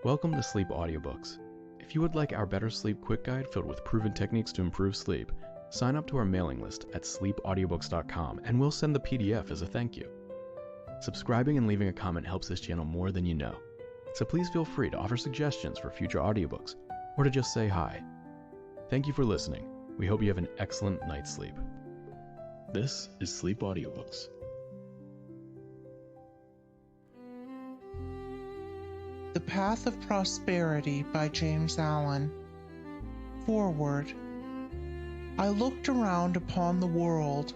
Welcome to Sleep Audiobooks. If you would like our Better Sleep Quick Guide filled with proven techniques to improve sleep, sign up to our mailing list at sleepaudiobooks.com and we'll send the PDF as a thank you. Subscribing and leaving a comment helps this channel more than you know, so please feel free to offer suggestions for future audiobooks or to just say hi. Thank you for listening. We hope you have an excellent night's sleep. This is Sleep Audiobooks. The Path of Prosperity by James Allen. Foreword. I looked around upon the world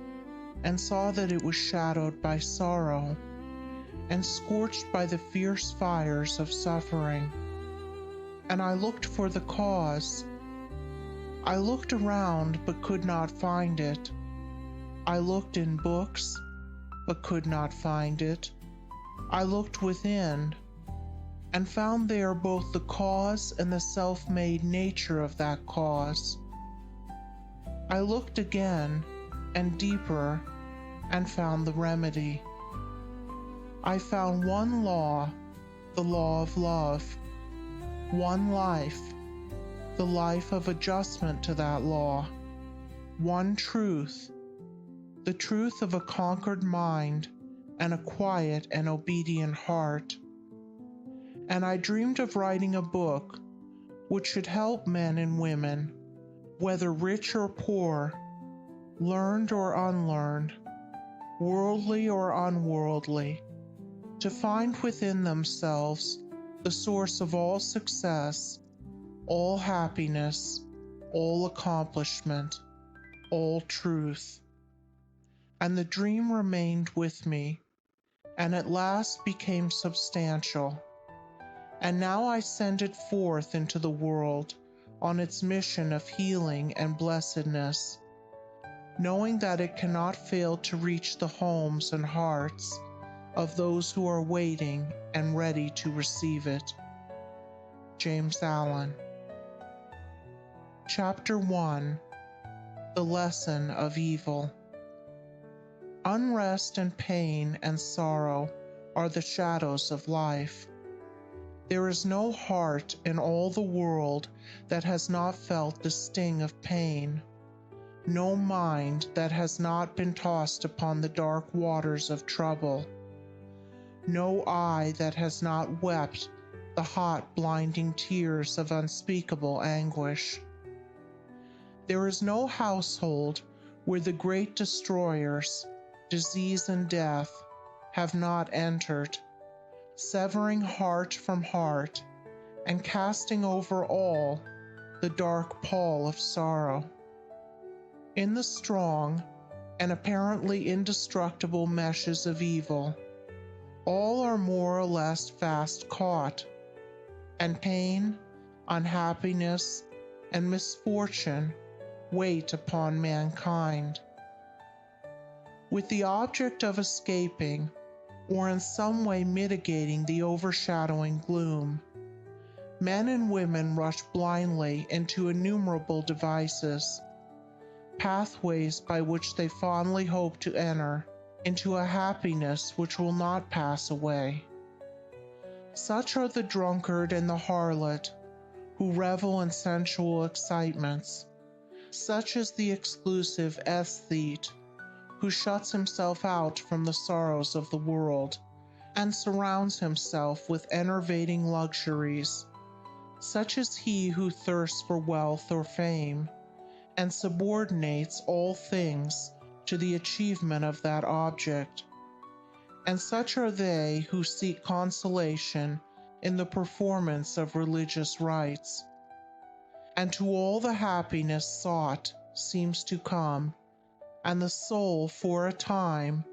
and saw that it was shadowed by sorrow and scorched by the fierce fires of suffering. And I looked for the cause. I looked around but could not find it. I looked in books but could not find it. I looked within and found there both the cause and the self-made nature of that cause. I looked again and deeper and found the remedy. I found one law, the law of love, one life, the life of adjustment to that law, one truth, the truth of a conquered mind and a quiet and obedient heart. And I dreamed of writing a book which should help men and women, whether rich or poor, learned or unlearned, worldly or unworldly, to find within themselves the source of all success, all happiness, all accomplishment, all truth. And the dream remained with me, and at last became substantial. And now I send it forth into the world on its mission of healing and blessedness, knowing that it cannot fail to reach the homes and hearts of those who are waiting and ready to receive it. James Allen. Chapter 1. The Lesson of Evil. Unrest and pain and sorrow are the shadows of life. There is no heart in all the world that has not felt the sting of pain, no mind that has not been tossed upon the dark waters of trouble, no eye that has not wept the hot, blinding tears of unspeakable anguish. There is no household where the great destroyers, disease and death, have not entered, severing heart from heart, and casting over all the dark pall of sorrow. In the strong and apparently indestructible meshes of evil, all are more or less fast caught, and pain, unhappiness, and misfortune wait upon mankind. With the object of escaping or in some way mitigating the overshadowing gloom, men and women rush blindly into innumerable devices, pathways by which they fondly hope to enter into a happiness which will not pass away. Such are the drunkard and the harlot, who revel in sensual excitements. Such is the exclusive aesthete, who shuts himself out from the sorrows of the world, and surrounds himself with enervating luxuries. Such is he who thirsts for wealth or fame, and subordinates all things to the achievement of that object. And such are they who seek consolation in the performance of religious rites. And to all the happiness sought seems to come, and the soul for a time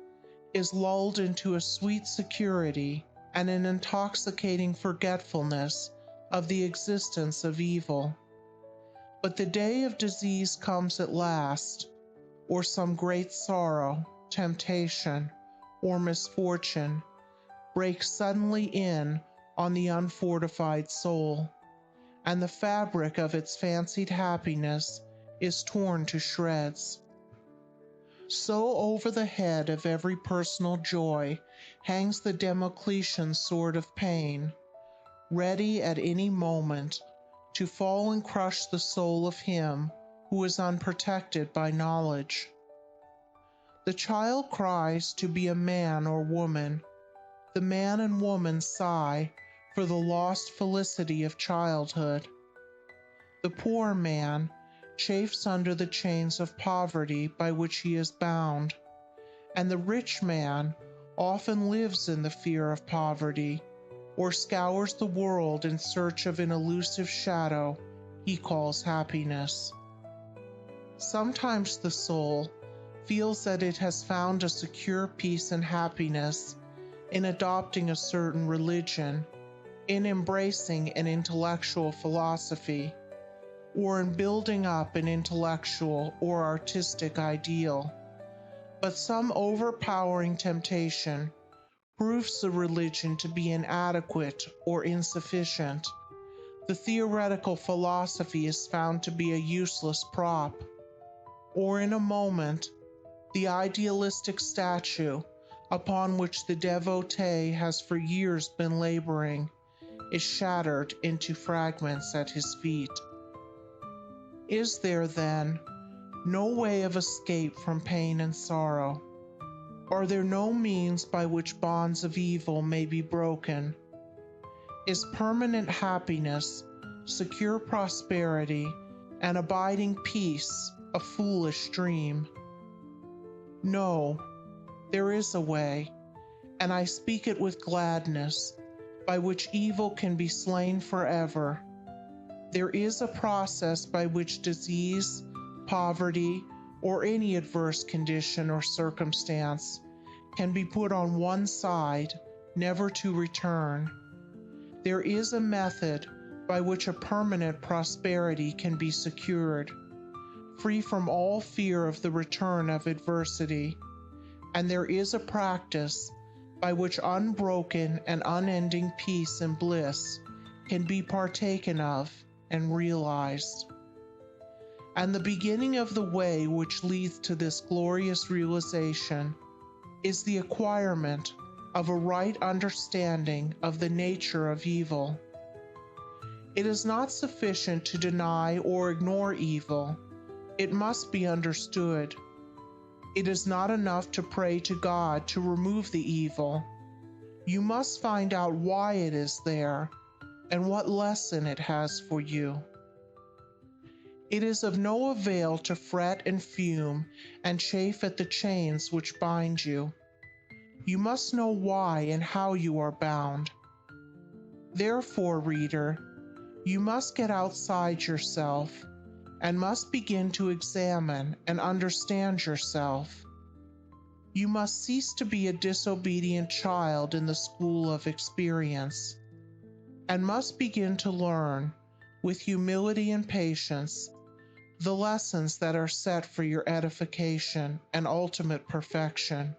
is lulled into a sweet security and an intoxicating forgetfulness of the existence of evil. But the day of disease comes at last, or some great sorrow, temptation, or misfortune breaks suddenly in on the unfortified soul, and the fabric of its fancied happiness is torn to shreds. So over the head of every personal joy hangs the Damocletian sword of pain, ready at any moment to fall and crush the soul of him who is unprotected by knowledge. The child cries to be a man or woman. The man and woman sigh for the lost felicity of childhood. The poor man chafes under the chains of poverty by which he is bound, and the rich man often lives in the fear of poverty, or scours the world in search of an elusive shadow he calls happiness. Sometimes the soul feels that it has found a secure peace and happiness in adopting a certain religion, in embracing an intellectual philosophy, or in building up an intellectual or artistic ideal. But some overpowering temptation proves the religion to be inadequate or insufficient. The theoretical philosophy is found to be a useless prop, or in a moment, the idealistic statue upon which the devotee has for years been laboring is shattered into fragments at his feet. Is there, then, no way of escape from pain and sorrow? Are there no means by which bonds of evil may be broken? Is permanent happiness, secure prosperity, and abiding peace a foolish dream? No, there is a way, and I speak it with gladness, by which evil can be slain forever. There is a process by which disease, poverty, or any adverse condition or circumstance can be put on one side, never to return. There is a method by which a permanent prosperity can be secured, free from all fear of the return of adversity, and there is a practice by which unbroken and unending peace and bliss can be partaken of and realized. And the beginning of the way which leads to this glorious realization is the acquirement of a right understanding of the nature of evil. It is not sufficient to deny or ignore evil. It must be understood. It is not enough to pray to God to remove the evil. You must find out why it is there and what lesson it has for you. It is of no avail to fret and fume and chafe at the chains which bind you. You must know why and how you are bound. Therefore, reader, you must get outside yourself and must begin to examine and understand yourself. You must cease to be a disobedient child in the school of experience, and must begin to learn, with humility and patience, the lessons that are set for your edification and ultimate perfection.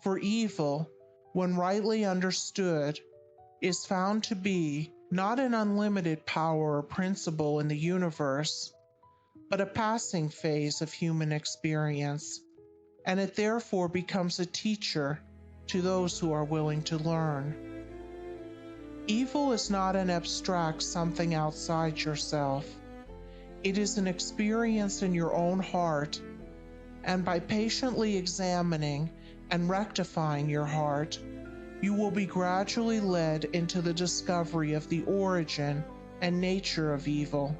For evil, when rightly understood, is found to be not an unlimited power or principle in the universe, but a passing phase of human experience, and it therefore becomes a teacher to those who are willing to learn. Evil is not an abstract something outside yourself. It is an experience in your own heart, and by patiently examining and rectifying your heart, you will be gradually led into the discovery of the origin and nature of evil,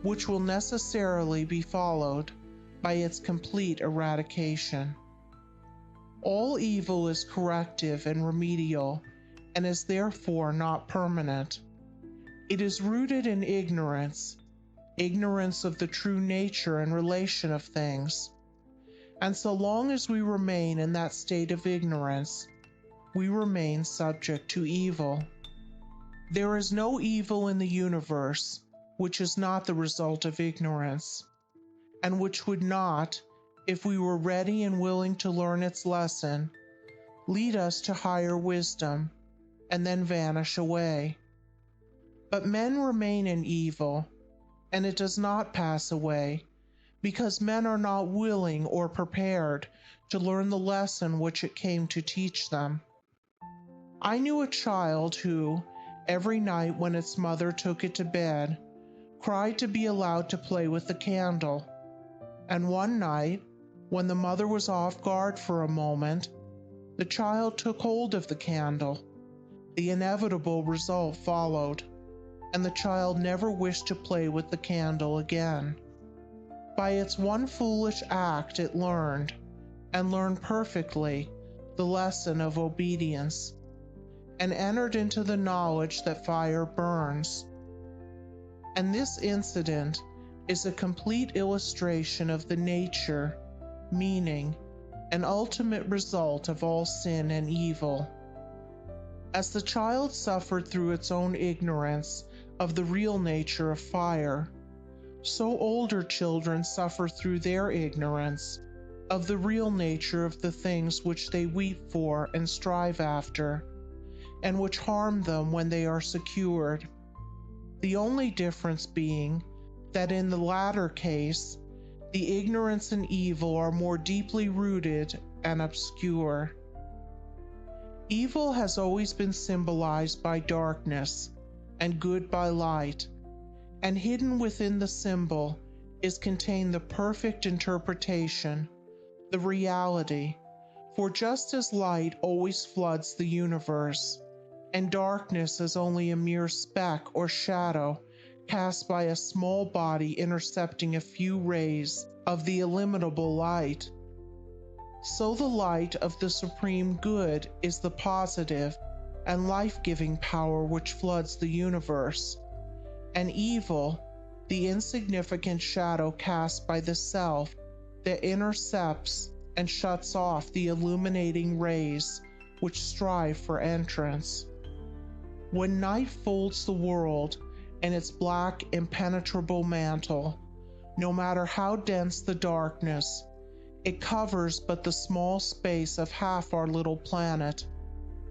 which will necessarily be followed by its complete eradication. All evil is corrective and remedial, and is therefore not permanent. It is rooted in ignorance of the true nature and relation of things, and so long as we remain in that state of ignorance, we remain subject to evil. There is no evil in the universe which is not the result of ignorance, and which would not, if we were ready and willing to learn its lesson, lead us to higher wisdom, and then vanish away. But men remain in evil, and it does not pass away, because men are not willing or prepared to learn the lesson which it came to teach them. I knew a child who, every night when its mother took it to bed, cried to be allowed to play with the candle. And one night, when the mother was off guard for a moment, the child took hold of the candle. The inevitable result followed, and the child never wished to play with the candle again. By its one foolish act, it learned, and learned perfectly, the lesson of obedience, and entered into the knowledge that fire burns. And this incident is a complete illustration of the nature, meaning, and ultimate result of all sin and evil. As the child suffered through its own ignorance of the real nature of fire, so older children suffer through their ignorance of the real nature of the things which they weep for and strive after, and which harm them when they are secured. The only difference being that in the latter case, the ignorance and evil are more deeply rooted and obscure. Evil has always been symbolized by darkness, and good by light, and hidden within the symbol is contained the perfect interpretation, the reality, for just as light always floods the universe, and darkness is only a mere speck or shadow cast by a small body intercepting a few rays of the illimitable light, so the light of the supreme good is the positive and life-giving power which floods the universe, and evil, the insignificant shadow cast by the self that intercepts and shuts off the illuminating rays which strive for entrance. When night folds the world in its black, impenetrable mantle, no matter how dense the darkness, it covers but the small space of half our little planet,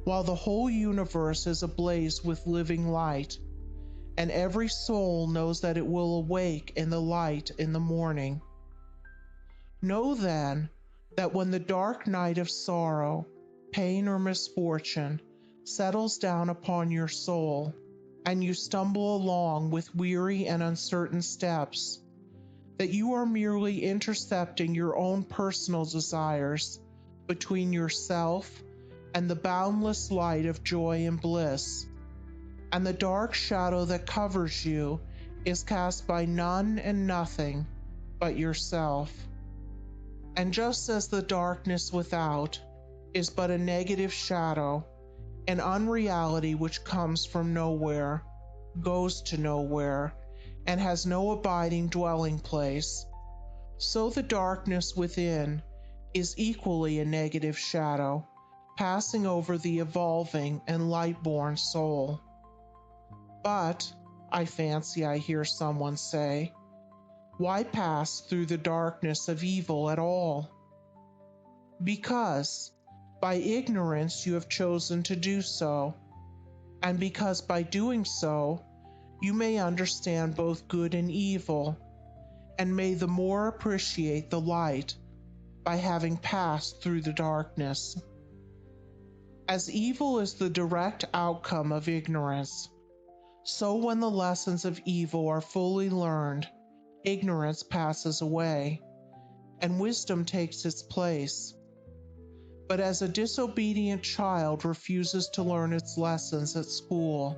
while the whole universe is ablaze with living light, and every soul knows that it will awake in the light in the morning. Know then that when the dark night of sorrow, pain, or misfortune settles down upon your soul, and you stumble along with weary and uncertain steps, that you are merely intercepting your own personal desires between yourself and the boundless light of joy and bliss, and the dark shadow that covers you is cast by none and nothing but yourself. And just as the darkness without is but a negative shadow, an unreality which comes from nowhere, goes to nowhere, and has no abiding dwelling place, so the darkness within is equally a negative shadow, passing over the evolving and light-born soul. But, I fancy I hear someone say, why pass through the darkness of evil at all? Because, by ignorance you have chosen to do so, and because by doing so, you may understand both good and evil, and may the more appreciate the light by having passed through the darkness. As evil is the direct outcome of ignorance, so when the lessons of evil are fully learned, ignorance passes away, and wisdom takes its place. But as a disobedient child refuses to learn its lessons at school,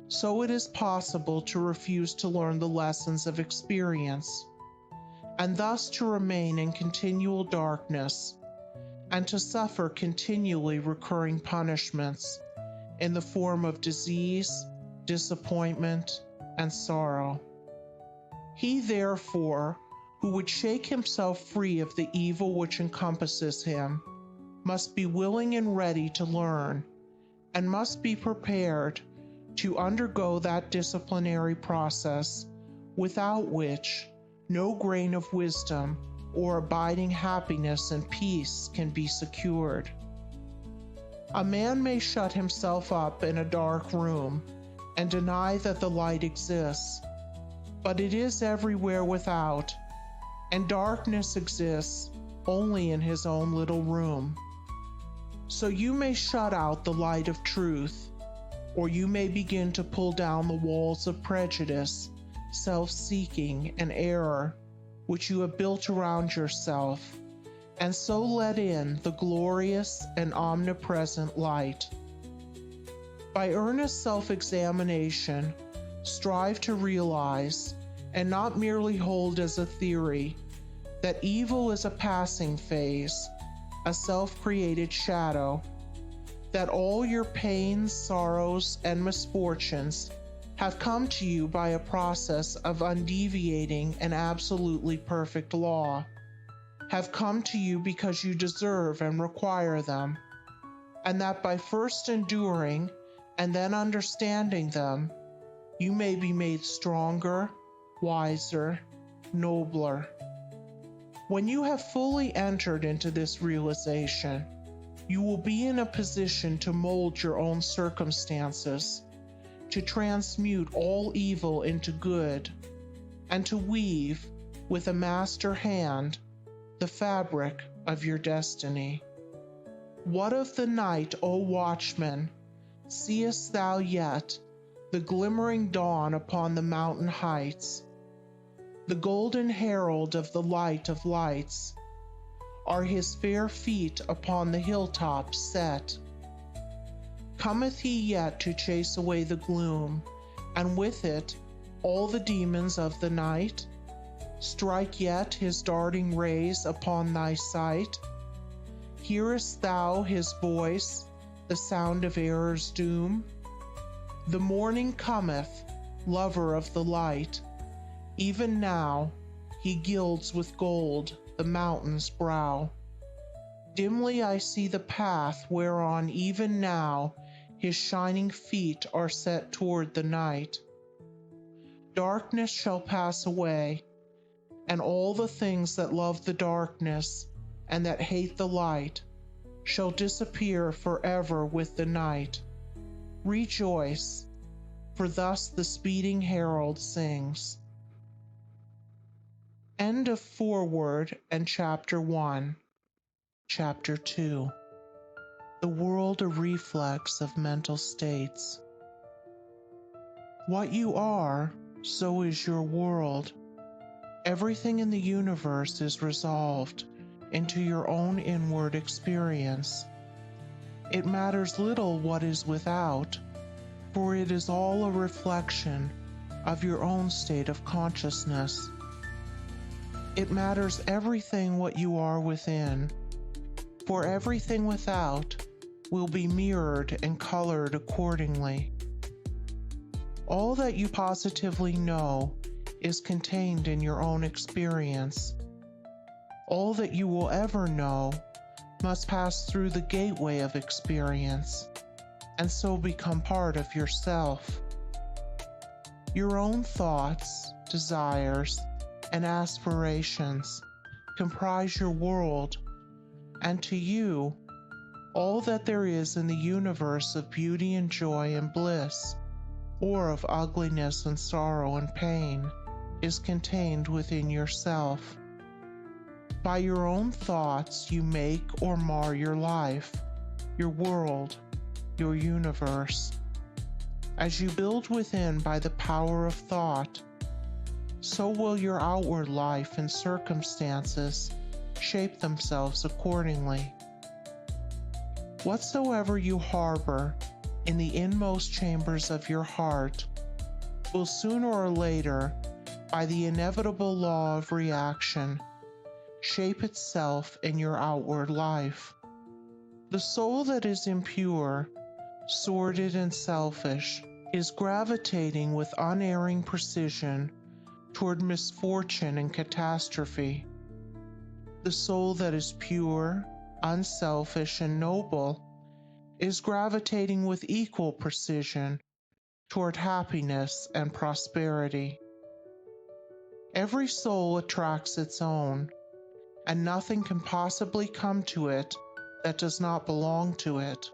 so it is possible to refuse to learn the lessons of experience, and thus to remain in continual darkness, and to suffer continually recurring punishments in the form of disease, disappointment, and sorrow. He, therefore, who would shake himself free of the evil which encompasses him, must be willing and ready to learn, and must be prepared to undergo that disciplinary process without which no grain of wisdom or abiding happiness and peace can be secured. A man may shut himself up in a dark room and deny that the light exists, but it is everywhere without, and darkness exists only in his own little room. So you may shut out the light of truth, or you may begin to pull down the walls of prejudice, self-seeking, and error which you have built around yourself, and so let in the glorious and omnipresent light. By earnest self-examination, strive to realize, and not merely hold as a theory, that evil is a passing phase, a self-created shadow, that all your pains, sorrows, and misfortunes have come to you by a process of undeviating and absolutely perfect law, have come to you because you deserve and require them, and that by first enduring and then understanding them, you may be made stronger, wiser, nobler. When you have fully entered into this realization, you will be in a position to mold your own circumstances, to transmute all evil into good, and to weave, with a master hand, the fabric of your destiny. What of the night, O watchman? Seest thou yet the glimmering dawn upon the mountain heights? The golden herald of the light of lights, are his fair feet upon the hilltops set? Cometh he yet to chase away the gloom, and with it all the demons of the night? Strike yet his darting rays upon thy sight? Hearest thou his voice, the sound of error's doom? The morning cometh, lover of the light. Even now he gilds with gold the mountain's brow. Dimly I see the path whereon even now his shining feet are set toward the night. Darkness shall pass away, and all the things that love the darkness and that hate the light shall disappear forever with the night. Rejoice, for thus the speeding herald sings. End of foreword and Chapter 1. Chapter 2. The world a reflex of mental states. What you are, so is your world. Everything in the universe is resolved into your own inward experience. It matters little what is without, for it is all a reflection of your own state of consciousness. It matters everything what you are within, for everything without will be mirrored and colored accordingly. All that you positively know is contained in your own experience. All that you will ever know must pass through the gateway of experience, and so become part of yourself. Your own thoughts, desires, and aspirations comprise your world, and to you, all that there is in the universe of beauty and joy and bliss, or of ugliness and sorrow and pain, is contained within yourself. By your own thoughts you make or mar your life, your world, your universe. As you build within by the power of thought, so will your outward life and circumstances shape themselves accordingly. Whatsoever you harbor in the inmost chambers of your heart will sooner or later, by the inevitable law of reaction, shape itself in your outward life. The soul that is impure, sordid, and selfish is gravitating with unerring precision toward misfortune and catastrophe. The soul that is pure, unselfish, and noble is gravitating with equal precision toward happiness and prosperity. Every soul attracts its own, and nothing can possibly come to it that does not belong to it.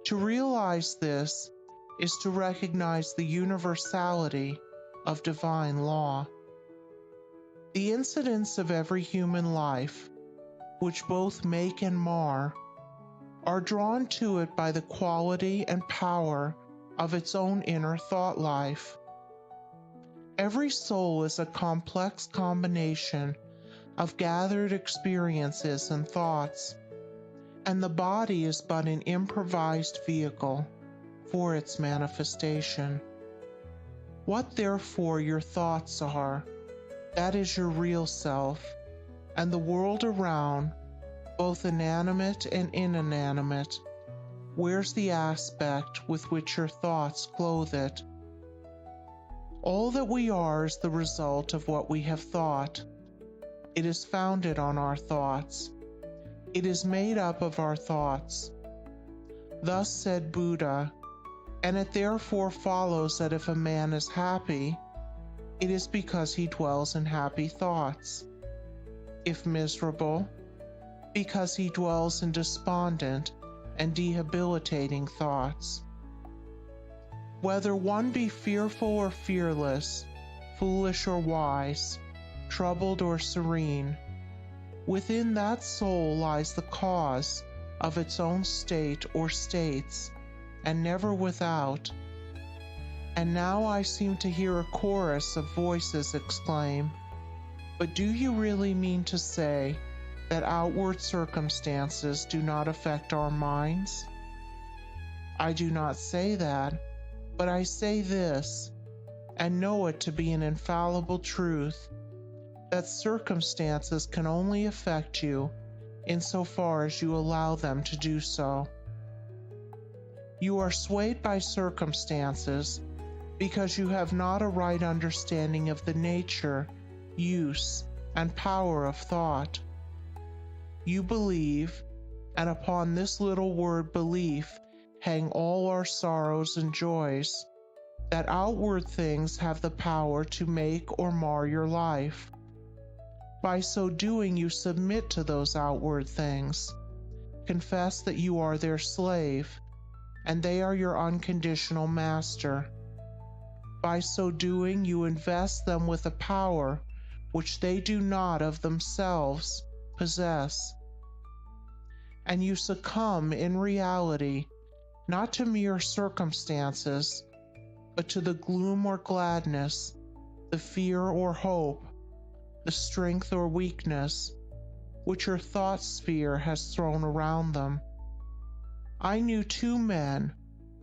To realize this is to recognize the universality of divine law. The incidents of every human life, which both make and mar, are drawn to it by the quality and power of its own inner thought life. Every soul is a complex combination of gathered experiences and thoughts, and the body is but an improvised vehicle for its manifestation. What therefore your thoughts are, that is your real self, and the world around, both inanimate and inanimate, wears the aspect with which your thoughts clothe it. All that we are is the result of what we have thought. It is founded on our thoughts. It is made up of our thoughts. Thus said Buddha, and it therefore follows that if a man is happy, it is because he dwells in happy thoughts. If miserable, because he dwells in despondent and debilitating thoughts. Whether one be fearful or fearless, foolish or wise, troubled or serene, within that soul lies the cause of its own state or states, and never without. And now I seem to hear a chorus of voices exclaim, "But do you really mean to say that outward circumstances do not affect our minds?" I do not say that, but I say this, and know it to be an infallible truth, that circumstances can only affect you insofar as you allow them to do so. You are swayed by circumstances because you have not a right understanding of the nature, use, and power of thought. You believe, and upon this little word belief hang all our sorrows and joys, that outward things have the power to make or mar your life. By so doing, you submit to those outward things, confess that you are their slave, and they are your unconditional master. By so doing, you invest them with a power which they do not of themselves possess. And you succumb in reality not to mere circumstances, but to the gloom or gladness, the fear or hope, the strength or weakness, which your thought sphere has thrown around them. I knew two men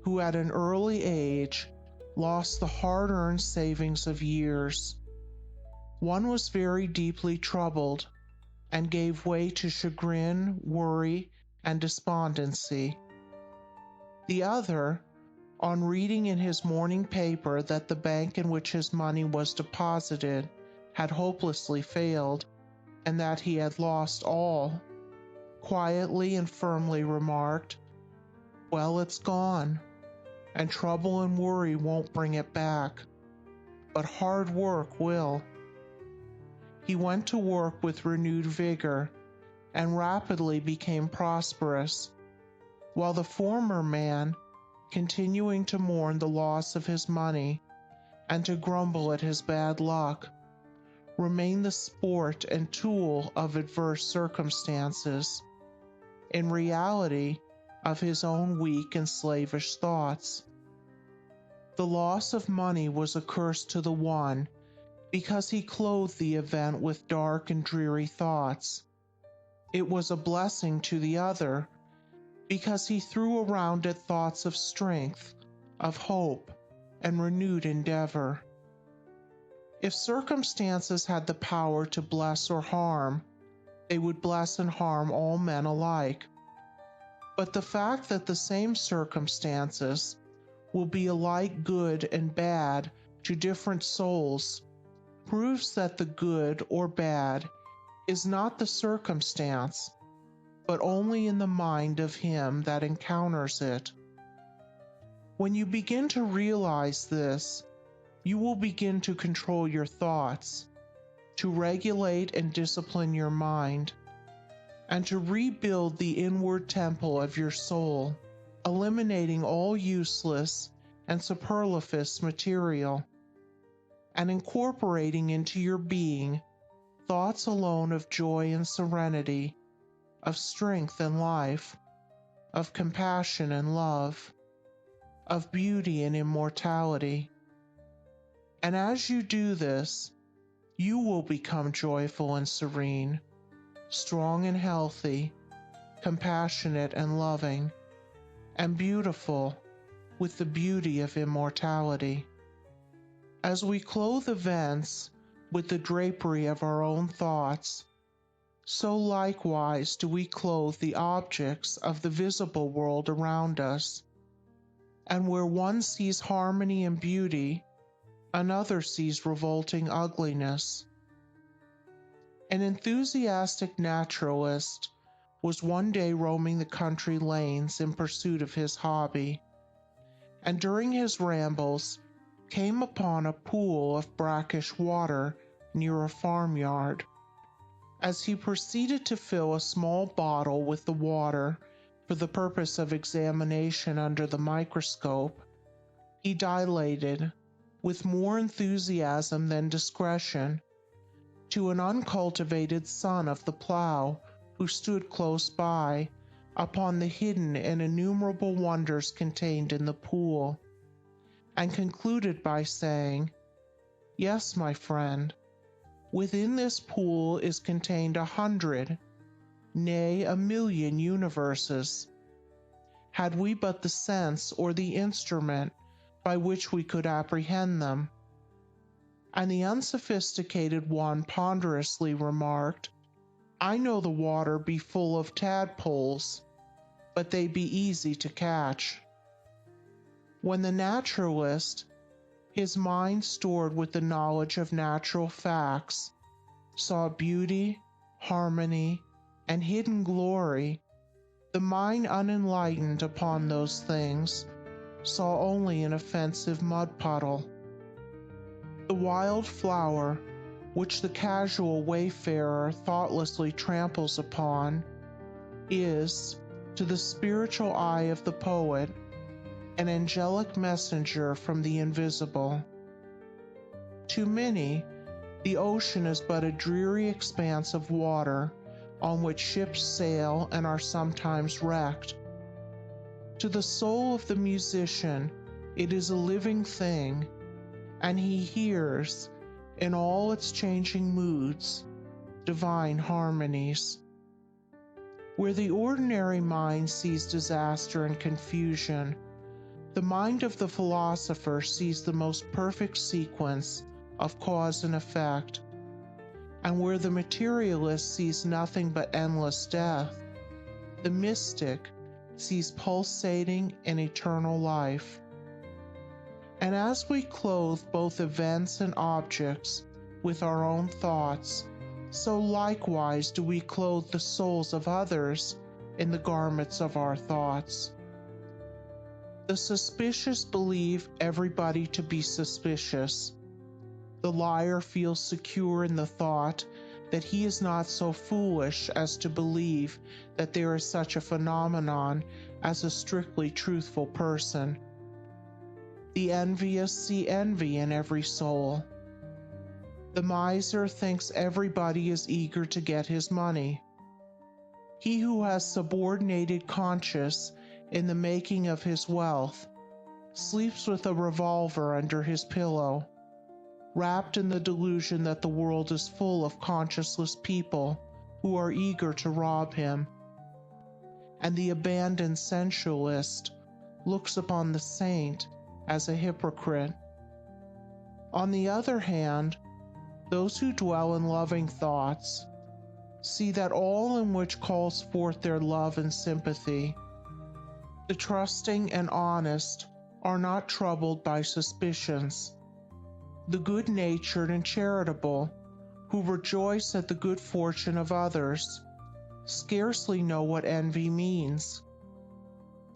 who at an early age lost the hard-earned savings of years. One was very deeply troubled, and gave way to chagrin, worry, and despondency. The other, on reading in his morning paper that the bank in which his money was deposited had hopelessly failed, and that he had lost all, quietly and firmly remarked, "Well, it's gone, and trouble and worry won't bring it back, but hard work will." He went to work with renewed vigor, and rapidly became prosperous, while the former man, continuing to mourn the loss of his money, and to grumble at his bad luck, remained the sport and tool of adverse circumstances, in reality of his own weak and slavish thoughts. The loss of money was a curse to the one, because he clothed the event with dark and dreary thoughts. It was a blessing to the other, because he threw around it thoughts of strength, of hope, and renewed endeavor. If circumstances had the power to bless or harm, they would bless and harm all men alike. But the fact that the same circumstances will be alike good and bad to different souls proves that the good or bad is not the circumstance, but only in the mind of him that encounters it. When you begin to realize this, you will begin to control your thoughts, to regulate and discipline your mind, and to rebuild the inward temple of your soul, eliminating all useless and superfluous material, and incorporating into your being thoughts alone of joy and serenity, of strength and life, of compassion and love, of beauty and immortality. And as you do this, you will become joyful and serene, strong and healthy, compassionate and loving, and beautiful with the beauty of immortality. As we clothe events with the drapery of our own thoughts, so likewise do we clothe the objects of the visible world around us. And where one sees harmony and beauty, another sees revolting ugliness. An enthusiastic naturalist was one day roaming the country lanes in pursuit of his hobby, and during his rambles came upon a pool of brackish water near a farmyard. As he proceeded to fill a small bottle with the water for the purpose of examination under the microscope, he dilated, with more enthusiasm than discretion, to an uncultivated son of the plough who stood close by, upon the hidden and innumerable wonders contained in the pool, and concluded by saying, "Yes, my friend, within this pool is contained 100, nay, 1,000,000 universes, had we but the sense or the instrument by which we could apprehend them." And the unsophisticated one ponderously remarked, "I know the water be full of tadpoles, but they be easy to catch." When the naturalist, his mind stored with the knowledge of natural facts, saw beauty, harmony, and hidden glory, the mind unenlightened upon those things saw only an offensive mud puddle. The wild flower, which the casual wayfarer thoughtlessly tramples upon, is, to the spiritual eye of the poet, an angelic messenger from the invisible. To many, the ocean is but a dreary expanse of water on which ships sail and are sometimes wrecked. To the soul of the musician, it is a living thing, and he hears, in all its changing moods, divine harmonies. Where the ordinary mind sees disaster and confusion, the mind of the philosopher sees the most perfect sequence of cause and effect. And where the materialist sees nothing but endless death, the mystic sees pulsating and eternal life. And as we clothe both events and objects with our own thoughts, so likewise do we clothe the souls of others in the garments of our thoughts. The suspicious believe everybody to be suspicious. The liar feels secure in the thought that he is not so foolish as to believe that there is such a phenomenon as a strictly truthful person. The envious see envy in every soul. The miser thinks everybody is eager to get his money. He who has subordinated conscience in the making of his wealth sleeps with a revolver under his pillow, wrapped in the delusion that the world is full of conscienceless people who are eager to rob him. And the abandoned sensualist looks upon the saint as a hypocrite. On the other hand, those who dwell in loving thoughts see that all in which calls forth their love and sympathy. The trusting and honest are not troubled by suspicions. The good-natured and charitable, who rejoice at the good fortune of others, scarcely know what envy means.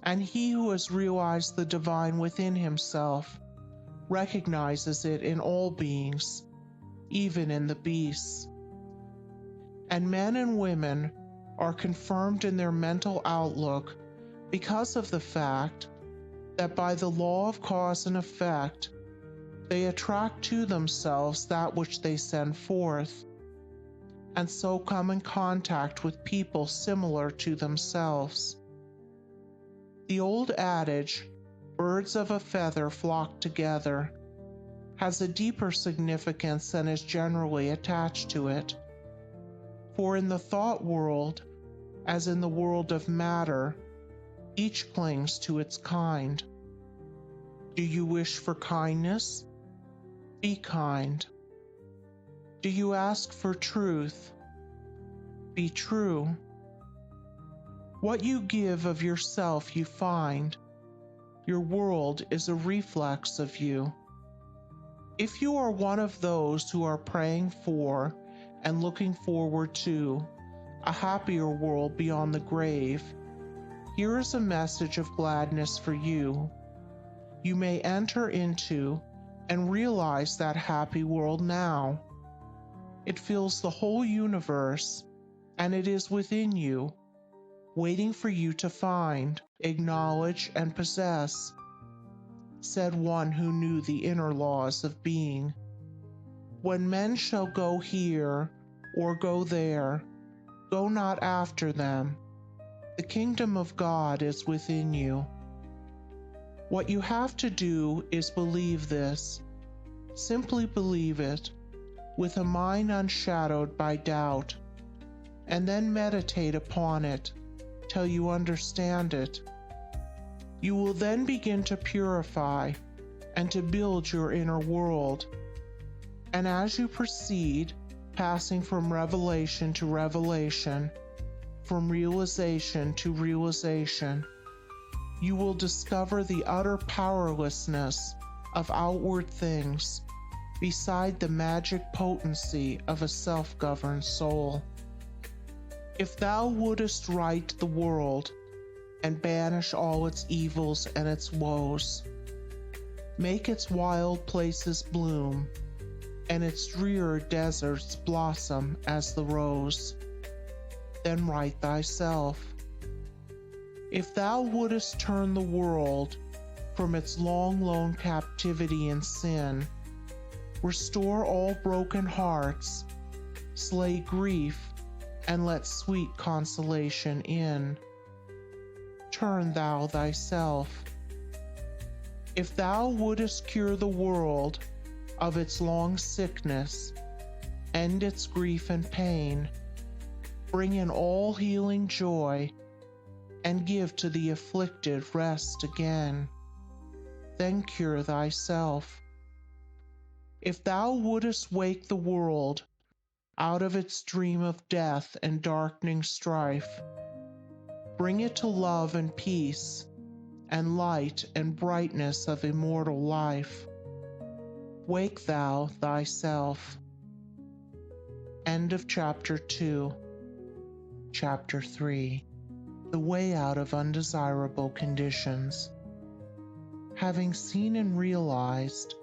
And he who has realized the divine within himself recognizes it in all beings, even in the beasts. And men and women are confirmed in their mental outlook because of the fact that by the law of cause and effect, they attract to themselves that which they send forth, and so come in contact with people similar to themselves. The old adage, birds of a feather flock together, has a deeper significance than is generally attached to it. For in the thought world, as in the world of matter, each clings to its kind. Do you wish for kindness? Be kind. Do you ask for truth? Be true. What you give of yourself you find. Your world is a reflex of you. If you are one of those who are praying for and looking forward to a happier world beyond the grave, here is a message of gladness for you. You may enter into and realize that happy world now. It fills the whole universe, and it is within you, waiting for you to find, acknowledge, and possess, said one who knew the inner laws of being. When men shall go here or go there, go not after them. The kingdom of God is within you. What you have to do is believe this. Simply believe it, with a mind unshadowed by doubt, and then meditate upon it till you understand it. You will then begin to purify and to build your inner world. And as you proceed, passing from revelation to revelation, from realization to realization, you will discover the utter powerlessness of outward things beside the magic potency of a self-governed soul. If thou wouldest right the world and banish all its evils and its woes, make its wild places bloom and its drear deserts blossom as the rose, then right thyself. If thou wouldest turn the world from its long lone captivity in sin, restore all broken hearts, slay grief, and let sweet consolation in, turn thou thyself. If thou wouldest cure the world of its long sickness, end its grief and pain, bring in all healing joy, and give to the afflicted rest again, then cure thyself. If thou wouldest wake the world out of its dream of death and darkening strife, bring it to love and peace, and light and brightness of immortal life. Wake thou thyself. End of Chapter 2. Chapter 3. The Way Out of Undesirable Conditions. Having seen and realized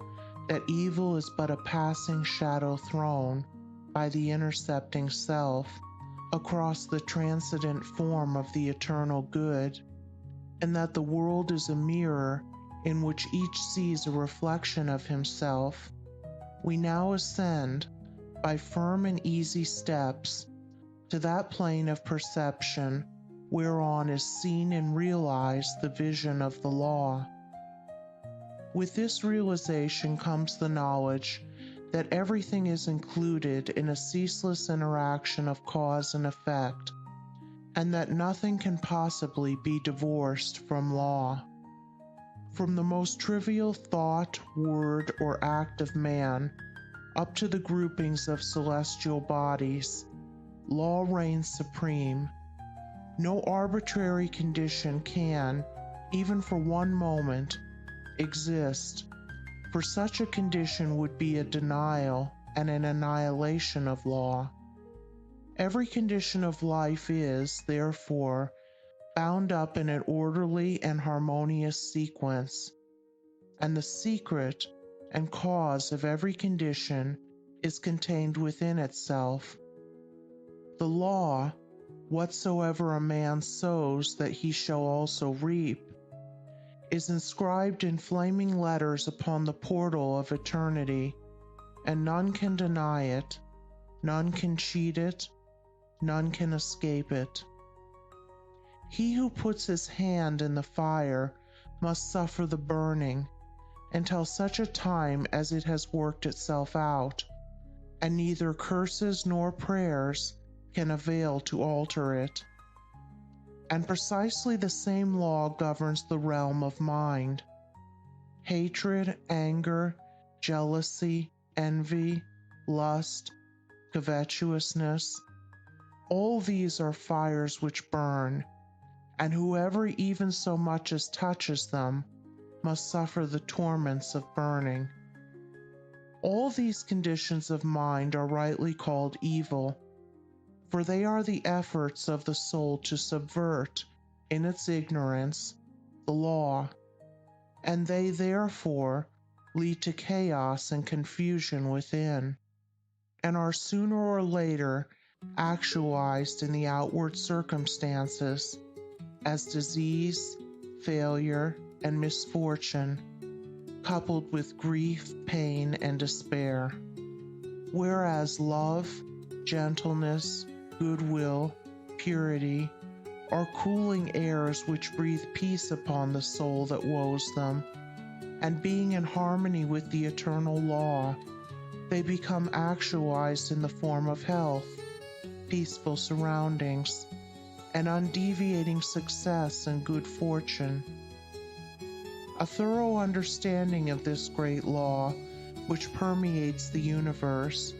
that evil is but a passing shadow thrown by the intercepting self across the transcendent form of the eternal good, and that the world is a mirror in which each sees a reflection of himself, we now ascend, by firm and easy steps, to that plane of perception whereon is seen and realized the vision of the law. With this realization comes the knowledge that everything is included in a ceaseless interaction of cause and effect, and that nothing can possibly be divorced from law. From the most trivial thought, word, or act of man, up to the groupings of celestial bodies, law reigns supreme. No arbitrary condition can, even for one moment, exist, for such a condition would be a denial and an annihilation of law. Every condition of life is, therefore, bound up in an orderly and harmonious sequence, and the secret and cause of every condition is contained within itself. The law, whatsoever a man sows that he shall also reap, is inscribed in flaming letters upon the portal of eternity, and none can deny it, none can cheat it, none can escape it. He who puts his hand in the fire must suffer the burning until such a time as it has worked itself out, and neither curses nor prayers can avail to alter it. And precisely the same law governs the realm of mind. Hatred, anger, jealousy, envy, lust, covetousness, all these are fires which burn, and whoever even so much as touches them must suffer the torments of burning. All these conditions of mind are rightly called evil, for they are the efforts of the soul to subvert, in its ignorance, the law, and they therefore lead to chaos and confusion within, and are sooner or later actualized in the outward circumstances as disease, failure, and misfortune, coupled with grief, pain, and despair. Whereas love, gentleness, goodwill, purity are cooling airs which breathe peace upon the soul that woes them, and being in harmony with the eternal law, they become actualized in the form of health, peaceful surroundings, and undeviating success and good fortune. A thorough understanding of this great law, which permeates the universe,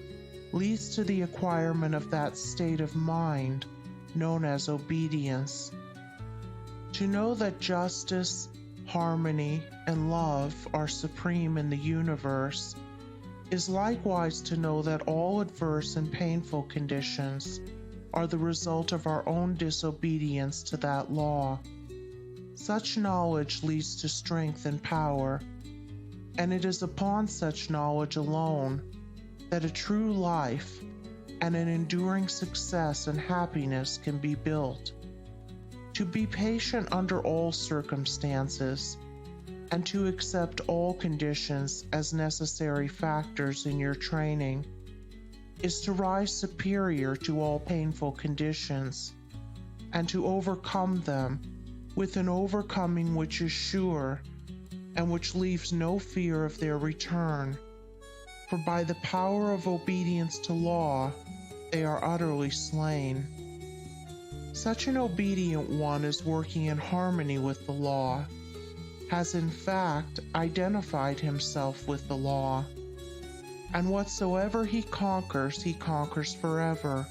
leads to the acquirement of that state of mind known as obedience. To know that justice, harmony, and love are supreme in the universe is likewise to know that all adverse and painful conditions are the result of our own disobedience to that law. Such knowledge leads to strength and power, and it is upon such knowledge alone that a true life and an enduring success and happiness can be built. To be patient under all circumstances, and to accept all conditions as necessary factors in your training, is to rise superior to all painful conditions, and to overcome them with an overcoming which is sure, and which leaves no fear of their return. For by the power of obedience to law, they are utterly slain. Such an obedient one is working in harmony with the law, has in fact identified himself with the law, and whatsoever he conquers forever.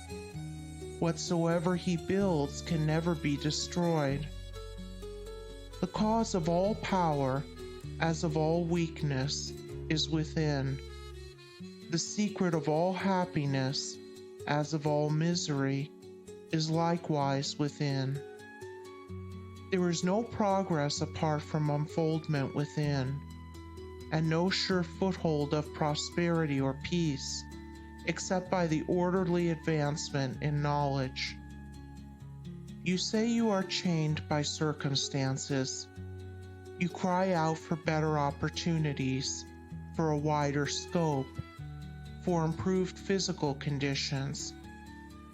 Whatsoever he builds can never be destroyed. The cause of all power, as of all weakness, is within. The secret of all happiness, as of all misery, is likewise within. There is no progress apart from unfoldment within, and no sure foothold of prosperity or peace except by the orderly advancement in knowledge. You say you are chained by circumstances. You cry out for better opportunities, for a wider scope, for improved physical conditions,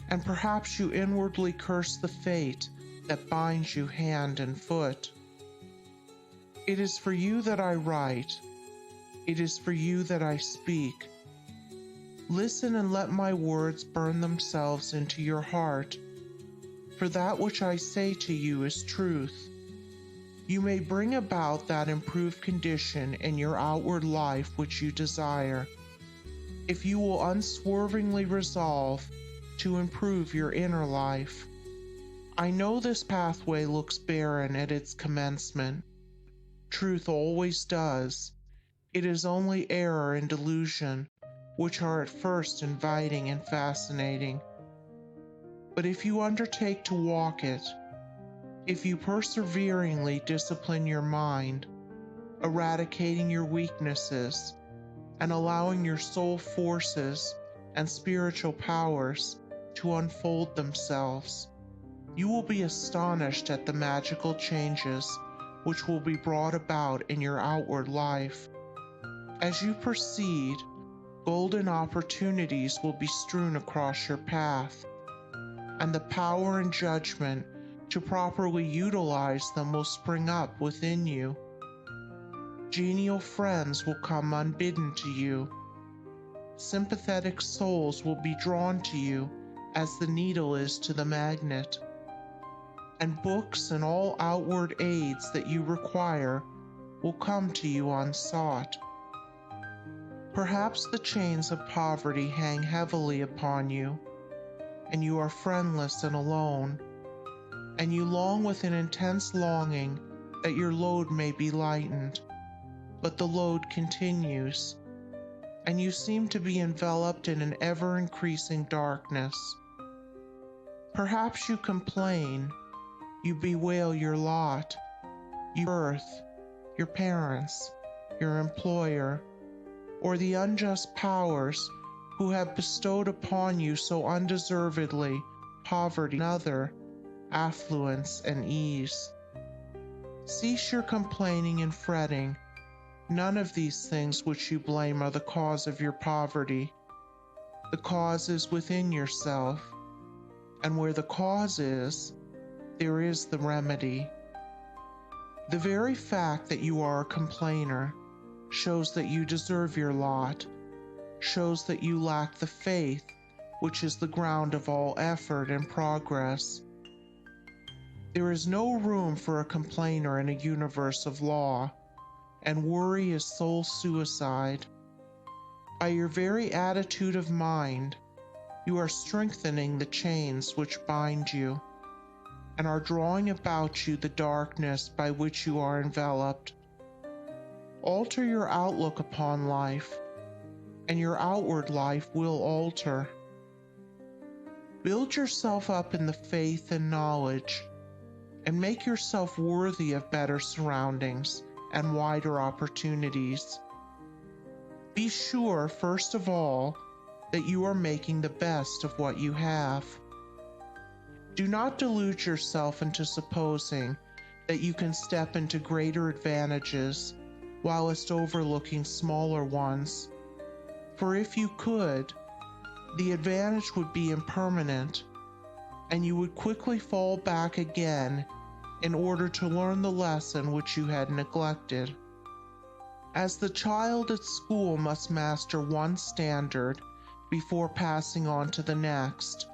and perhaps you inwardly curse the fate that binds you hand and foot. It is for you that I write. It is for you that I speak. Listen and let my words burn themselves into your heart, for that which I say to you is truth. You may bring about that improved condition in your outward life which you desire, if you will unswervingly resolve to improve your inner life. I know this pathway looks barren at its commencement. Truth always does. It is only error and delusion which are at first inviting and fascinating. But if you undertake to walk it, if you perseveringly discipline your mind, eradicating your weaknesses, and allowing your soul forces and spiritual powers to unfold themselves, you will be astonished at the magical changes which will be brought about in your outward life. As you proceed, golden opportunities will be strewn across your path, and the power and judgment to properly utilize them will spring up within you. Genial friends will come unbidden to you. Sympathetic souls will be drawn to you as the needle is to the magnet. And books and all outward aids that you require will come to you unsought. Perhaps the chains of poverty hang heavily upon you, and you are friendless and alone, and you long with an intense longing that your load may be lightened, but the load continues, and you seem to be enveloped in an ever-increasing darkness. Perhaps you complain, you bewail your lot, your birth, your parents, your employer, or the unjust powers who have bestowed upon you so undeservedly poverty and other, affluence and ease. Cease your complaining and fretting. None of these things which you blame are the cause of your poverty. The cause is within yourself, and where the cause is, there is the remedy. The very fact that you are a complainer shows that you deserve your lot, shows that you lack the faith which is the ground of all effort and progress. There is no room for a complainer in a universe of law, and worry is soul suicide. By your very attitude of mind, you are strengthening the chains which bind you, and are drawing about you the darkness by which you are enveloped. Alter your outlook upon life, and your outward life will alter. Build yourself up in the faith and knowledge, and make yourself worthy of better surroundings and wider opportunities. Be sure, first of all, that you are making the best of what you have. Do not delude yourself into supposing that you can step into greater advantages whilst overlooking smaller ones, for if you could, the advantage would be impermanent, and you would quickly fall back again in order to learn the lesson which you had neglected. As the child at school must master one standard before passing on to the next,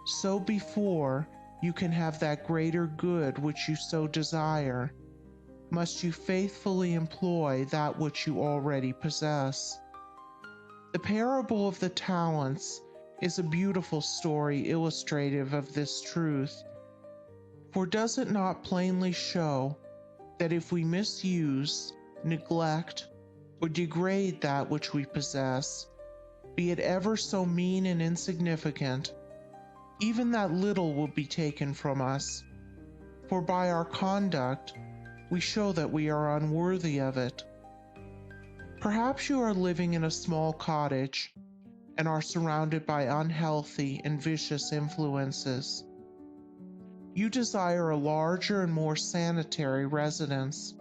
so before you can have that greater good which you so desire, must you faithfully employ that which you already possess. The parable of the talents is a beautiful story illustrative of this truth, for does it not plainly show that if we misuse, neglect, or degrade that which we possess, be it ever so mean and insignificant, even that little will be taken from us, for by our conduct we show that we are unworthy of it. Perhaps you are living in a small cottage and are surrounded by unhealthy and vicious influences. You desire a larger and more sanitary residence.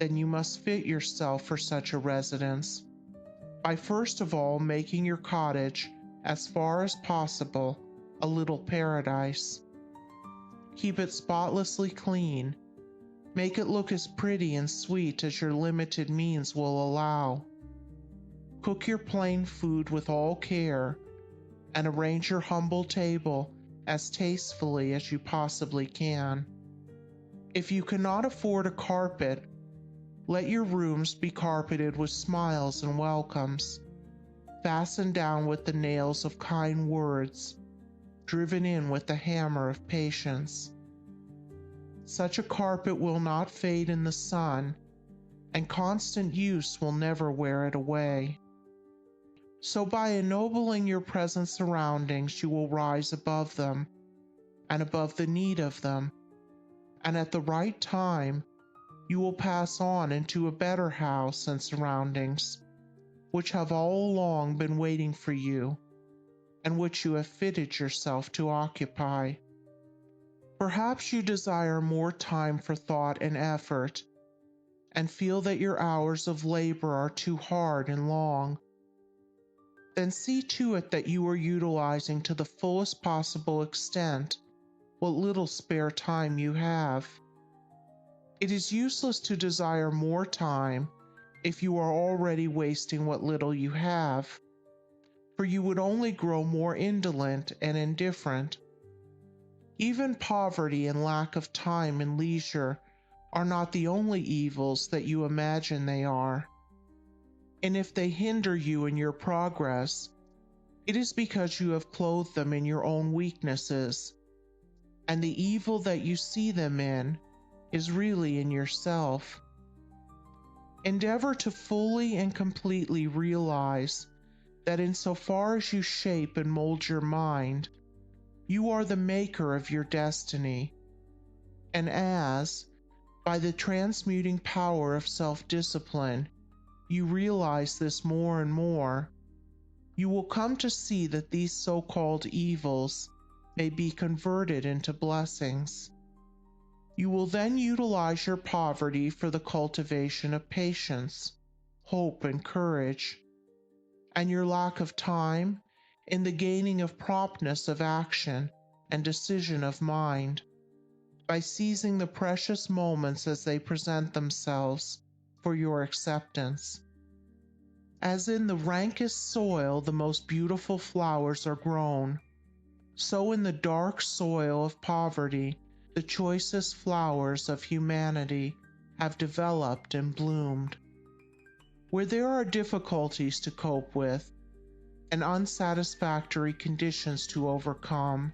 Then you must fit yourself for such a residence by first of all making your cottage, as far as possible, a little paradise. Keep it spotlessly clean. Make it look as pretty and sweet as your limited means will allow. Cook your plain food with all care, and arrange your humble table as tastefully as you possibly can. If you cannot afford a carpet, let your rooms be carpeted with smiles and welcomes, fastened down with the nails of kind words, driven in with the hammer of patience. Such a carpet will not fade in the sun, and constant use will never wear it away. So by ennobling your present surroundings, you will rise above them, and above the need of them, and at the right time, you will pass on into a better house and surroundings, which have all along been waiting for you, and which you have fitted yourself to occupy. Perhaps you desire more time for thought and effort, and feel that your hours of labor are too hard and long. Then see to it that you are utilizing to the fullest possible extent what little spare time you have. It is useless to desire more time if you are already wasting what little you have, for you would only grow more indolent and indifferent. Even poverty and lack of time and leisure are not the only evils that you imagine they are. And if they hinder you in your progress, it is because you have clothed them in your own weaknesses, and the evil that you see them in is really in yourself. Endeavor to fully and completely realize that insofar as you shape and mold your mind, you are the maker of your destiny. And as, by the transmuting power of self-discipline, you realize this more and more, you will come to see that these so-called evils may be converted into blessings. You will then utilize your poverty for the cultivation of patience, hope, and courage, and your lack of time in the gaining of promptness of action and decision of mind, by seizing the precious moments as they present themselves for your acceptance. As in the rankest soil the most beautiful flowers are grown, so in the dark soil of poverty the choicest flowers of humanity have developed and bloomed. Where there are difficulties to cope with and unsatisfactory conditions to overcome,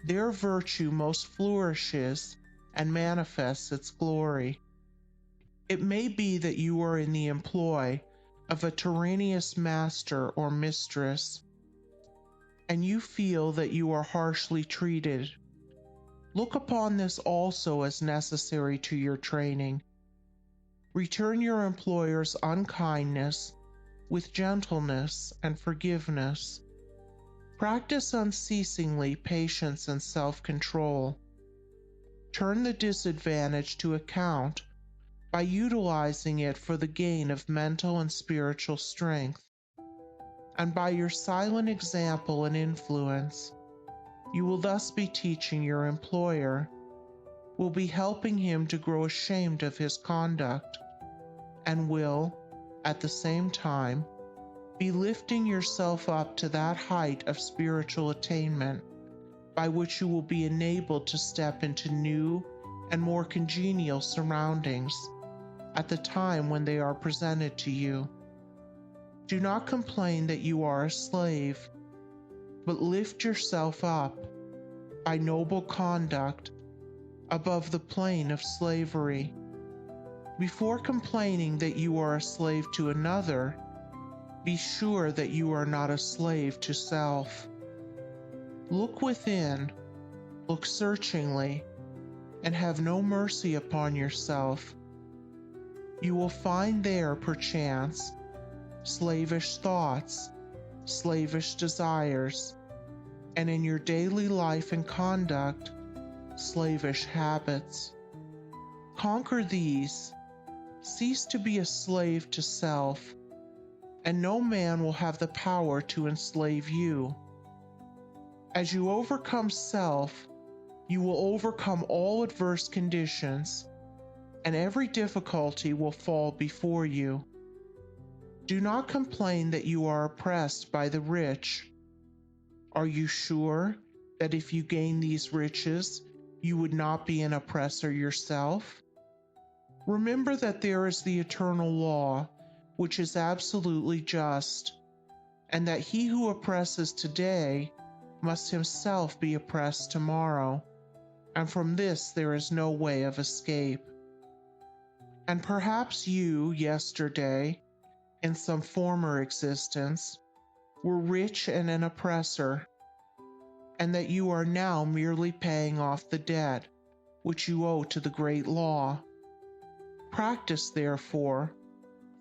their virtue most flourishes and manifests its glory. It may be that you are in the employ of a tyrannous master or mistress, and you feel that you are harshly treated. Look upon this also as necessary to your training. Return your employer's unkindness with gentleness and forgiveness. Practice unceasingly patience and self-control. Turn the disadvantage to account by utilizing it for the gain of mental and spiritual strength. And by your silent example and influence, you will thus be teaching your employer, will be helping him to grow ashamed of his conduct, and will, at the same time, be lifting yourself up to that height of spiritual attainment by which you will be enabled to step into new and more congenial surroundings at the time when they are presented to you. Do not complain that you are a slave, but lift yourself up by noble conduct above the plane of slavery. Before complaining that you are a slave to another, be sure that you are not a slave to self. Look within, look searchingly, and have no mercy upon yourself. You will find there, perchance, slavish thoughts, slavish desires, and in your daily life and conduct, slavish habits. Conquer these, cease to be a slave to self, and no man will have the power to enslave you. As you overcome self, you will overcome all adverse conditions, and every difficulty will fall before you. Do not complain that you are oppressed by the rich. Are you sure that if you gain these riches, you would not be an oppressor yourself? Remember that there is the eternal law, which is absolutely just, and that he who oppresses today must himself be oppressed tomorrow, and from this there is no way of escape. And perhaps you, yesterday, in some former existence, were rich and an oppressor, and that you are now merely paying off the debt which you owe to the great law. Practice, therefore,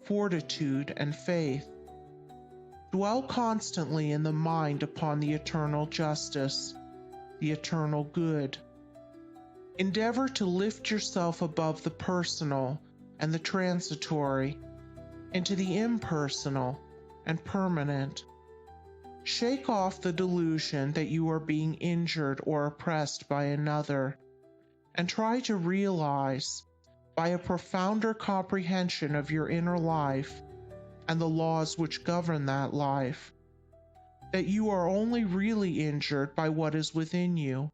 fortitude and faith. Dwell constantly in the mind upon the eternal justice, the eternal good. Endeavor to lift yourself above the personal and the transitory into the impersonal and permanent. Shake off the delusion that you are being injured or oppressed by another, and try to realize, by a profounder comprehension of your inner life and the laws which govern that life, that you are only really injured by what is within you.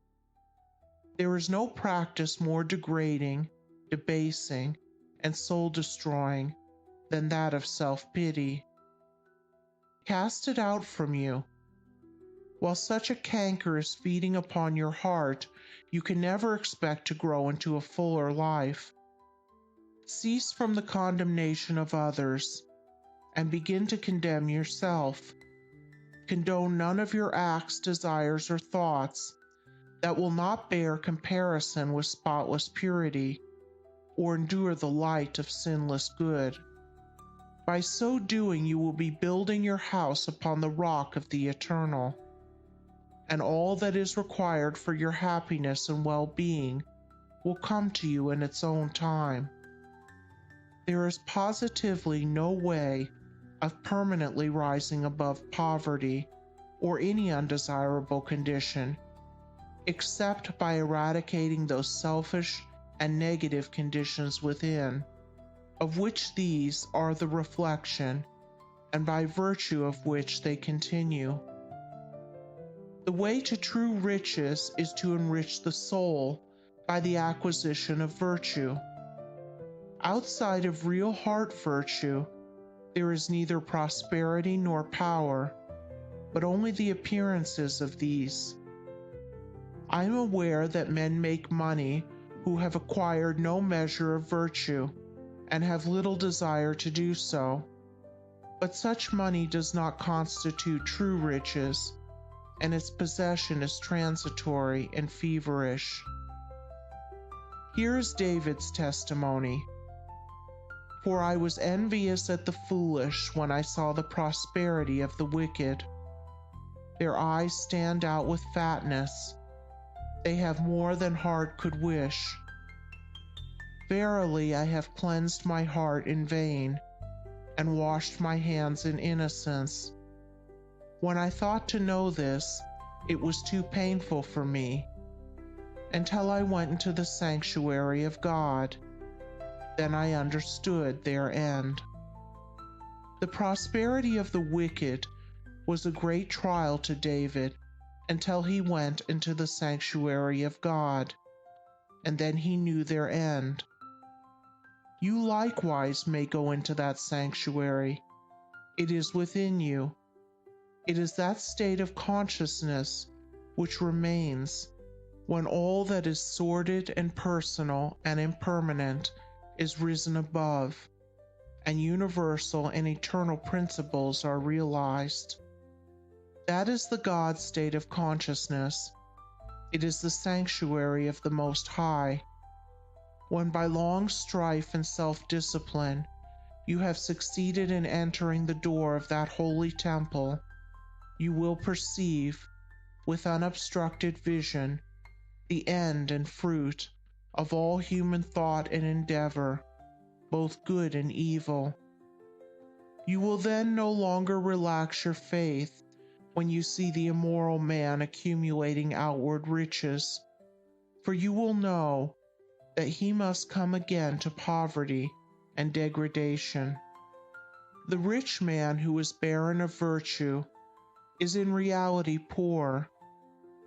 There is no practice more degrading, debasing, and soul-destroying than that of self-pity. Cast it out from you. While such a canker is feeding upon your heart, you can never expect to grow into a fuller life. Cease from the condemnation of others, and begin to condemn yourself. Condone none of your acts, desires, or thoughts that will not bear comparison with spotless purity, or endure the light of sinless good. By so doing, you will be building your house upon the rock of the eternal, and all that is required for your happiness and well-being will come to you in its own time. There is positively no way of permanently rising above poverty or any undesirable condition, except by eradicating those selfish and negative conditions within, of which these are the reflection, and by virtue of which they continue. The way to true riches is to enrich the soul by the acquisition of virtue. Outside of real heart virtue, there is neither prosperity nor power, but only the appearances of these. I am aware that men make money who have acquired no measure of virtue, and have little desire to do so. But such money does not constitute true riches, and its possession is transitory and feverish. Here is David's testimony. For I was envious at the foolish when I saw the prosperity of the wicked. Their eyes stand out with fatness. They have more than heart could wish. Verily, I have cleansed my heart in vain, and washed my hands in innocence. When I thought to know this, it was too painful for me, until I went into the sanctuary of God. Then I understood their end. The prosperity of the wicked was a great trial to David until he went into the sanctuary of God, and then he knew their end. You likewise may go into that sanctuary. It is within you. It is that state of consciousness which remains when all that is sordid and personal and impermanent is risen above, and universal and eternal principles are realized. That is the God state of consciousness. It is the sanctuary of the Most High. When by long strife and self-discipline you have succeeded in entering the door of that holy temple, you will perceive, with unobstructed vision, the end and fruit of all human thought and endeavor, both good and evil. You will then no longer relax your faith when you see the immoral man accumulating outward riches, for you will know that he must come again to poverty and degradation. The rich man who is barren of virtue is in reality poor,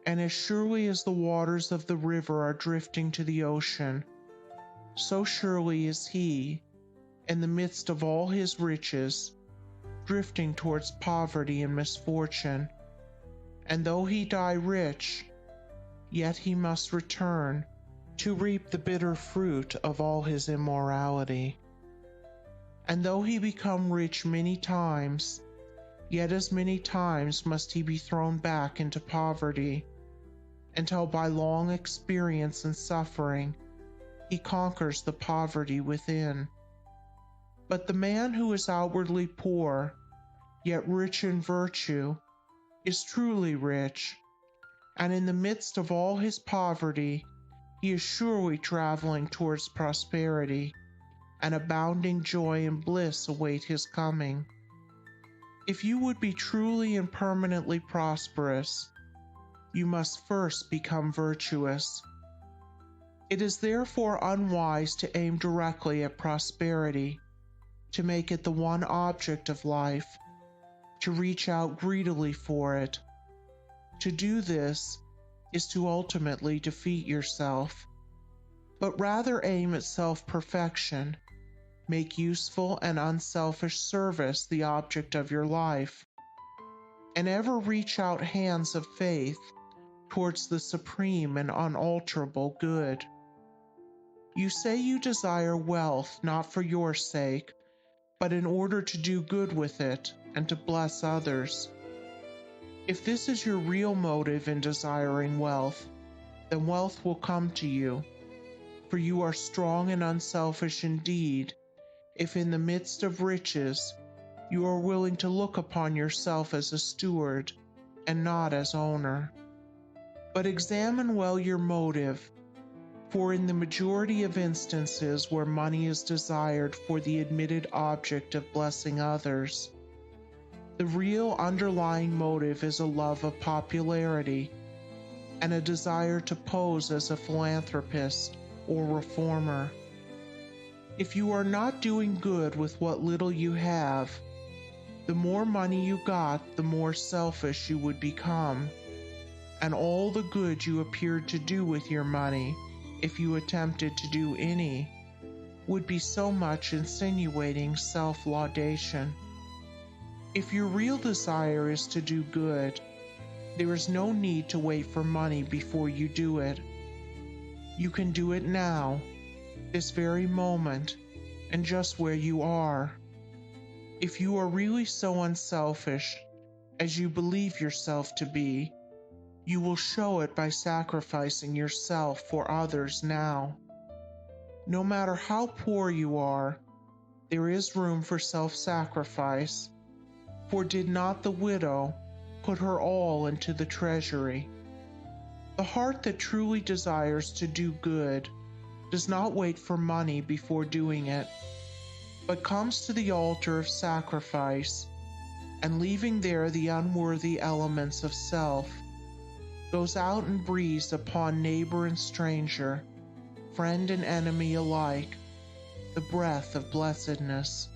and as surely as the waters of the river are drifting to the ocean, so surely is he, in the midst of all his riches, drifting towards poverty and misfortune. And though he die rich, yet he must return to reap the bitter fruit of all his immorality. And though he become rich many times, yet as many times must he be thrown back into poverty, until by long experience and suffering he conquers the poverty within. But the man who is outwardly poor, yet rich in virtue, is truly rich, and in the midst of all his poverty he is surely traveling towards prosperity, and abounding joy and bliss await his coming. If you would be truly and permanently prosperous, you must first become virtuous. It is therefore unwise to aim directly at prosperity, to make it the one object of life, to reach out greedily for it. To do this is to ultimately defeat yourself, but rather aim at self-perfection. Make useful and unselfish service the object of your life, and ever reach out hands of faith towards the supreme and unalterable good. You say you desire wealth not for your sake, but in order to do good with it and to bless others. If this is your real motive in desiring wealth, then wealth will come to you, for you are strong and unselfish indeed if in the midst of riches you are willing to look upon yourself as a steward and not as owner. But examine well your motive, for in the majority of instances where money is desired for the admitted object of blessing others, the real underlying motive is a love of popularity and a desire to pose as a philanthropist or reformer. If you are not doing good with what little you have, the more money you got, the more selfish you would become, and all the good you appeared to do with your money, if you attempted to do any, would be so much insinuating self-laudation. If your real desire is to do good, there is no need to wait for money before you do it. You can do it now, this very moment, and just where you are. If you are really so unselfish as you believe yourself to be, you will show it by sacrificing yourself for others now. No matter how poor you are, there is room for self-sacrifice, for did not the widow put her all into the treasury? The heart that truly desires to do good does not wait for money before doing it, but comes to the altar of sacrifice, and leaving there the unworthy elements of self, goes out and breathes upon neighbor and stranger, friend and enemy alike, the breath of blessedness.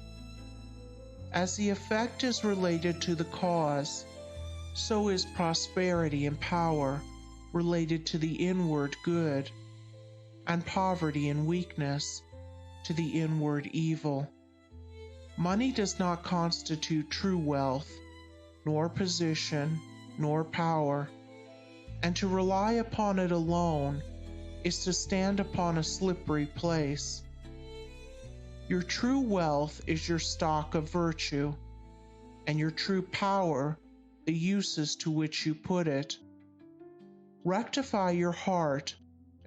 As the effect is related to the cause, so is prosperity and power related to the inward good, and poverty and weakness to the inward evil. Money does not constitute true wealth, nor position, nor power, and to rely upon it alone is to stand upon a slippery place. Your true wealth is your stock of virtue, and your true power the uses to which you put it. Rectify your heart,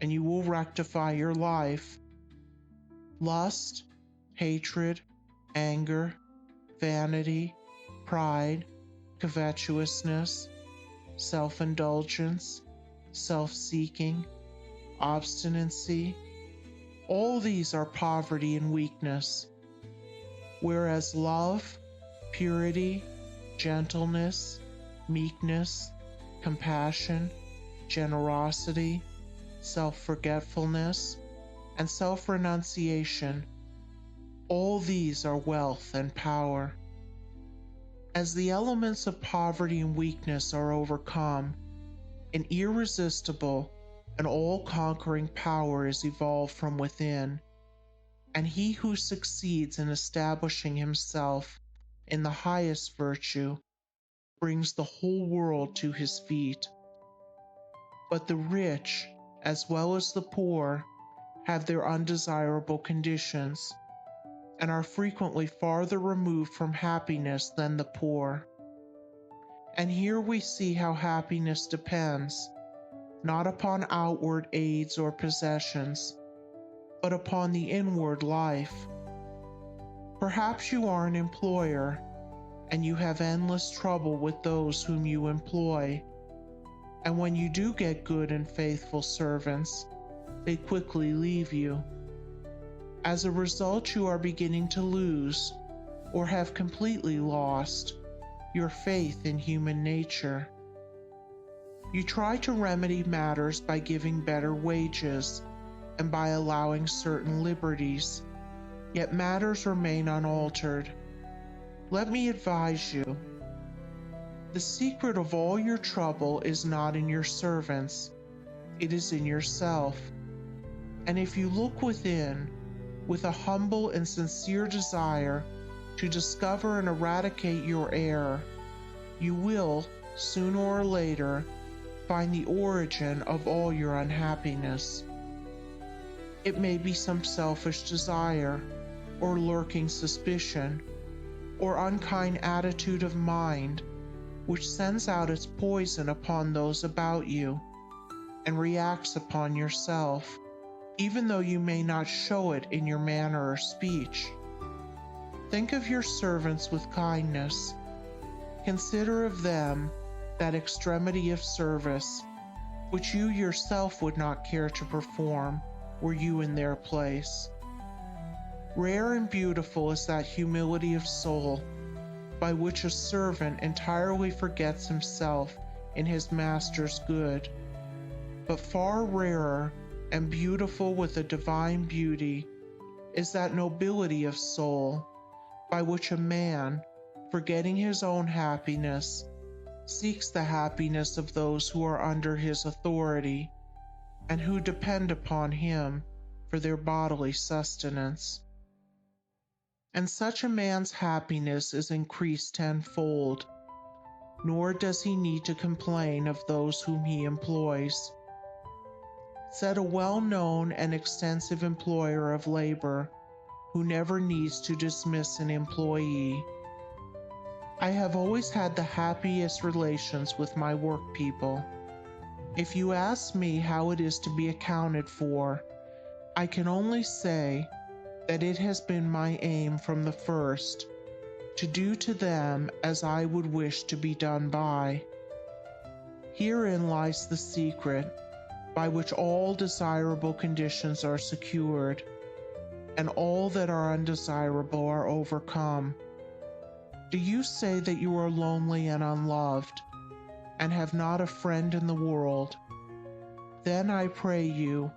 and you will rectify your life. Lust, hatred, anger, vanity, pride, covetousness, self-indulgence, self-seeking, obstinacy, all these are poverty and weakness, whereas love, purity, gentleness, meekness, compassion, generosity, self-forgetfulness, and self-renunciation, all these are wealth and power. As the elements of poverty and weakness are overcome, an irresistible and all-conquering power is evolved from within, and he who succeeds in establishing himself in the highest virtue brings the whole world to his feet. But the rich, as well as the poor, have their undesirable conditions, and are frequently farther removed from happiness than the poor. And here we see how happiness depends, not upon outward aids or possessions, but upon the inward life. Perhaps you are an employer, and you have endless trouble with those whom you employ, and when you do get good and faithful servants, they quickly leave you. As a result, you are beginning to lose, or have completely lost, your faith in human nature. You try to remedy matters by giving better wages and by allowing certain liberties, yet matters remain unaltered. Let me advise you. The secret of all your trouble is not in your servants, it is in yourself. And if you look within, with a humble and sincere desire to discover and eradicate your error, you will, sooner or later, find the origin of all your unhappiness. It may be some selfish desire, or lurking suspicion, or unkind attitude of mind, which sends out its poison upon those about you, and reacts upon yourself, even though you may not show it in your manner or speech. Think of your servants with kindness. Consider of them that extremity of service, which you yourself would not care to perform were you in their place. Rare and beautiful is that humility of soul, by which a servant entirely forgets himself in his master's good. But far rarer and beautiful with a divine beauty is that nobility of soul, by which a man, forgetting his own happiness, seeks the happiness of those who are under his authority, and who depend upon him for their bodily sustenance. And such a man's happiness is increased tenfold, nor does he need to complain of those whom he employs. Said a well-known and extensive employer of labor, who never needs to dismiss an employee, I have always had the happiest relations with my work people. If you ask me how it is to be accounted for, I can only say that it has been my aim from the first to do to them as I would wish to be done by. Herein lies the secret by which all desirable conditions are secured, and all that are undesirable are overcome. Do you say that you are lonely and unloved, and have not a friend in the world? Then I pray you,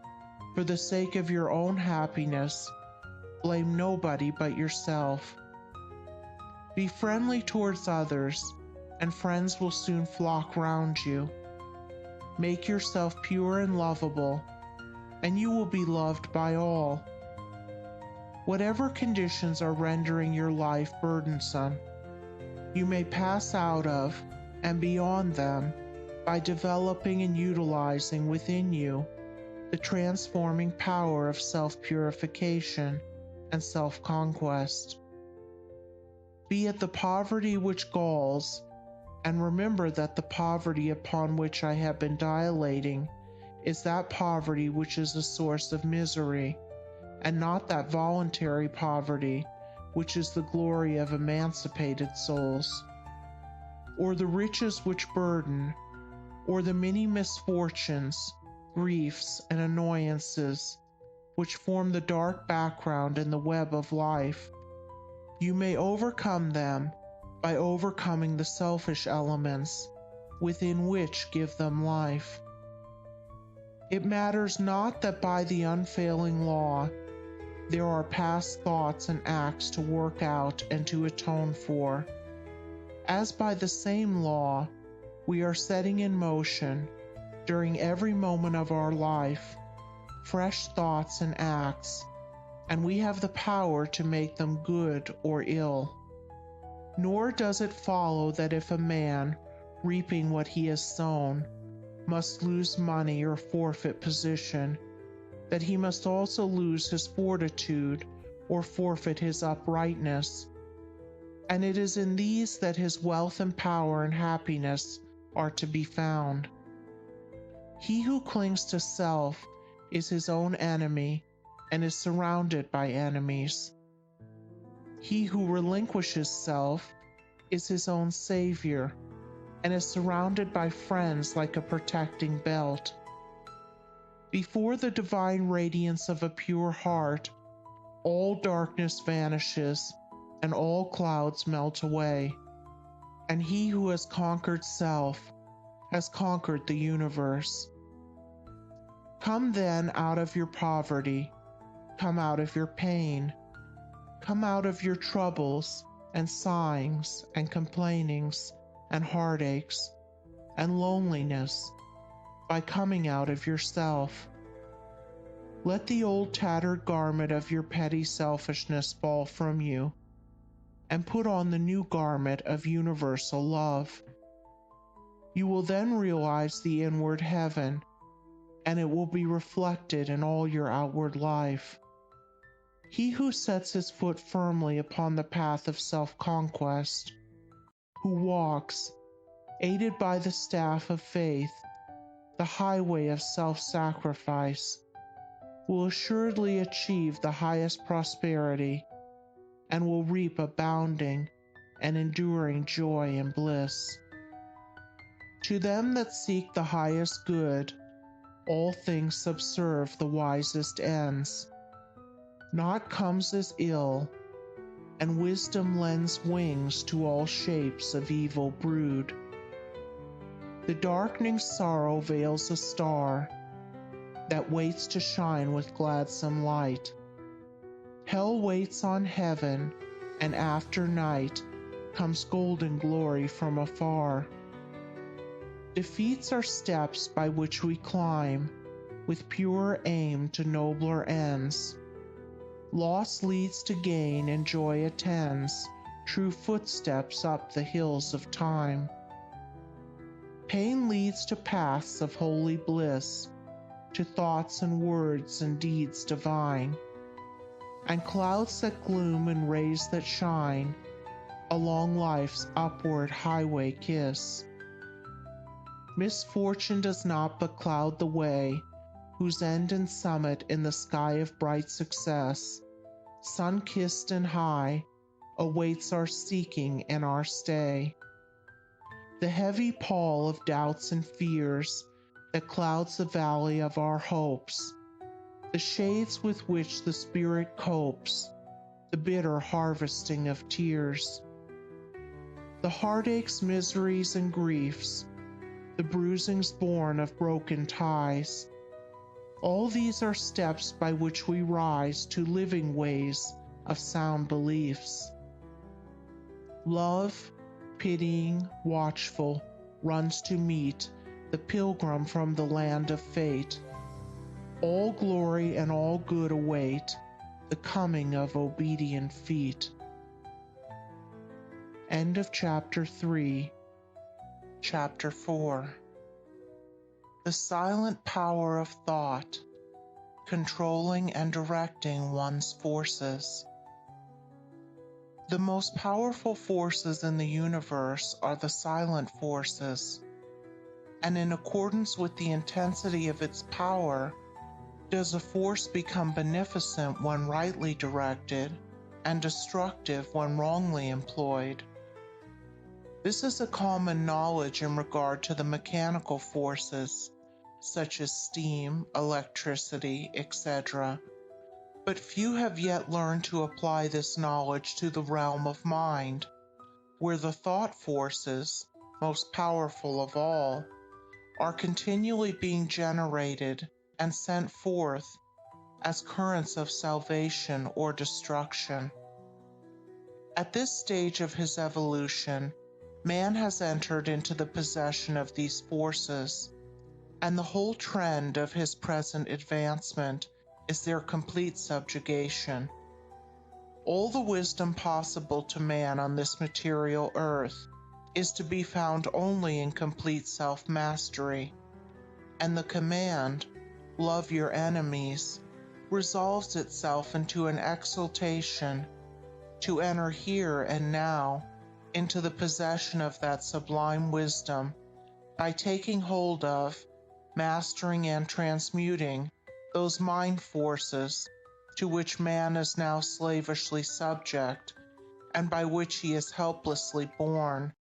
for the sake of your own happiness, blame nobody but yourself. Be friendly towards others, and friends will soon flock round you. Make yourself pure and lovable, and you will be loved by all. Whatever conditions are rendering your life burdensome, you may pass out of and beyond them by developing and utilizing within you the transforming power of self-purification and self-conquest. Be it the poverty which galls, and remember that the poverty upon which I have been dilating is that poverty which is a source of misery, and not that voluntary poverty which is the glory of emancipated souls. Or the riches which burden, or the many misfortunes, griefs, and annoyances which form the dark background in the web of life. You may overcome them by overcoming the selfish elements within which give them life. It matters not that by the unfailing law there are past thoughts and acts to work out and to atone for, as by the same law we are setting in motion, during every moment of our life, fresh thoughts and acts, and we have the power to make them good or ill. Nor does it follow that if a man, reaping what he has sown, must lose money or forfeit position, that he must also lose his fortitude or forfeit his uprightness. And it is in these that his wealth and power and happiness are to be found. He who clings to self is his own enemy and is surrounded by enemies. He who relinquishes self is his own savior and is surrounded by friends like a protecting belt. Before the divine radiance of a pure heart, all darkness vanishes and all clouds melt away, and he who has conquered self has conquered the universe. Come then out of your poverty, come out of your pain, come out of your troubles and sighings and complainings and heartaches and loneliness by coming out of yourself. Let the old tattered garment of your petty selfishness fall from you, and put on the new garment of universal love. You will then realize the inward heaven, and it will be reflected in all your outward life. He who sets his foot firmly upon the path of self-conquest, who walks, aided by the staff of faith, the highway of self-sacrifice, will assuredly achieve the highest prosperity and will reap abounding and enduring joy and bliss. To them that seek the highest good, all things subserve the wisest ends. Naught comes as ill, and wisdom lends wings to all shapes of evil brood. The darkening sorrow veils a star that waits to shine with gladsome light. Hell waits on heaven, and after night comes golden glory from afar. Defeats are steps by which we climb, with pure aim to nobler ends. Loss leads to gain, and joy attends true footsteps up the hills of time. Pain leads to paths of holy bliss, to thoughts and words and deeds divine, and clouds that gloom and rays that shine along life's upward highway kiss. Misfortune does not but cloud the way, whose end and summit in the sky of bright success, sun-kissed and high, awaits our seeking and our stay. The heavy pall of doubts and fears that clouds the valley of our hopes, the shades with which the spirit copes, the bitter harvesting of tears. The heartaches, miseries, and griefs, the bruisings born of broken ties, all these are steps by which we rise to living ways of sound beliefs. Love, pitying, watchful, runs to meet the pilgrim from the land of fate. All glory and all good await the coming of obedient feet. End of Chapter 3. Chapter 4. The silent power of thought, controlling and directing one's forces. The most powerful forces in the universe are the silent forces, and in accordance with the intensity of its power, does a force become beneficent when rightly directed, and destructive when wrongly employed. This is a common knowledge in regard to the mechanical forces, such as steam, electricity, etc. But few have yet learned to apply this knowledge to the realm of mind, where the thought forces, most powerful of all, are continually being generated and sent forth as currents of salvation or destruction. At this stage of his evolution, man has entered into the possession of these forces, and the whole trend of his present advancement is their complete subjugation. All the wisdom possible to man on this material earth is to be found only in complete self-mastery, and the command, "Love your enemies," resolves itself into an exaltation to enter here and now into the possession of that sublime wisdom by taking hold of, mastering, and transmuting those mind forces to which man is now slavishly subject, and by which he is helplessly borne,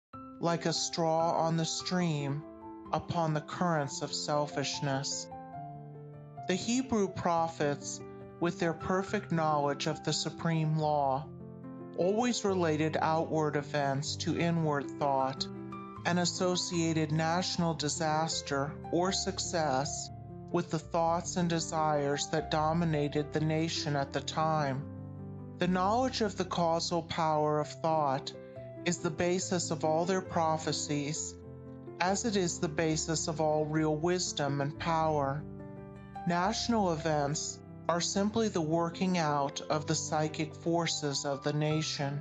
like a straw on the stream, upon the currents of selfishness. The Hebrew prophets, with their perfect knowledge of the supreme law, always related outward events to inward thought, and associated national disaster or success with the thoughts and desires that dominated the nation at the time. The knowledge of the causal power of thought is the basis of all their prophecies, as it is the basis of all real wisdom and power. National events are simply the working out of the psychic forces of the nation.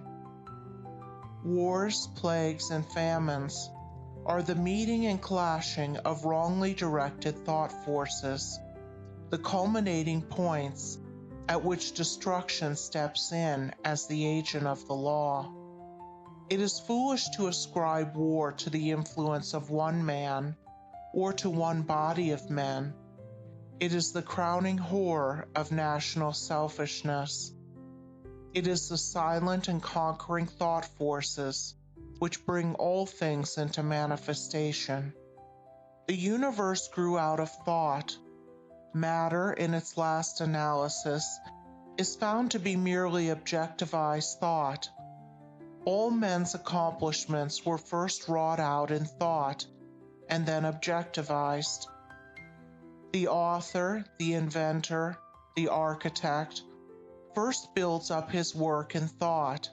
Wars, plagues, and famines are the meeting and clashing of wrongly directed thought forces, the culminating points at which destruction steps in as the agent of the law. It is foolish to ascribe war to the influence of one man or to one body of men. It is the crowning horror of national selfishness. It is the silent and conquering thought forces which bring all things into manifestation. The universe grew out of thought. Matter, in its last analysis, is found to be merely objectivized thought. All men's accomplishments were first wrought out in thought and then objectivized. The author, the inventor, the architect first builds up his work in thought,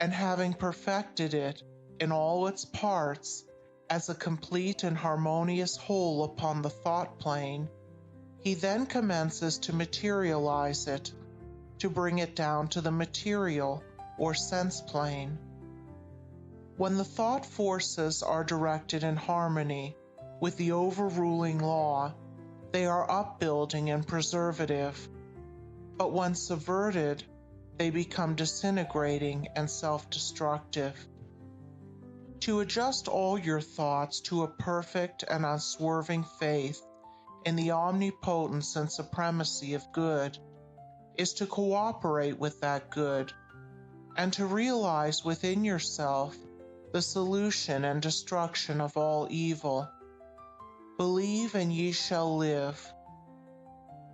and having perfected it in all its parts as a complete and harmonious whole upon the thought plane, he then commences to materialize it, to bring it down to the material or sense plane. When the thought forces are directed in harmony with the overruling law, they are upbuilding and preservative. But when subverted, they become disintegrating and self-destructive. To adjust all your thoughts to a perfect and unswerving faith in the omnipotence and supremacy of good is to cooperate with that good, and to realize within yourself the solution and destruction of all evil. Believe and ye shall live.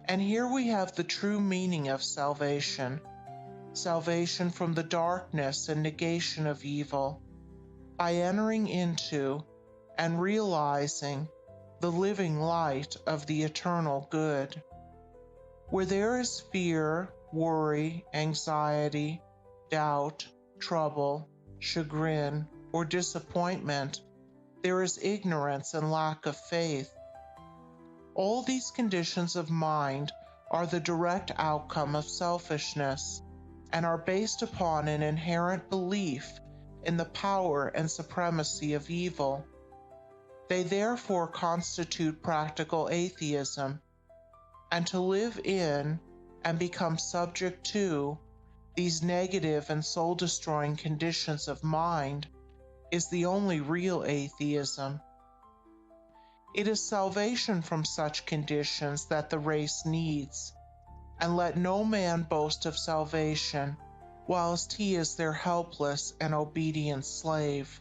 And here we have the true meaning of salvation. Salvation from the darkness and negation of evil, by entering into and realizing the living light of the eternal good. Where there is fear, worry, anxiety, doubt, trouble, chagrin, or disappointment, there is ignorance and lack of faith. All these conditions of mind are the direct outcome of selfishness, and are based upon an inherent belief in the power and supremacy of evil. They therefore constitute practical atheism, and to live in and become subject to these negative and soul-destroying conditions of mind is the only real atheism. It is salvation from such conditions that the race needs, and let no man boast of salvation whilst he is their helpless and obedient slave.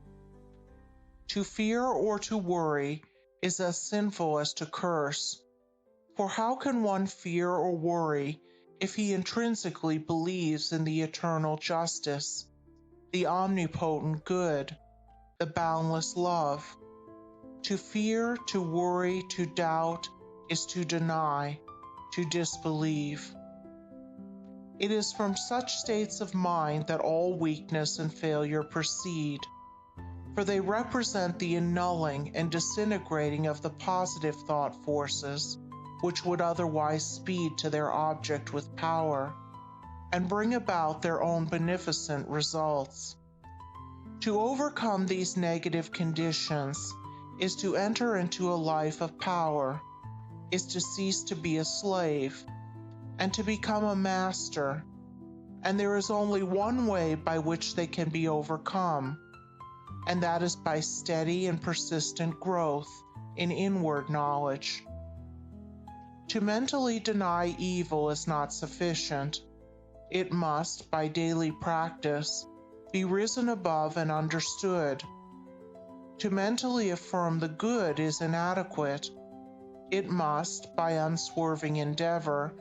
To fear or to worry is as sinful as to curse, for how can one fear or worry if he intrinsically believes in the eternal justice, the omnipotent good, the boundless love? To fear, to worry, to doubt is to deny, to disbelieve. It is from such states of mind that all weakness and failure proceed, for they represent the annulling and disintegrating of the positive thought forces which would otherwise speed to their object with power, and bring about their own beneficent results. To overcome these negative conditions is to enter into a life of power, is to cease to be a slave, and to become a master, and there is only one way by which they can be overcome, and that is by steady and persistent growth in inward knowledge. To mentally deny evil is not sufficient. It must, by daily practice, be risen above and understood. To mentally affirm the good is inadequate. It must, by unswerving endeavor,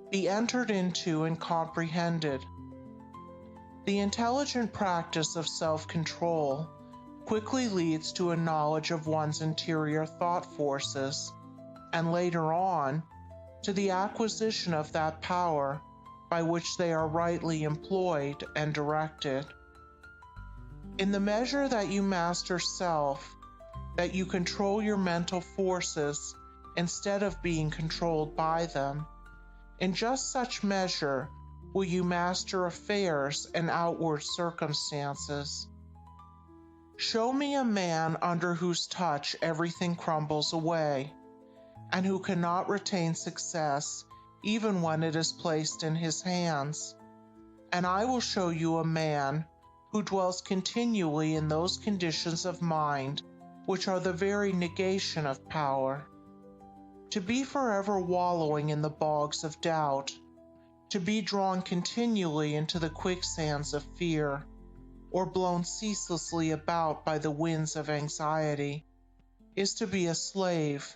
be entered into and comprehended. The intelligent practice of self-control quickly leads to a knowledge of one's interior thought forces, and later on, to the acquisition of that power by which they are rightly employed and directed. In the measure that you master self, that you control your mental forces instead of being controlled by them, in just such measure will you master affairs and outward circumstances. Show me a man under whose touch everything crumbles away, and who cannot retain success even when it is placed in his hands, and I will show you a man who dwells continually in those conditions of mind which are the very negation of power. To be forever wallowing in the bogs of doubt, to be drawn continually into the quicksands of fear, or blown ceaselessly about by the winds of anxiety, is to be a slave,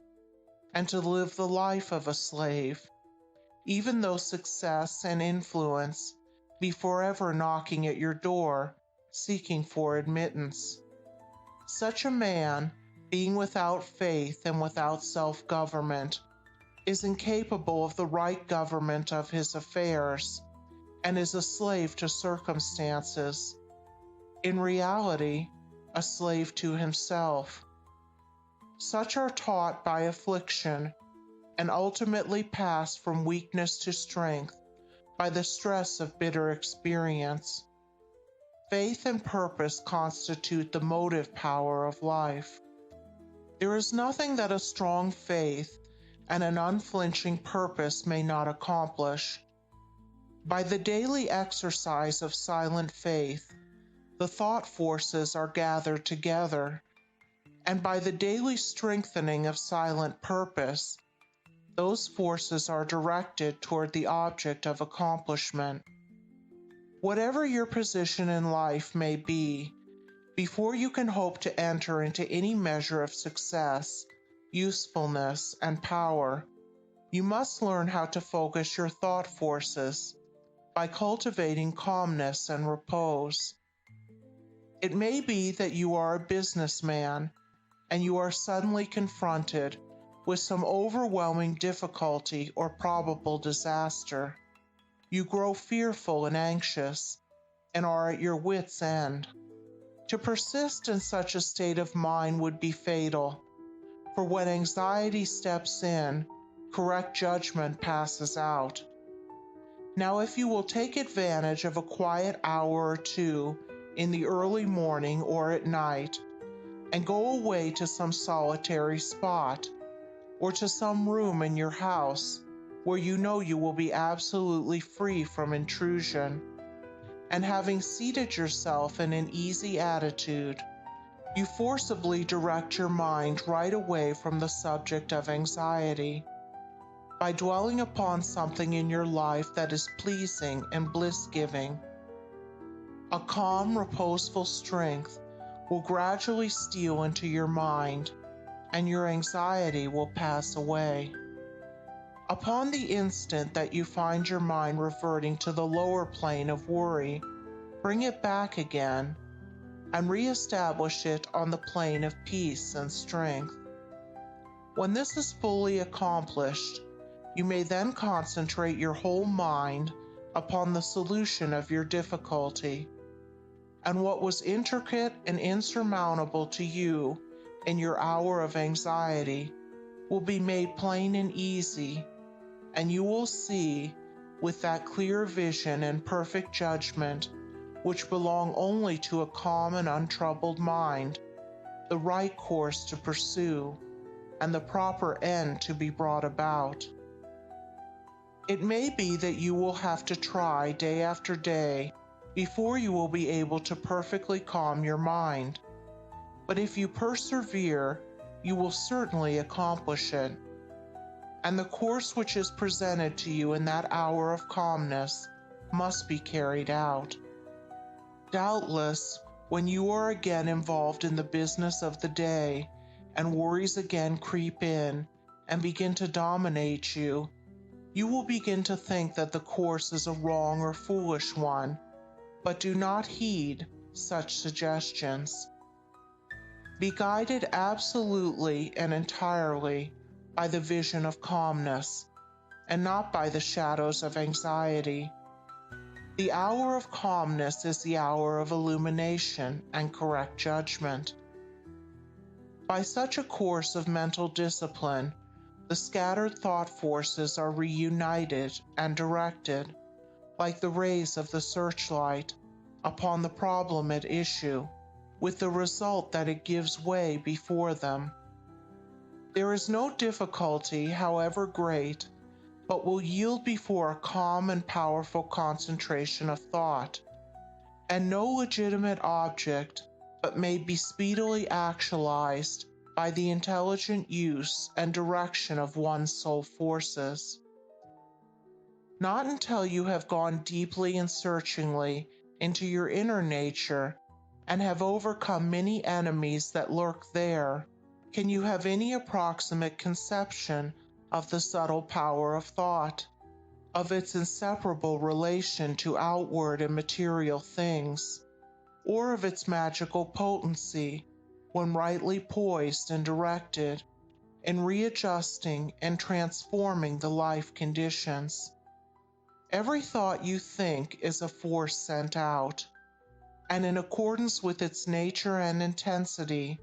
and to live the life of a slave, even though success and influence be forever knocking at your door, seeking for admittance. Such a man, being without faith and without self-government, is incapable of the right government of his affairs, and is a slave to circumstances, in reality, a slave to himself. Such are taught by affliction, and ultimately pass from weakness to strength by the stress of bitter experience. Faith and purpose constitute the motive power of life. There is nothing that a strong faith and an unflinching purpose may not accomplish. By the daily exercise of silent faith, the thought forces are gathered together, and by the daily strengthening of silent purpose, those forces are directed toward the object of accomplishment. Whatever your position in life may be, before you can hope to enter into any measure of success, usefulness, and power, you must learn how to focus your thought forces by cultivating calmness and repose. It may be that you are a businessman and you are suddenly confronted with some overwhelming difficulty or probable disaster. You grow fearful and anxious and are at your wits' end. To persist in such a state of mind would be fatal, for when anxiety steps in, correct judgment passes out. Now, if you will take advantage of a quiet hour or two in the early morning or at night, and go away to some solitary spot, or to some room in your house where you know you will be absolutely free from intrusion, and having seated yourself in an easy attitude, you forcibly direct your mind right away from the subject of anxiety, by dwelling upon something in your life that is pleasing and bliss-giving. A calm, reposeful strength will gradually steal into your mind, and your anxiety will pass away. Upon the instant that you find your mind reverting to the lower plane of worry, bring it back again, and re-establish it on the plane of peace and strength. When this is fully accomplished, you may then concentrate your whole mind upon the solution of your difficulty, and what was intricate and insurmountable to you in your hour of anxiety will be made plain and easy, and you will see, with that clear vision and perfect judgment which belong only to a calm and untroubled mind, the right course to pursue, and the proper end to be brought about. It may be that you will have to try day after day before you will be able to perfectly calm your mind, but if you persevere, you will certainly accomplish it, and the course which is presented to you in that hour of calmness must be carried out. Doubtless, when you are again involved in the business of the day, and worries again creep in and begin to dominate you, you will begin to think that the course is a wrong or foolish one, but do not heed such suggestions. Be guided absolutely and entirely by the vision of calmness, and not by the shadows of anxiety. The hour of calmness is the hour of illumination and correct judgment. By such a course of mental discipline, the scattered thought forces are reunited and directed, like the rays of the searchlight, upon the problem at issue, with the result that it gives way before them. There is no difficulty, however great, but will yield before a calm and powerful concentration of thought, and no legitimate object but may be speedily actualized by the intelligent use and direction of one's soul forces. Not until you have gone deeply and searchingly into your inner nature and have overcome many enemies that lurk there, can you have any approximate conception of the subtle power of thought, of its inseparable relation to outward and material things, or of its magical potency, when rightly poised and directed, in readjusting and transforming the life conditions. Every thought you think is a force sent out, and in accordance with its nature and intensity,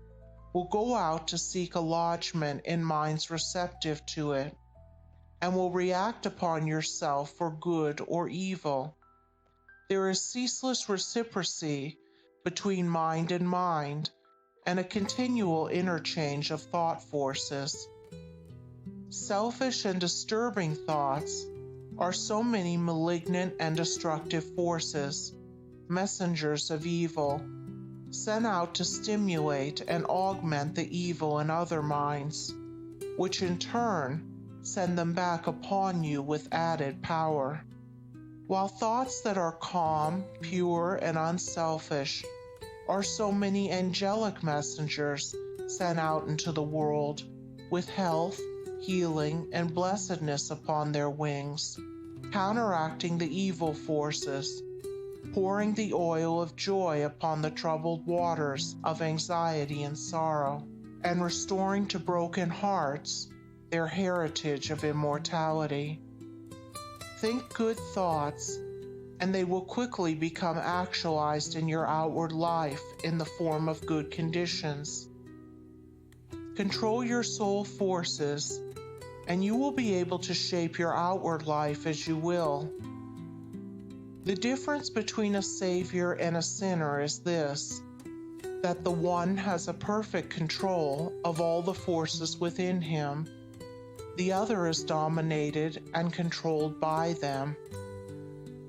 will go out to seek a lodgment in minds receptive to it, and will react upon yourself for good or evil. There is ceaseless reciprocity between mind, and a continual interchange of thought forces. Selfish and disturbing thoughts are so many malignant and destructive forces, messengers of evil, sent out to stimulate and augment the evil in other minds, which in turn send them back upon you with added power. While thoughts that are calm, pure, and unselfish are so many angelic messengers sent out into the world with health, healing, and blessedness upon their wings, counteracting the evil forces, pouring the oil of joy upon the troubled waters of anxiety and sorrow, and restoring to broken hearts their heritage of immortality. Think good thoughts, and they will quickly become actualized in your outward life in the form of good conditions. Control your soul forces, and you will be able to shape your outward life as you will. The difference between a Savior and a sinner is this, that the one has a perfect control of all the forces within him, the other is dominated and controlled by them.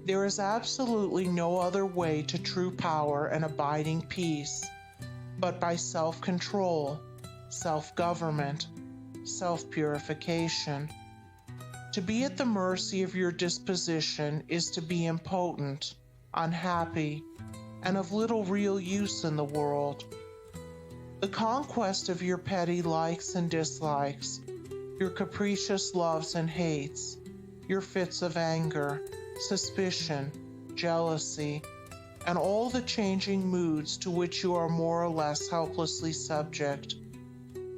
There is absolutely no other way to true power and abiding peace, but by self-control, self-government, self-purification. To be at the mercy of your disposition is to be impotent, unhappy, and of little real use in the world. The conquest of your petty likes and dislikes, your capricious loves and hates, your fits of anger, suspicion, jealousy, and all the changing moods to which you are more or less helplessly subject.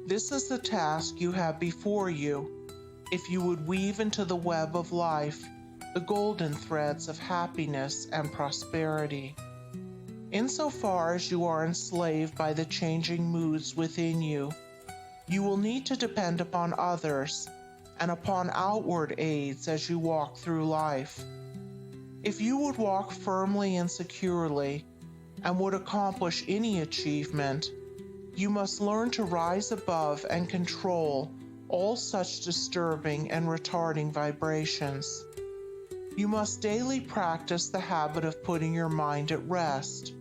This is the task you have before you, if you would weave into the web of life the golden threads of happiness and prosperity. Insofar as you are enslaved by the changing moods within you, you will need to depend upon others and upon outward aids as you walk through life. If you would walk firmly and securely, and would accomplish any achievement, you must learn to rise above and control all such disturbing and retarding vibrations. You must daily practice the habit of putting your mind at rest,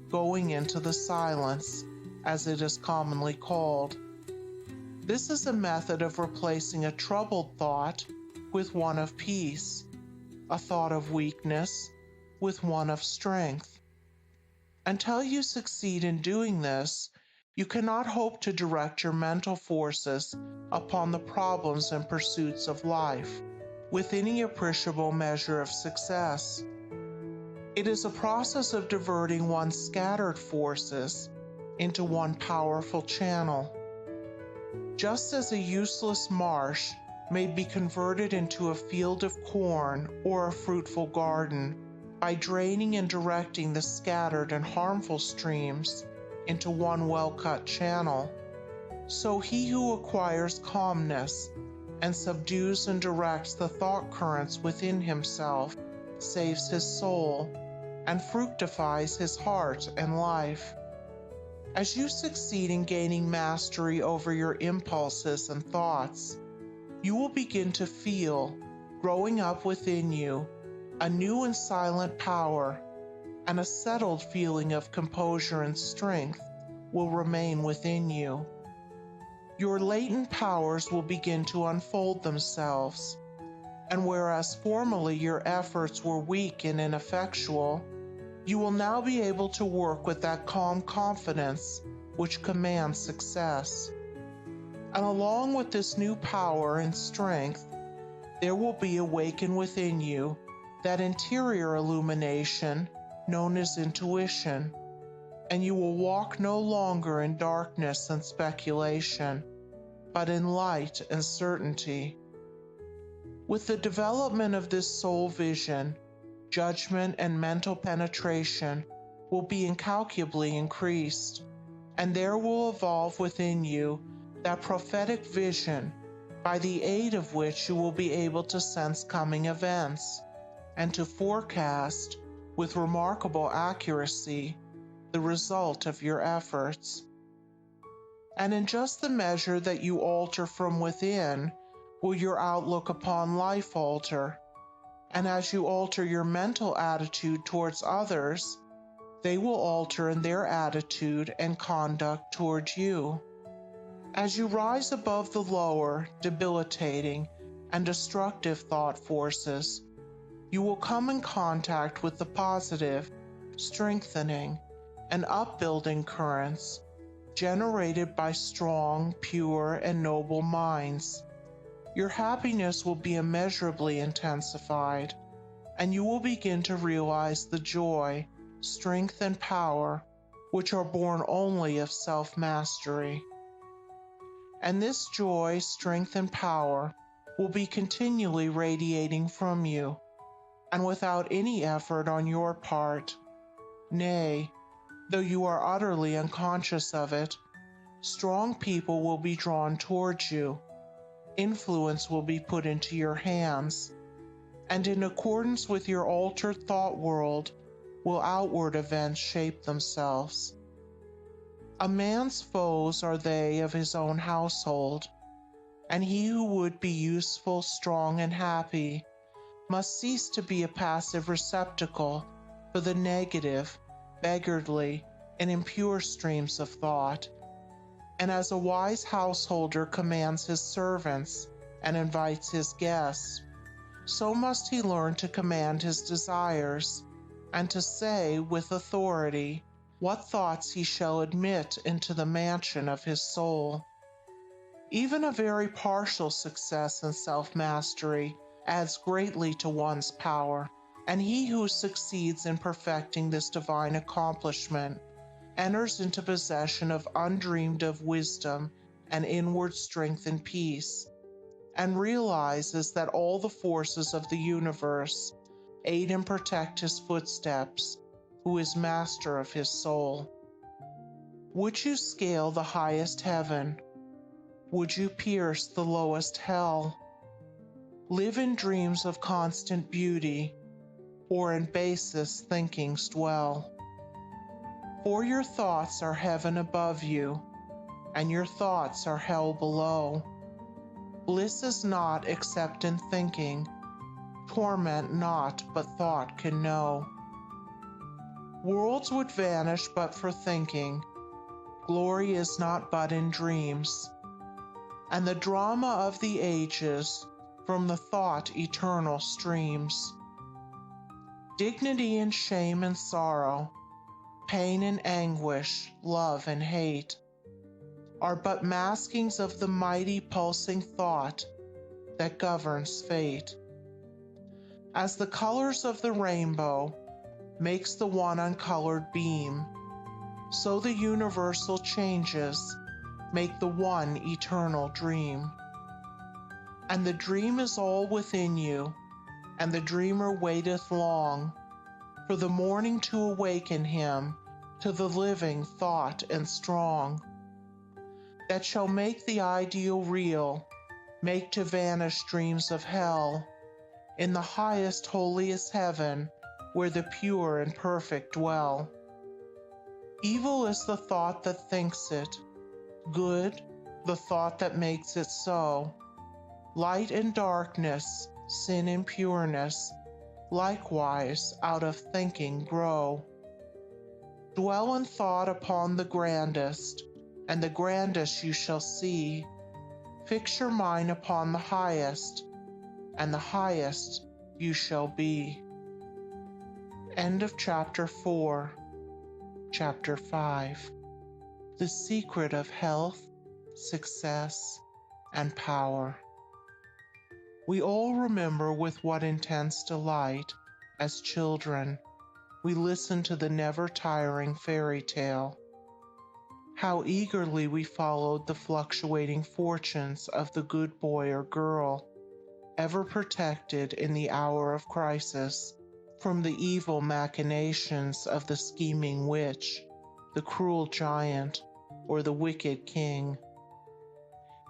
going into the silence, as it is commonly called. This is a method of replacing a troubled thought with one of peace, a thought of weakness with one of strength. Until you succeed in doing this, you cannot hope to direct your mental forces upon the problems and pursuits of life with any appreciable measure of success. It is a process of diverting one's scattered forces into one powerful channel. Just as a useless marsh may be converted into a field of corn or a fruitful garden by draining and directing the scattered and harmful streams into one well-cut channel, so he who acquires calmness and subdues and directs the thought currents within himself saves his soul and fructifies his heart and life. As you succeed in gaining mastery over your impulses and thoughts, you will begin to feel, growing up within you, a new and silent power, and a settled feeling of composure and strength will remain within you. Your latent powers will begin to unfold themselves, and whereas formerly your efforts were weak and ineffectual, you will now be able to work with that calm confidence which commands success. And along with this new power and strength, there will be awakened within you that interior illumination known as intuition, and you will walk no longer in darkness and speculation, but in light and certainty. With the development of this soul vision, judgment and mental penetration will be incalculably increased, and there will evolve within you that prophetic vision by the aid of which you will be able to sense coming events and to forecast with remarkable accuracy the result of your efforts. And in just the measure that you alter from within, will your outlook upon life alter. And as you alter your mental attitude towards others, they will alter in their attitude and conduct towards you. As you rise above the lower, debilitating, and destructive thought forces, you will come in contact with the positive, strengthening, and upbuilding currents generated by strong, pure, and noble minds. Your happiness will be immeasurably intensified, and you will begin to realize the joy, strength, and power which are born only of self-mastery. And this joy, strength, and power will be continually radiating from you, and without any effort on your part. Nay, though you are utterly unconscious of it, strong people will be drawn towards you, influence will be put into your hands, and in accordance with your altered thought world will outward events shape themselves. A man's foes are they of his own household, and he who would be useful, strong, and happy must cease to be a passive receptacle for the negative, beggarly, and impure streams of thought. And as a wise householder commands his servants and invites his guests, so must he learn to command his desires, and to say with authority what thoughts he shall admit into the mansion of his soul. Even a very partial success in self-mastery adds greatly to one's power, and he who succeeds in perfecting this divine accomplishment enters into possession of undreamed of wisdom and inward strength and peace, and realizes that all the forces of the universe aid and protect his footsteps, who is master of his soul. Would you scale the highest heaven? Would you pierce the lowest hell? Live in dreams of constant beauty, or in basest thinkings dwell? For your thoughts are heaven above you, and your thoughts are hell below. Bliss is not except in thinking, torment not but thought can know. Worlds would vanish but for thinking, glory is not but in dreams, and the drama of the ages from the thought eternal streams. Dignity and shame and sorrow, pain and anguish, love and hate, are but maskings of the mighty pulsing thought that governs fate. As the colors of the rainbow makes the one uncolored beam, so the universal changes make the one eternal dream. And the dream is all within you, and the dreamer waiteth long for the morning to awaken him to the living thought and strong, that shall make the ideal real, make to vanish dreams of hell, in the highest holiest heaven, where the pure and perfect dwell. Evil is the thought that thinks it, good the thought that makes it so. Light and darkness, sin and pureness, likewise out of thinking grow. Dwell in thought upon the grandest, and the grandest you shall see. Fix your mind upon the highest, and the highest you shall be. End of Chapter 4. Chapter 5. The Secret of Health, Success, and Power. We all remember with what intense delight, as children, we listened to the never-tiring fairy tale. How eagerly we followed the fluctuating fortunes of the good boy or girl, ever protected in the hour of crisis from the evil machinations of the scheming witch, the cruel giant, or the wicked king.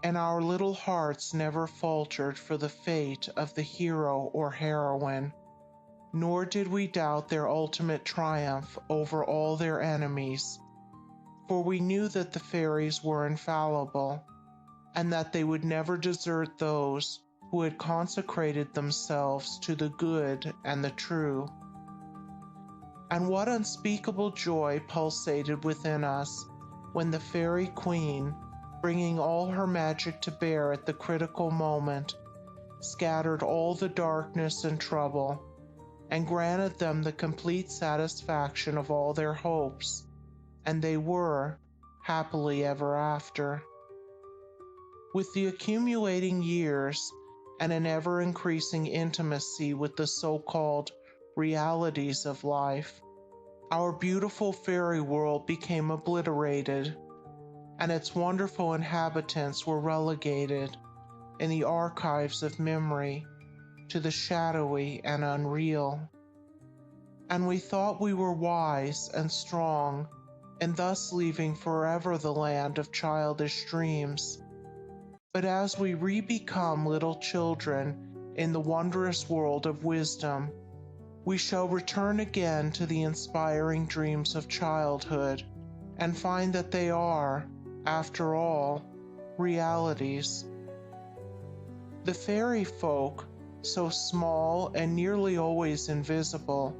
And our little hearts never faltered for the fate of the hero or heroine, nor did we doubt their ultimate triumph over all their enemies, for we knew that the fairies were infallible, and that they would never desert those who had consecrated themselves to the good and the true. And what unspeakable joy pulsated within us when the fairy queen, bringing all her magic to bear at the critical moment, scattered all the darkness and trouble, and granted them the complete satisfaction of all their hopes, and they were happily ever after. With the accumulating years and an ever-increasing intimacy with the so-called realities of life, our beautiful fairy world became obliterated, and its wonderful inhabitants were relegated in the archives of memory to the shadowy and unreal. And we thought we were wise and strong in thus leaving forever the land of childish dreams. But as we re-become little children in the wondrous world of wisdom, we shall return again to the inspiring dreams of childhood and find that they are, after all, realities. The fairy folk, so small and nearly always invisible,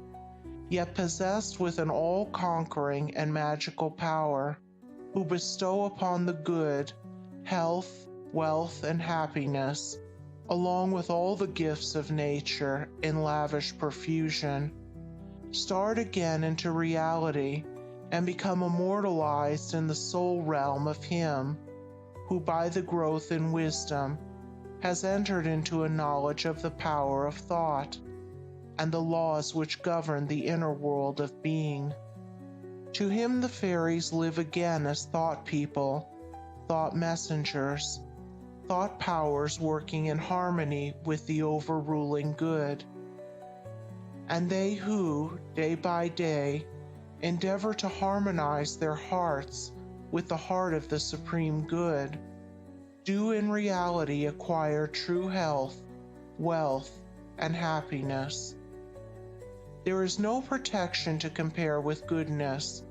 yet possessed with an all-conquering and magical power, who bestow upon the good health, wealth, and happiness, along with all the gifts of nature in lavish profusion, start again into reality and become immortalized in the soul realm of him who, by the growth in wisdom, has entered into a knowledge of the power of thought and the laws which govern the inner world of being. To him the fairies live again as thought people, thought messengers, thought powers working in harmony with the overruling good. And they who, day by day, endeavor to harmonize their hearts with the heart of the supreme good, do in reality acquire true health, wealth, and happiness. There is no protection to compare with goodness,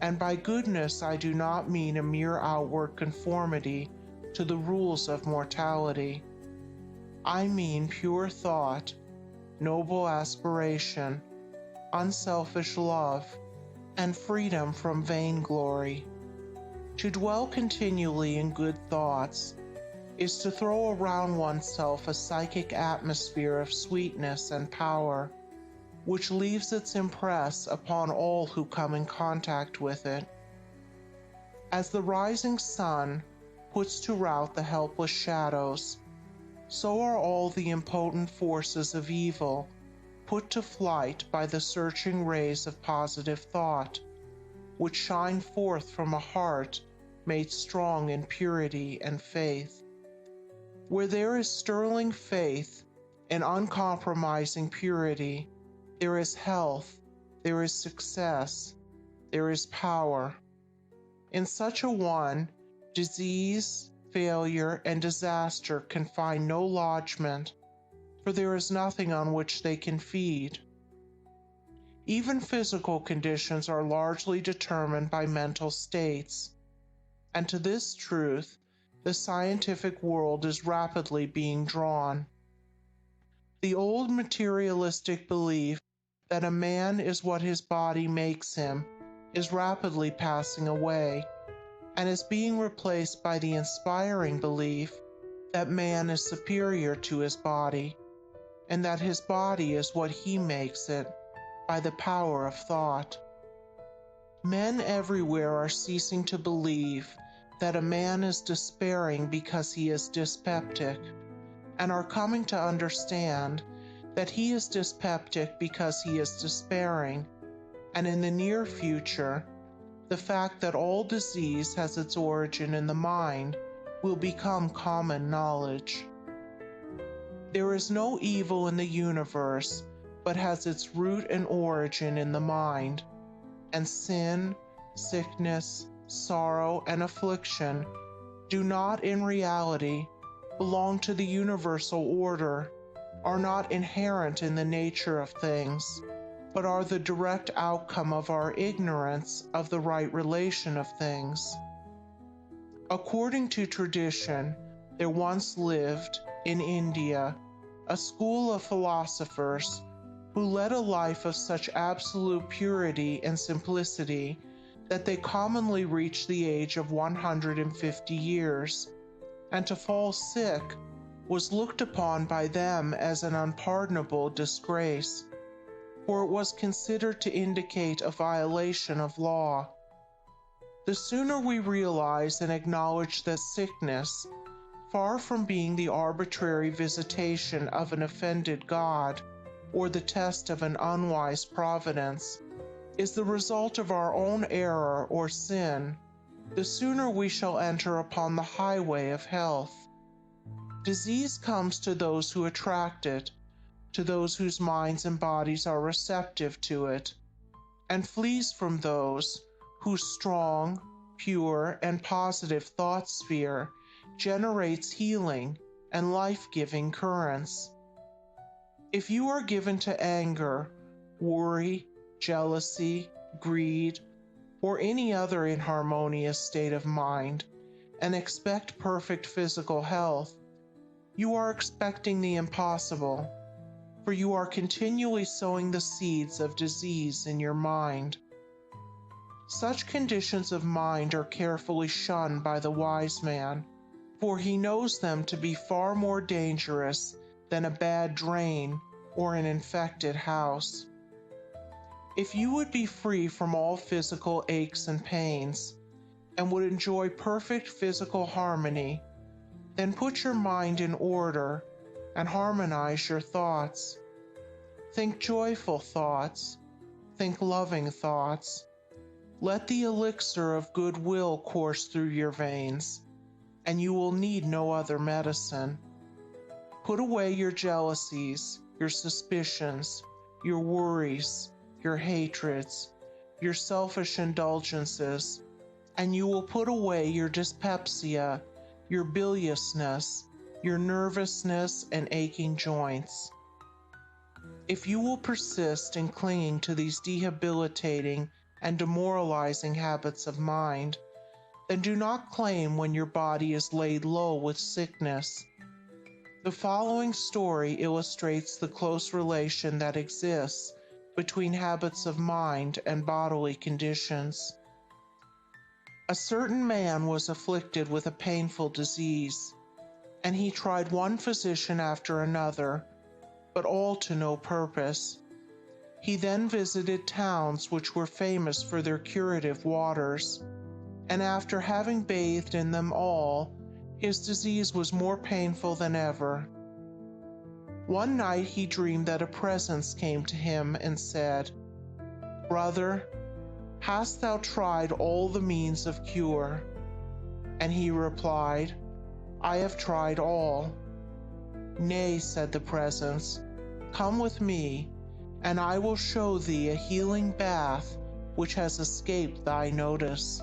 and by goodness I do not mean a mere outward conformity to the rules of mortality. I mean pure thought, noble aspiration, unselfish love, and freedom from vainglory. To dwell continually in good thoughts is to throw around oneself a psychic atmosphere of sweetness and power, which leaves its impress upon all who come in contact with it. As the rising sun puts to rout the helpless shadows, so are all the impotent forces of evil put to flight by the searching rays of positive thought, which shine forth from a heart made strong in purity and faith. Where there is sterling faith and uncompromising purity, there is health, there is success, there is power. In such a one, disease, failure, and disaster can find no lodgment, for there is nothing on which they can feed. Even physical conditions are largely determined by mental states, and to this truth, the scientific world is rapidly being drawn. The old materialistic belief that a man is what his body makes him is rapidly passing away, and is being replaced by the inspiring belief that man is superior to his body, and that his body is what he makes it by the power of thought. Men everywhere are ceasing to believe that a man is despairing because he is dyspeptic, and are coming to understand that he is dyspeptic because he is despairing, and in the near future, the fact that all disease has its origin in the mind will become common knowledge. There is no evil in the universe but has its root and origin in the mind, and sin, sickness, sorrow, and affliction do not in reality belong to the universal order, are not inherent in the nature of things, but are the direct outcome of our ignorance of the right relation of things. According to tradition, there once lived, in India, a school of philosophers who led a life of such absolute purity and simplicity that they commonly reached the age of 150 years, and to fall sick was looked upon by them as an unpardonable disgrace, for it was considered to indicate a violation of law. The sooner we realize and acknowledge that sickness, far from being the arbitrary visitation of an offended God or the test of an unwise providence, is the result of our own error or sin, the sooner we shall enter upon the highway of health. Disease comes to those who attract it, to those whose minds and bodies are receptive to it, and flees from those whose strong, pure, and positive thought sphere generates healing and life-giving currents. If you are given to anger, worry, jealousy, greed, or any other inharmonious state of mind, and expect perfect physical health, you are expecting the impossible, for you are continually sowing the seeds of disease in your mind. Such conditions of mind are carefully shunned by the wise man, for he knows them to be far more dangerous than a bad drain or an infected house. If you would be free from all physical aches and pains, and would enjoy perfect physical harmony, then put your mind in order and harmonize your thoughts. Think joyful thoughts, think loving thoughts. Let the elixir of goodwill course through your veins, and you will need no other medicine. Put away your jealousies, your suspicions, your worries, your hatreds, your selfish indulgences, and you will put away your dyspepsia, your biliousness, your nervousness, and aching joints. If you will persist in clinging to these debilitating and demoralizing habits of mind, then do not claim when your body is laid low with sickness. The following story illustrates the close relation that exists between habits of mind and bodily conditions. A certain man was afflicted with a painful disease, and he tried one physician after another, but all to no purpose. He then visited towns which were famous for their curative waters, and after having bathed in them all, his disease was more painful than ever. One night he dreamed that a presence came to him and said, "Brother, hast thou tried all the means of cure? And he replied, I have tried all. Nay, said the presence, come with me, and I will show thee a healing bath which has escaped thy notice.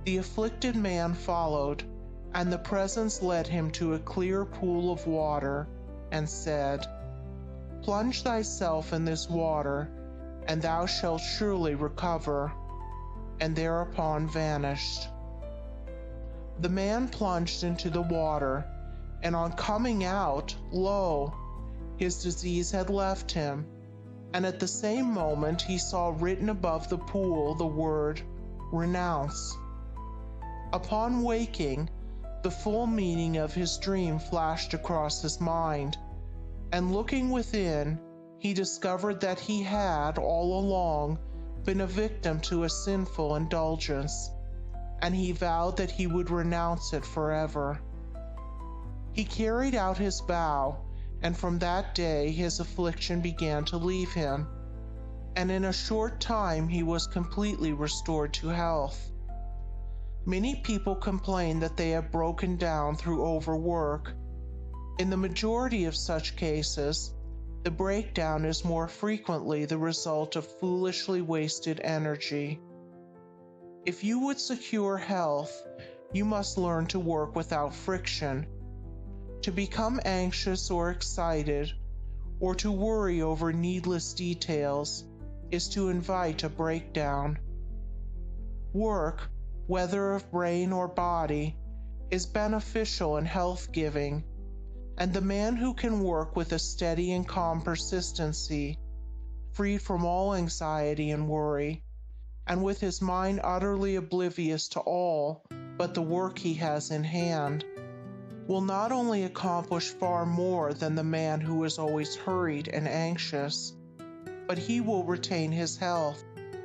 The afflicted man followed, and the presence led him to a clear pool of water, and said, Plunge thyself in this water, and thou shalt surely recover, and thereupon vanished. The man plunged into the water, and on coming out, lo, his disease had left him, and at the same moment he saw written above the pool the word, Renounce. Upon waking, the full meaning of his dream flashed across his mind, and looking within, he discovered that he had, all along, been a victim to a sinful indulgence, and he vowed that he would renounce it forever. He carried out his vow, and from that day his affliction began to leave him, and in a short time he was completely restored to health. Many people complain that they have broken down through overwork. In the majority of such cases, the breakdown is more frequently the result of foolishly wasted energy. If you would secure health, you must learn to work without friction. To become anxious or excited, or to worry over needless details, is to invite a breakdown. Work, whether of brain or body, is beneficial and health-giving, and the man who can work with a steady and calm persistency, freed from all anxiety and worry, and with his mind utterly oblivious to all but the work he has in hand, will not only accomplish far more than the man who is always hurried and anxious, but he will retain his health,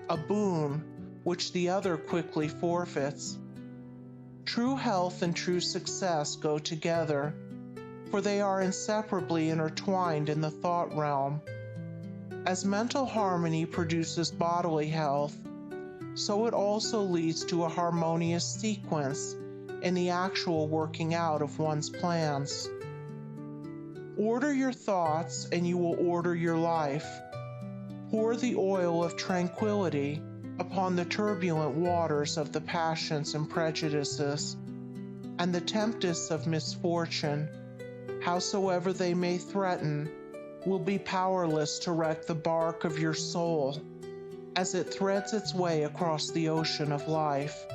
a boon which the other quickly forfeits. True health and true success go together, for they are inseparably intertwined in the thought realm. As mental harmony produces bodily health, so it also leads to a harmonious sequence in the actual working out of one's plans. Order your thoughts and you will order your life. Pour the oil of tranquility upon the turbulent waters of the passions and prejudices, and the tempests of misfortune, howsoever they may threaten, will be powerless to wreck the bark of your soul as it threads its way across the ocean of life.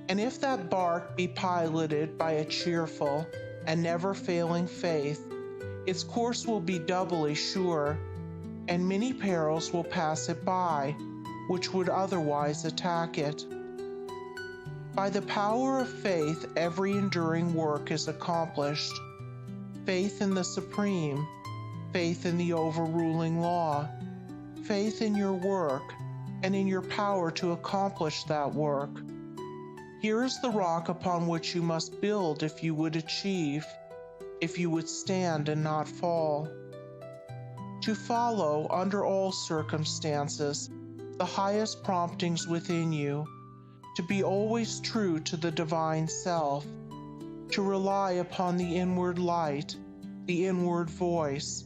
And if that bark be piloted by a cheerful and never-failing faith, its course will be doubly sure, and many perils will pass it by, which would otherwise attack it. By the power of faith, every enduring work is accomplished. Faith in the Supreme, faith in the overruling law, faith in your work, and in your power to accomplish that work. Here is the rock upon which you must build if you would achieve, if you would stand and not fall. To follow, under all circumstances, the highest promptings within you, to be always true to the divine self, to rely upon the inward light, the inward voice,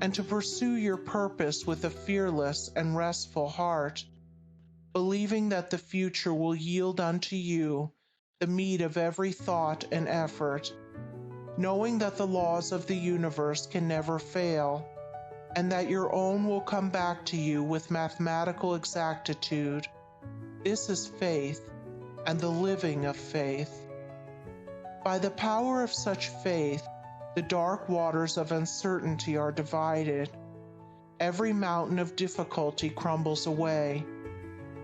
and to pursue your purpose with a fearless and restful heart, believing that the future will yield unto you the meed of every thought and effort, knowing that the laws of the universe can never fail, and that your own will come back to you with mathematical exactitude. This is faith, and the living of faith. By the power of such faith, the dark waters of uncertainty are divided, every mountain of difficulty crumbles away,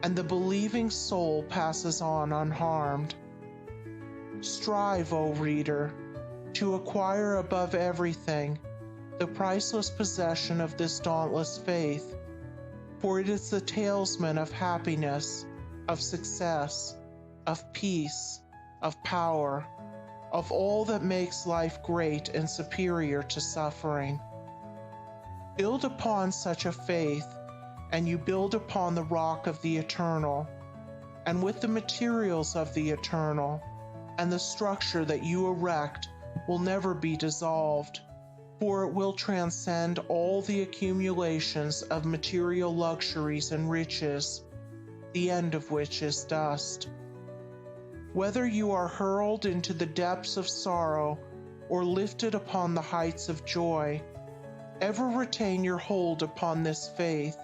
and the believing soul passes on unharmed. Strive, O reader, to acquire above everything the priceless possession of this dauntless faith, for it is the talisman of happiness, of success, of peace, of power, of all that makes life great and superior to suffering. Build upon such a faith, and you build upon the rock of the eternal. and with the materials of the eternal, and the structure that you erect will never be dissolved, for it will transcend all the accumulations of material luxuries and riches, the end of which is dust. Whether you are hurled into the depths of sorrow or lifted upon the heights of joy, ever retain your hold upon this faith,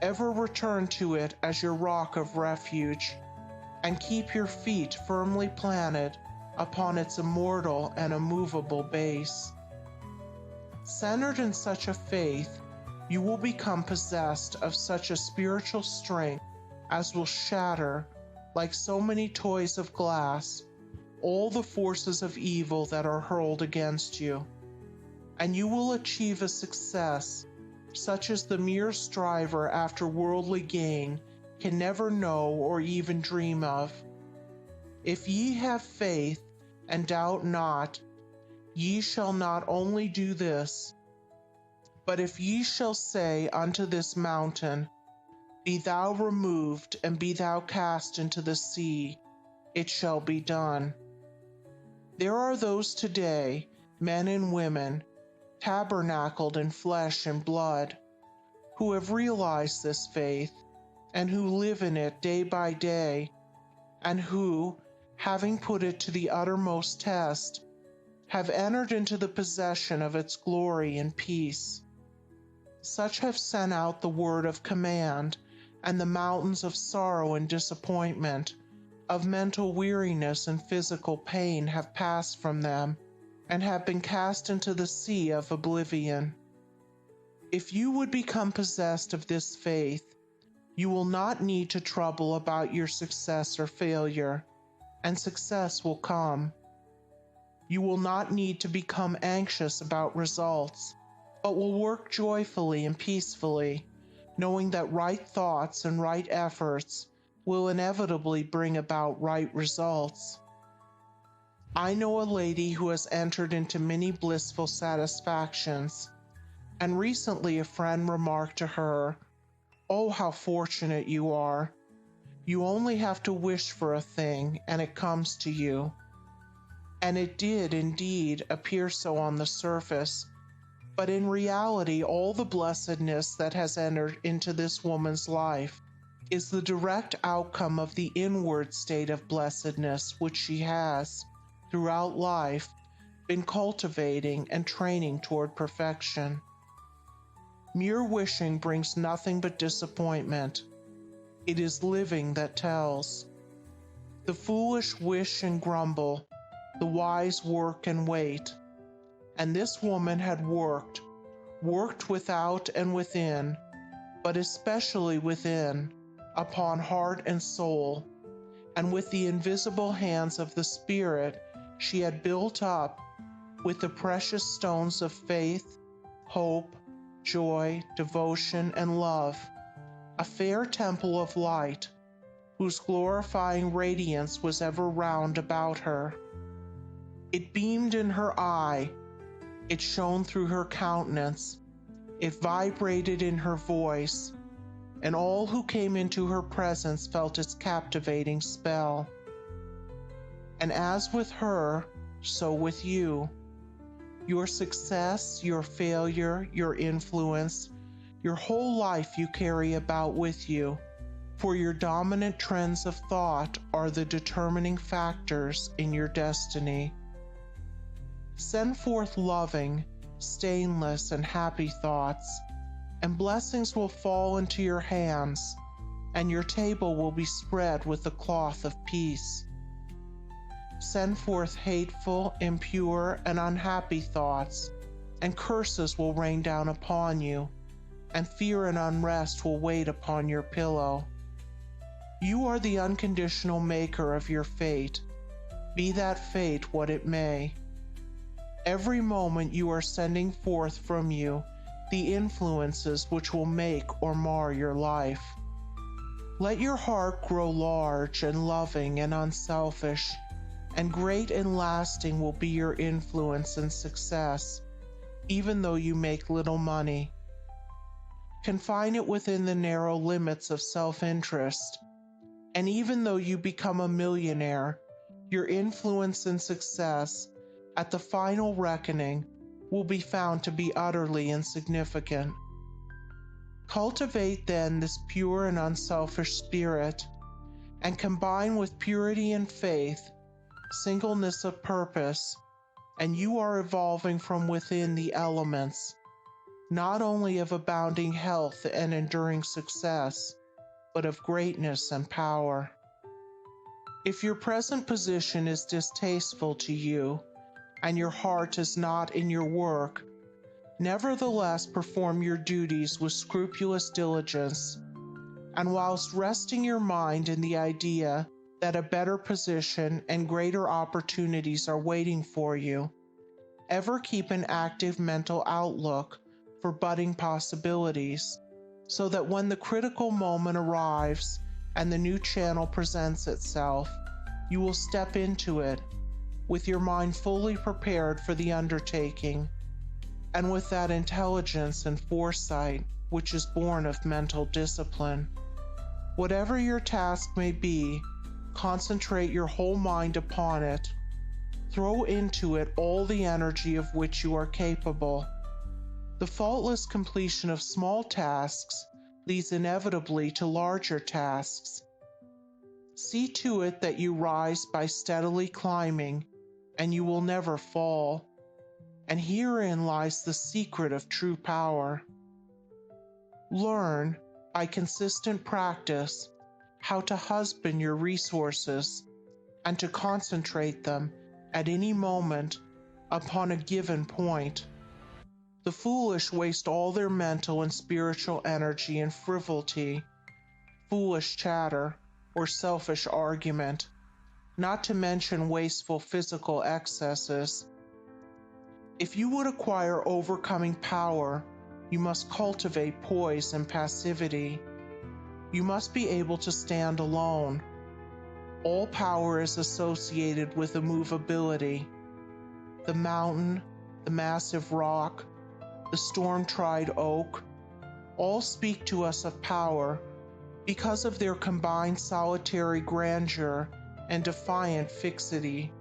ever return to it as your rock of refuge, and keep your feet firmly planted upon its immortal and immovable base. Centered in such a faith, you will become possessed of such a spiritual strength as will shatter, like so many toys of glass, all the forces of evil that are hurled against you, and you will achieve a success such as the mere striver after worldly gain can never know or even dream of. If ye have faith, and doubt not, ye shall not only do this, but if ye shall say unto this mountain, Be thou removed, and be thou cast into the sea, it shall be done. There are those today, men and women, tabernacled in flesh and blood, who have realized this faith, and who live in it day by day, and who, having put it to the uttermost test, have entered into the possession of its glory and peace. Such have sent out the word of command, and the mountains of sorrow and disappointment, of mental weariness and physical pain have passed from them, and have been cast into the sea of oblivion. If you would become possessed of this faith, you will not need to trouble about your success or failure, and success will come. You will not need to become anxious about results, but will work joyfully and peacefully, knowing that right thoughts and right efforts will inevitably bring about right results. I know a lady who has entered into many blissful satisfactions, and recently a friend remarked to her, "Oh, how fortunate you are. You only have to wish for a thing, and it comes to you." And it did indeed appear so on the surface, but in reality all the blessedness that has entered into this woman's life is the direct outcome of the inward state of blessedness which she has, throughout life, been cultivating and training toward perfection. Mere wishing brings nothing but disappointment. It is living that tells. The foolish wish and grumble, the wise work and wait. And this woman had worked without and within, but especially within, upon heart and soul, and with the invisible hands of the Spirit she had built up, with the precious stones of faith, hope, joy, devotion, and love, a fair temple of light, whose glorifying radiance was ever round about her. It beamed in her eye, it shone through her countenance, it vibrated in her voice, and all who came into her presence felt its captivating spell. And as with her, so with you. Your success, your failure, your influence, your whole life you carry about with you, for your dominant trends of thought are the determining factors in your destiny. Send forth loving, stainless, and happy thoughts, and blessings will fall into your hands, and your table will be spread with the cloth of peace. Send forth hateful, impure, and unhappy thoughts, and curses will rain down upon you, and fear and unrest will wait upon your pillow. You are the unconditional maker of your fate, be that fate what it may. Every moment you are sending forth from you the influences which will make or mar your life. Let your heart grow large and loving and unselfish, and great and lasting will be your influence and success, even though you make little money. Confine it within the narrow limits of self-interest, And even though you become a millionaire, your influence and success at the final reckoning will be found to be utterly insignificant. Cultivate then this pure and unselfish spirit, and combine with purity and faith, singleness of purpose, and you are evolving from within the elements, not only of abounding health and enduring success, but of greatness and power. If your present position is distasteful to you, and your heart is not in your work, nevertheless perform your duties with scrupulous diligence, and whilst resting your mind in the idea that a better position and greater opportunities are waiting for you, ever keep an active mental outlook for budding possibilities, so that when the critical moment arrives and the new channel presents itself, you will step into it with your mind fully prepared for the undertaking, and with that intelligence and foresight which is born of mental discipline. Whatever your task may be, concentrate your whole mind upon it. Throw into it all the energy of which you are capable. The faultless completion of small tasks leads inevitably to larger tasks. See to it that you rise by steadily climbing, and you will never fall. And herein lies the secret of true power. Learn, by consistent practice, how to husband your resources, and to concentrate them at any moment upon a given point. The foolish waste all their mental and spiritual energy in frivolity, foolish chatter, or selfish argument, not to mention wasteful physical excesses. If you would acquire overcoming power, you must cultivate poise and passivity. You must be able to stand alone. All power is associated with immovability. The mountain, the massive rock, the storm-tried oak, all speak to us of power because of their combined solitary grandeur and defiant fixity,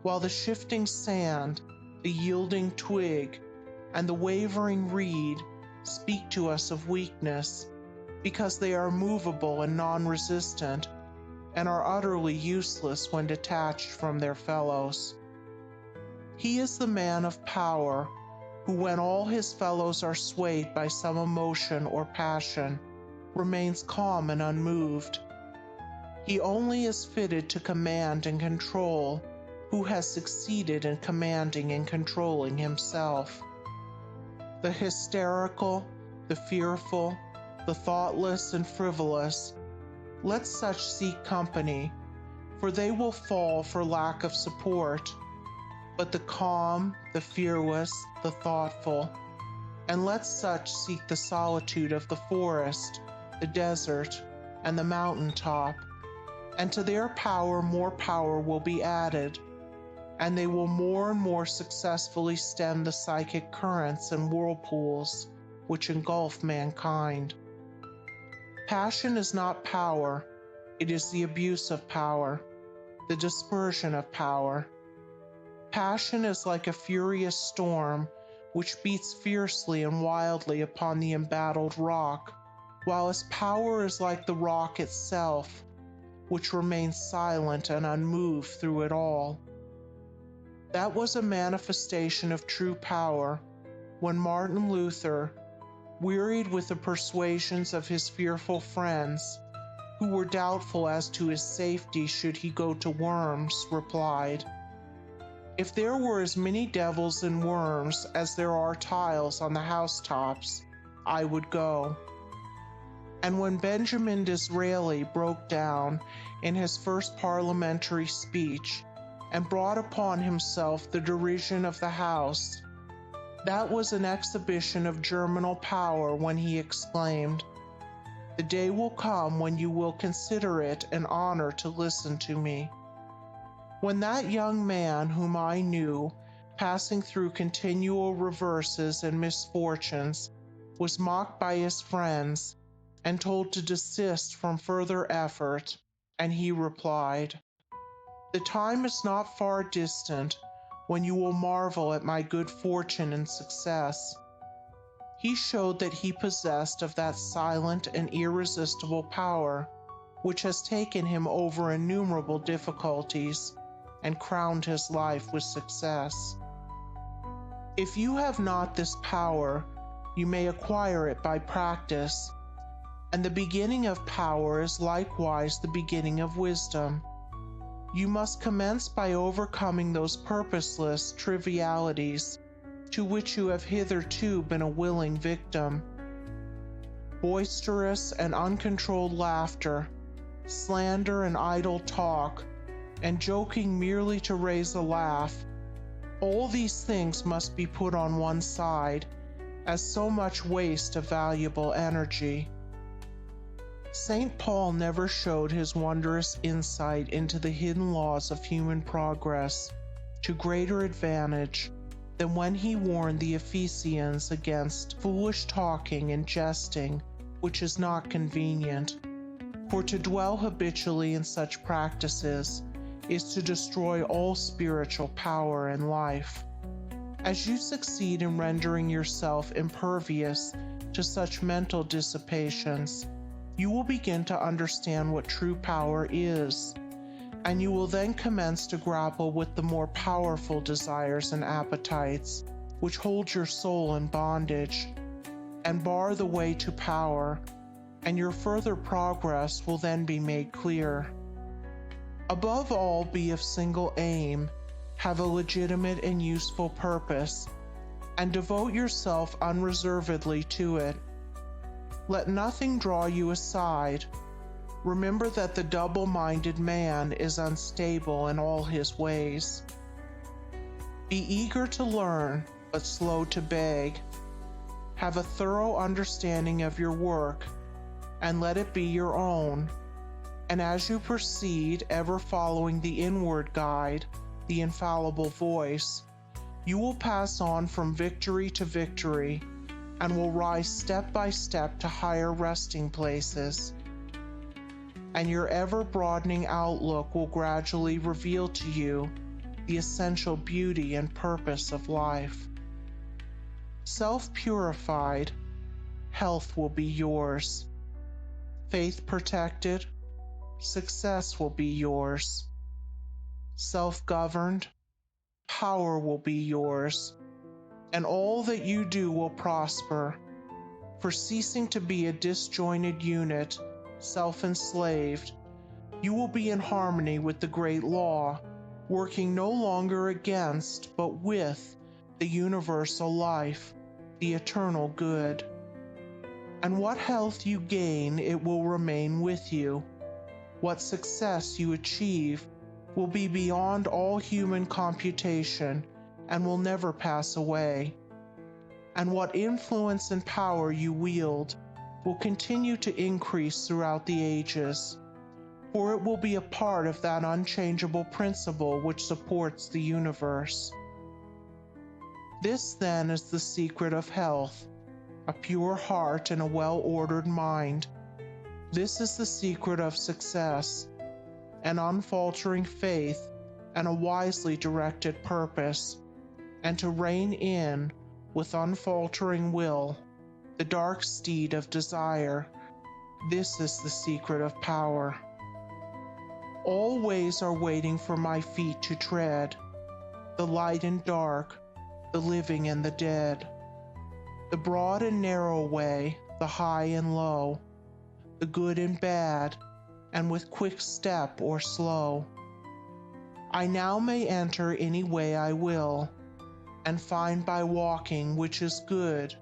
while the shifting sand, the yielding twig, and the wavering reed speak to us of weakness, because they are movable and non-resistant, and are utterly useless when detached from their fellows. He is the man of power who, when all his fellows are swayed by some emotion or passion, remains calm and unmoved. He only is fitted to command and control who has succeeded in commanding and controlling himself. The hysterical, the fearful, the thoughtless and frivolous, let such seek company, for they will fall for lack of support. But the calm, the fearless, the thoughtful, and let such seek the solitude of the forest, the desert, and the mountain top, and to their power more power will be added, and they will more and more successfully stem the psychic currents and whirlpools which engulf mankind. Passion is not power, it is the abuse of power, the dispersion of power. Passion is like a furious storm which beats fiercely and wildly upon the embattled rock, whilst power is like the rock itself, which remains silent and unmoved through it all. That was a manifestation of true power when Martin Luther, wearied with the persuasions of his fearful friends, who were doubtful as to his safety should he go to Worms, replied, "If there were as many devils in Worms as there are tiles on the housetops, I would go." And when Benjamin Disraeli broke down in his first parliamentary speech and brought upon himself the derision of the House, that was an exhibition of germinal power when he exclaimed, "The day will come when you will consider it an honor to listen to me." When that young man whom I knew, passing through continual reverses and misfortunes, was mocked by his friends and told to desist from further effort, And he replied, "The time is not far distant when you will marvel at my good fortune and success." He showed that he possessed of that silent and irresistible power which has taken him over innumerable difficulties and crowned his life with success. If you have not this power, you may acquire it by practice, and the beginning of power is likewise the beginning of wisdom. You must commence by overcoming those purposeless trivialities to which you have hitherto been a willing victim. Boisterous and uncontrolled laughter, slander and idle talk, and joking merely to raise a laugh, all these things must be put on one side, as so much waste of valuable energy. St. Paul never showed his wondrous insight into the hidden laws of human progress to greater advantage than when he warned the Ephesians against foolish talking and jesting, which is not convenient. For to dwell habitually in such practices is to destroy all spiritual power and life. As you succeed in rendering yourself impervious to such mental dissipations, you will begin to understand what true power is, and you will then commence to grapple with the more powerful desires and appetites which hold your soul in bondage and bar the way to power, and your further progress will then be made clear. Above all, be of single aim, have a legitimate and useful purpose, and devote yourself unreservedly to it. Let nothing draw you aside. Remember that the double-minded man is unstable in all his ways. Be eager to learn, but slow to beg. Have a thorough understanding of your work, and let it be your own. And as you proceed, ever following the inward guide, the infallible voice, you will pass on from victory to victory, and will rise step by step to higher resting places. And your ever-broadening outlook will gradually reveal to you the essential beauty and purpose of life. Self-purified, health will be yours. Faith protected, success will be yours. Self-governed, power will be yours, and all that you do will prosper. For ceasing to be a disjointed unit, self-enslaved, you will be in harmony with the great law, working no longer against, but with, the universal life, the eternal good. And what health you gain, it will remain with you. What success you achieve will be beyond all human computation and will never pass away. And what influence and power you wield will continue to increase throughout the ages, for it will be a part of that unchangeable principle which supports the universe. This then is the secret of health, a pure heart and a well-ordered mind. This is the secret of success, an unfaltering faith and a wisely directed purpose, and to rein in, with unfaltering will, the dark steed of desire. This is the secret of power. All ways are waiting for my feet to tread, the light and dark, the living and the dead, the broad and narrow way, the high and low, the good and bad, and with quick step or slow. I now may enter any way I will, and find by walking which is good,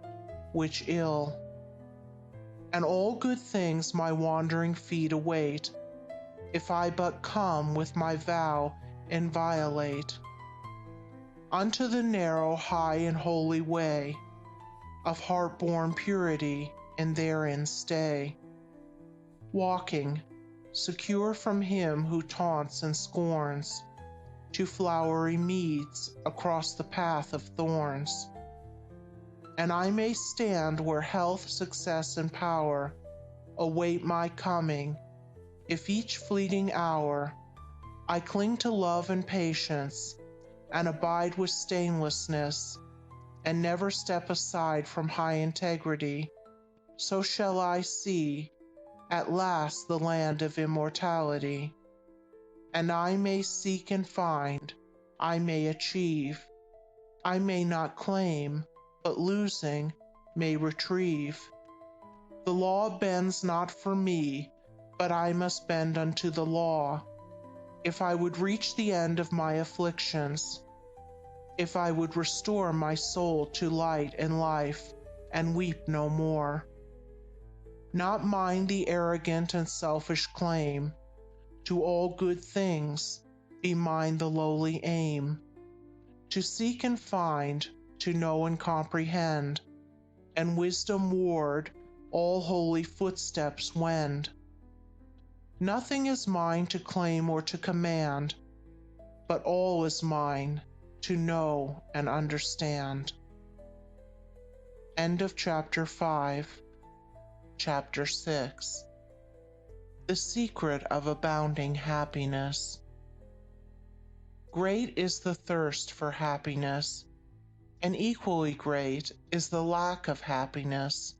which ill. And all good things my wandering feet await, if I but come with my vow inviolate unto the narrow, high, and holy way of heart-born purity, and therein stay, walking, secure from him who taunts and scorns, to flowery meads across the path of thorns. And I may stand where health, success, and power await my coming, if each fleeting hour I cling to love and patience, and abide with stainlessness, and never step aside from high integrity, so shall I see at last the land of immortality. And I may seek and find, I may achieve, I may not claim, but losing may retrieve. The law bends not for me, but I must bend unto the law, if I would reach the end of my afflictions, if I would restore my soul to light and life, and weep no more. Not mine the arrogant and selfish claim, to all good things be mine the lowly aim, to seek and find, to know and comprehend, and wisdom ward all holy footsteps wend. Nothing is mine to claim or to command, but all is mine to know and understand. End of chapter 5. Chapter 6. The secret of abounding happiness. Great is the thirst for happiness, and equally great is the lack of happiness.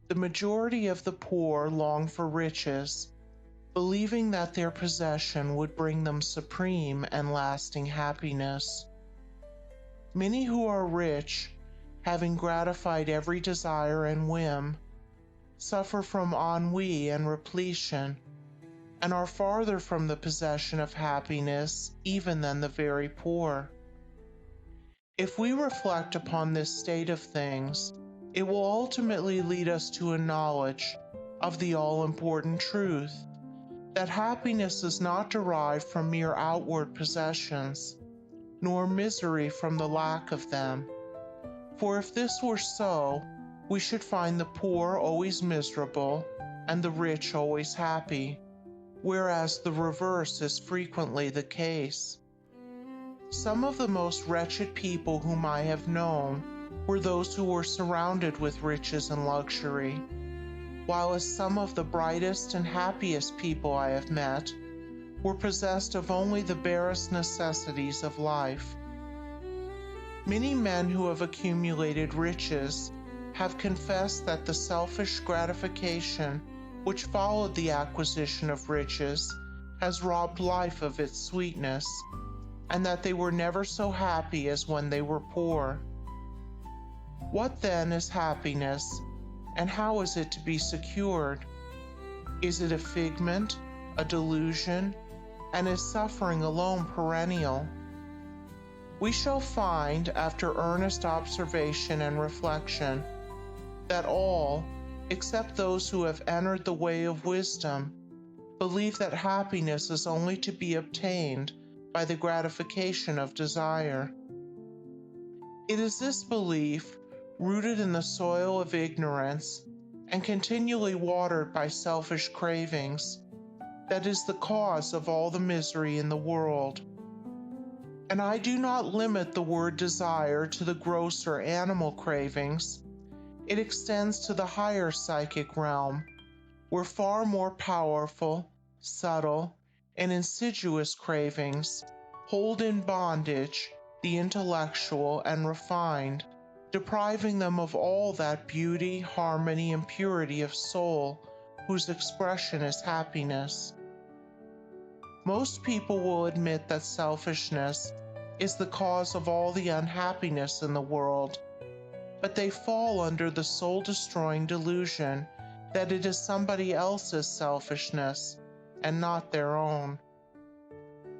The majority of the poor long for riches, believing that their possession would bring them supreme and lasting happiness. Many who are rich, having gratified every desire and whim, suffer from ennui and repletion, and are farther from the possession of happiness even than the very poor. If we reflect upon this state of things, it will ultimately lead us to a knowledge of the all-important truth that happiness is not derived from mere outward possessions, nor misery from the lack of them. For if this were so, we should find the poor always miserable and the rich always happy, whereas the reverse is frequently the case. Some of the most wretched people whom I have known were those who were surrounded with riches and luxury, while as some of the brightest and happiest people I have met were possessed of only the barest necessities of life. Many men who have accumulated riches have confessed that the selfish gratification which followed the acquisition of riches has robbed life of its sweetness, and that they were never so happy as when they were poor. What then is happiness, and how is it to be secured? Is it a figment, a delusion, and is suffering alone perennial? We shall find, after earnest observation and reflection, that all, except those who have entered the way of wisdom, believe that happiness is only to be obtained by the gratification of desire. It is this belief, rooted in the soil of ignorance and continually watered by selfish cravings, that is the cause of all the misery in the world. And I do not limit the word desire to the grosser animal cravings. It extends to the higher psychic realm, where far more powerful, subtle, and insidious cravings hold in bondage the intellectual and refined, depriving them of all that beauty, harmony, and purity of soul whose expression is happiness. Most people will admit that selfishness is the cause of all the unhappiness in the world, but they fall under the soul-destroying delusion that it is somebody else's selfishness and not their own.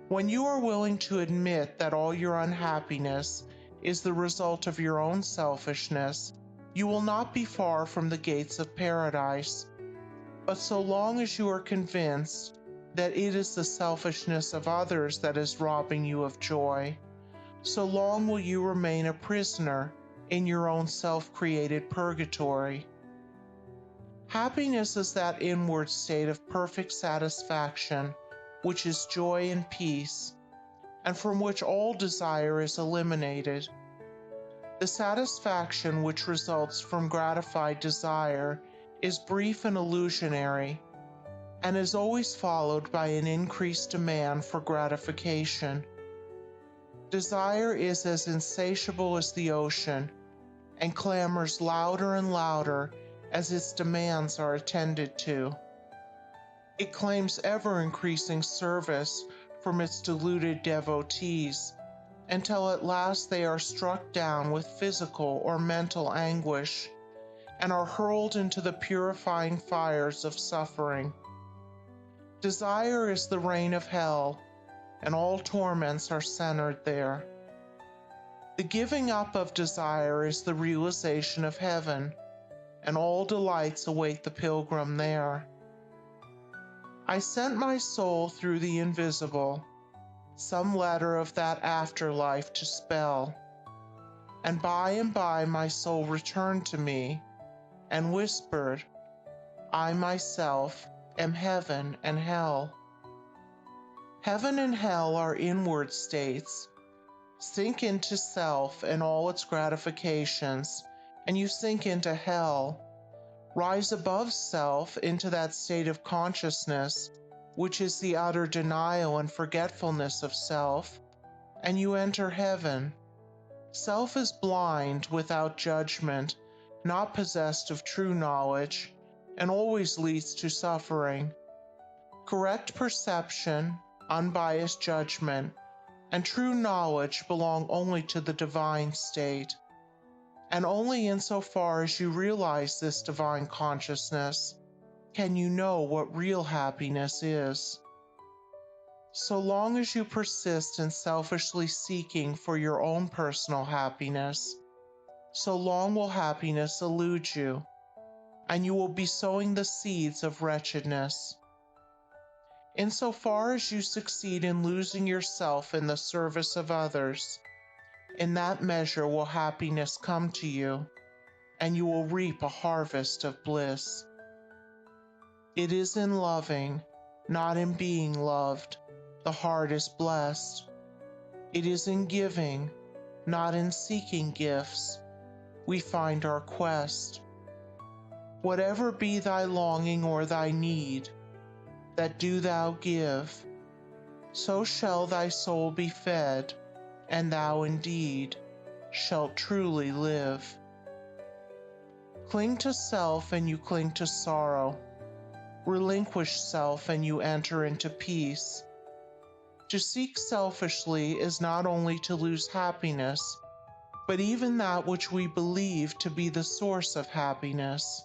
When you are willing to admit that all your unhappiness is the result of your own selfishness, you will not be far from the gates of paradise. But so long as you are convinced that it is the selfishness of others that is robbing you of joy, so long will you remain a prisoner in your own self-created purgatory. Happiness is that inward state of perfect satisfaction, which is joy and peace, and from which all desire is eliminated. The satisfaction which results from gratified desire is brief and illusionary, and is always followed by an increased demand for gratification. Desire is as insatiable as the ocean, and clamors louder and louder as its demands are attended to. It claims ever-increasing service from its deluded devotees, until at last they are struck down with physical or mental anguish, and are hurled into the purifying fires of suffering. Desire is the reign of hell, and all torments are centered there. The giving up of desire is the realization of heaven, and all delights await the pilgrim there. I sent my soul through the invisible, some letter of that afterlife to spell, and by my soul returned to me, and whispered, I myself am heaven and hell. Heaven and hell are inward states. Sink into self and all its gratifications, and you sink into hell. Rise above self into that state of consciousness, which is the utter denial and forgetfulness of self, and you enter heaven. Self is blind, without judgment, not possessed of true knowledge, and always leads to suffering. Correct perception, unbiased judgment, and true knowledge belong only to the divine state. And only insofar as you realize this divine consciousness can you know what real happiness is. So long as you persist in selfishly seeking for your own personal happiness, so long will happiness elude you, and you will be sowing the seeds of wretchedness. Insofar as you succeed in losing yourself in the service of others, in that measure will happiness come to you, and you will reap a harvest of bliss. It is in loving, not in being loved, the heart is blessed. It is in giving, not in seeking gifts, we find our quest. Whatever be thy longing or thy need, that do thou give, so shall thy soul be fed, and thou indeed shalt truly live. Cling to self and you cling to sorrow. Relinquish self and you enter into peace. To seek selfishly is not only to lose happiness, but even that which we believe to be the source of happiness.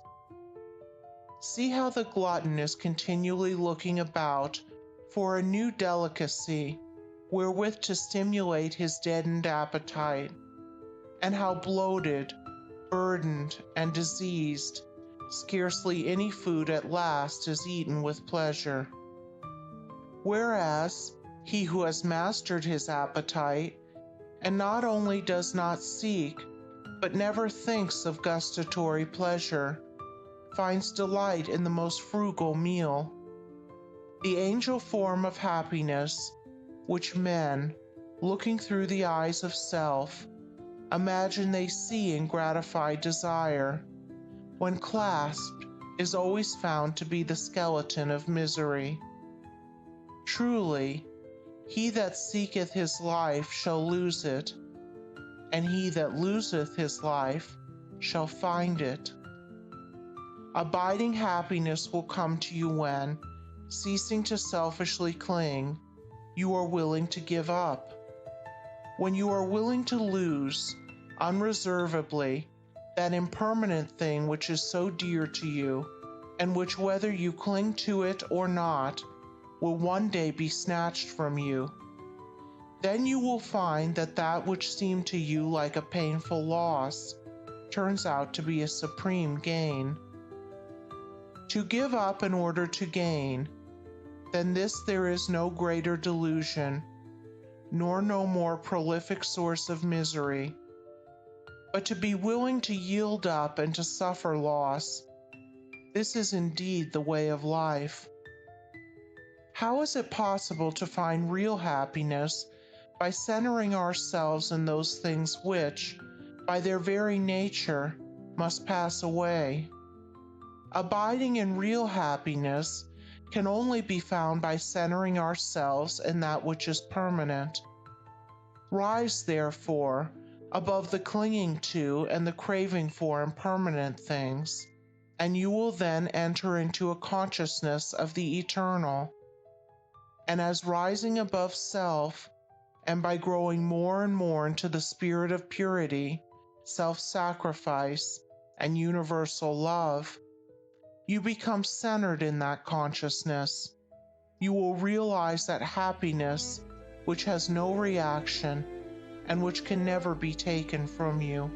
See how the glutton is continually looking about for a new delicacy wherewith to stimulate his deadened appetite, and how bloated, burdened, and diseased, scarcely any food at last is eaten with pleasure. Whereas he who has mastered his appetite, and not only does not seek, but never thinks of gustatory pleasure, finds delight in the most frugal meal. The angel form of happiness, which men, looking through the eyes of self, imagine they see in gratified desire, when clasped, is always found to be the skeleton of misery. Truly, he that seeketh his life shall lose it, and he that loseth his life shall find it. Abiding happiness will come to you when, ceasing to selfishly cling, you are willing to give up. When you are willing to lose, unreservedly, that impermanent thing which is so dear to you, and which, whether you cling to it or not, will one day be snatched from you, then you will find that that which seemed to you like a painful loss turns out to be a supreme gain. To give up in order to gain, than this there is no greater delusion, nor no more prolific source of misery. But to be willing to yield up and to suffer loss, this is indeed the way of life. How is it possible to find real happiness by centering ourselves in those things which, by their very nature, must pass away? Abiding in real happiness can only be found by centering ourselves in that which is permanent. Rise, therefore, above the clinging to and the craving for impermanent things, and you will then enter into a consciousness of the eternal. And as rising above self, and by growing more and more into the spirit of purity, self-sacrifice, and universal love, you become centered in that consciousness. You will realize that happiness, which has no reaction, and which can never be taken from you.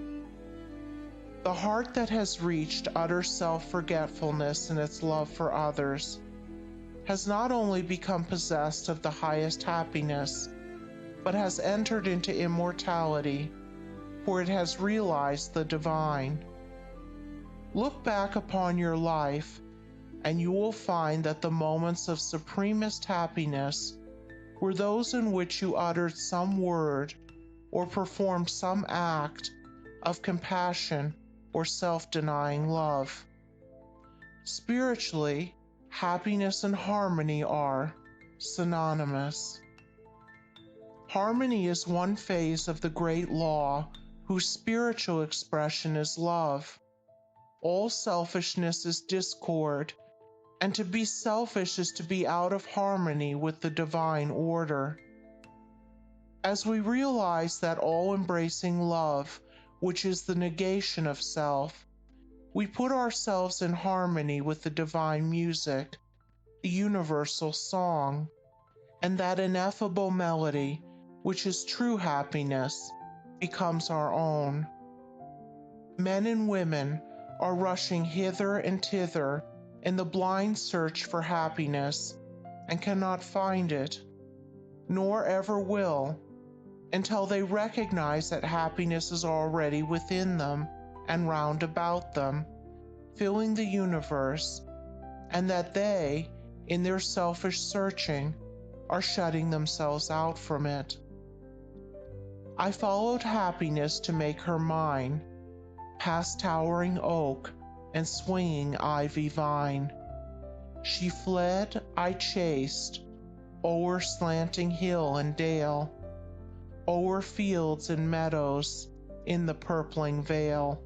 The heart that has reached utter self-forgetfulness in its love for others has not only become possessed of the highest happiness, but has entered into immortality, for it has realized the divine. Look back upon your life, and you will find that the moments of supremest happiness were those in which you uttered some word or performed some act of compassion or self-denying love. Spiritually, happiness and harmony are synonymous. Harmony is one phase of the great law whose spiritual expression is love. All selfishness is discord, and to be selfish is to be out of harmony with the divine order. As we realize that all-embracing love, which is the negation of self, we put ourselves in harmony with the divine music, the universal song, and that ineffable melody, which is true happiness, becomes our own. Men and women are rushing hither and thither in the blind search for happiness, and cannot find it, nor ever will, until they recognize that happiness is already within them and round about them, filling the universe, and that they, in their selfish searching, are shutting themselves out from it. I followed happiness to make her mine, past towering oak and swinging ivy vine. She fled, I chased, o'er slanting hill and dale, o'er fields and meadows, in the purpling vale.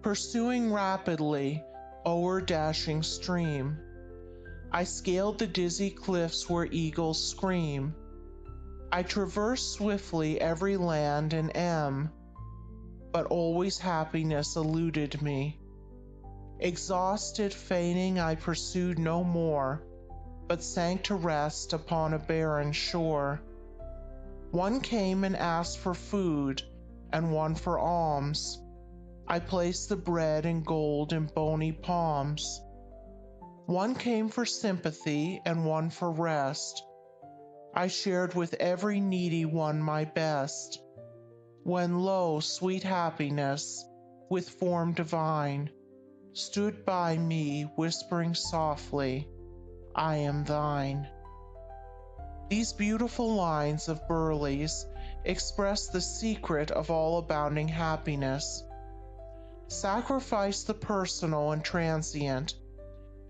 Pursuing rapidly, o'er dashing stream, I scaled the dizzy cliffs where eagles scream. I traversed swiftly every land and but always happiness eluded me. Exhausted, feigning, I pursued no more, but sank to rest upon a barren shore. One came and asked for food, and one for alms. I placed the bread and gold in bony palms. One came for sympathy, and one for rest. I shared with every needy one my best. When lo, sweet happiness, with form divine, stood by me, whispering softly, I am thine. These beautiful lines of Burleigh's express the secret of all abounding happiness. Sacrifice the personal and transient,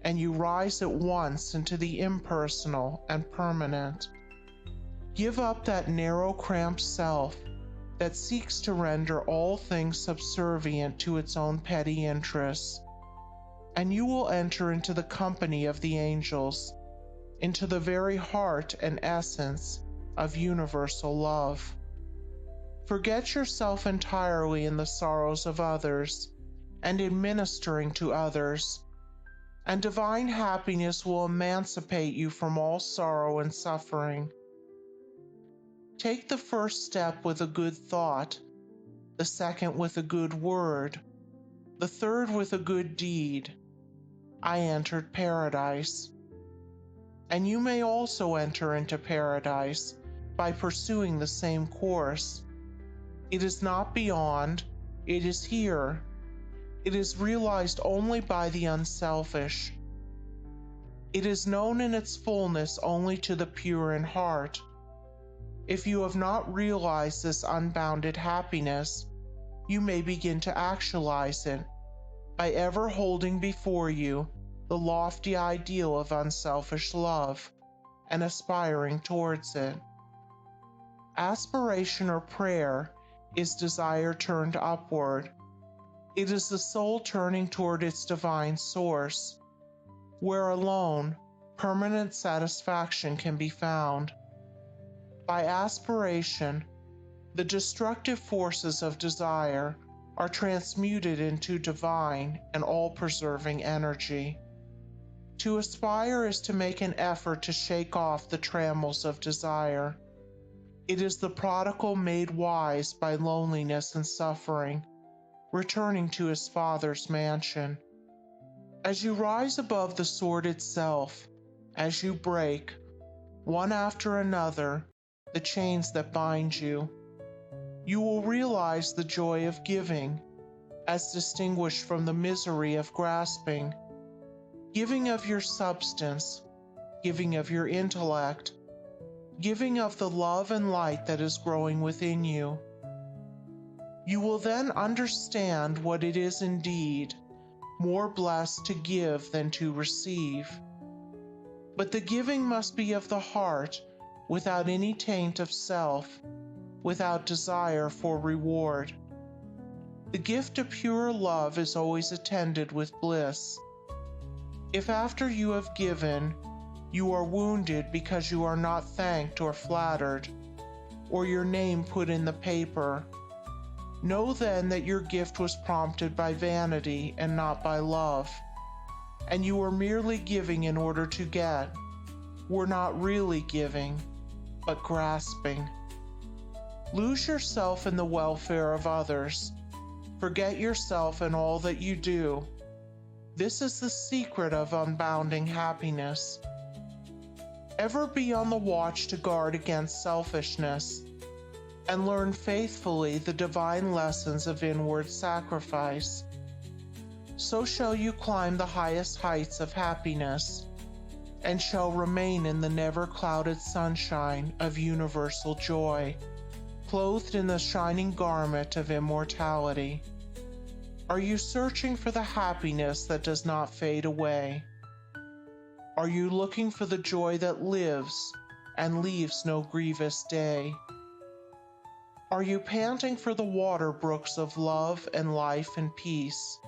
and you rise at once into the impersonal and permanent. Give up that narrow, cramped self that seeks to render all things subservient to its own petty interests, and you will enter into the company of the angels, into the very heart and essence of universal love. Forget yourself entirely in the sorrows of others and in ministering to others, and divine happiness will emancipate you from all sorrow and suffering. Take the first step with a good thought, the second with a good word, the third with a good deed. I entered paradise. And you may also enter into paradise by pursuing the same course. It is not beyond, it is here. It is realized only by the unselfish. It is known in its fullness only to the pure in heart. If you have not realized this unbounded happiness, you may begin to actualize it by ever holding before you the lofty ideal of unselfish love, and aspiring towards it. Aspiration or prayer is desire turned upward. It is the soul turning toward its divine source, where alone permanent satisfaction can be found. By aspiration, the destructive forces of desire are transmuted into divine and all-preserving energy. To aspire is to make an effort to shake off the trammels of desire. It is the prodigal made wise by loneliness and suffering, returning to his Father's mansion. As you rise above the sordid self, as you break, one after another, the chains that bind you, you will realize the joy of giving, as distinguished from the misery of grasping. Giving of your substance, giving of your intellect, giving of the love and light that is growing within you. You will then understand what it is indeed more blessed to give than to receive. But the giving must be of the heart, without any taint of self, without desire for reward. The gift of pure love is always attended with bliss. If after you have given, you are wounded because you are not thanked or flattered, or your name put in the paper, know then that your gift was prompted by vanity and not by love, and you were merely giving in order to get, were not really giving, but grasping. Lose yourself in the welfare of others. Forget yourself in all that you do. This is the secret of unbounding happiness. Ever be on the watch to guard against selfishness, and learn faithfully the divine lessons of inward sacrifice. So shall you climb the highest heights of happiness, and shall remain in the never-clouded sunshine of universal joy, clothed in the shining garment of immortality. Are you searching for the happiness that does not fade away? Are you looking for the joy that lives and leaves no grievous day? Are you panting for the water brooks of love and life and peace?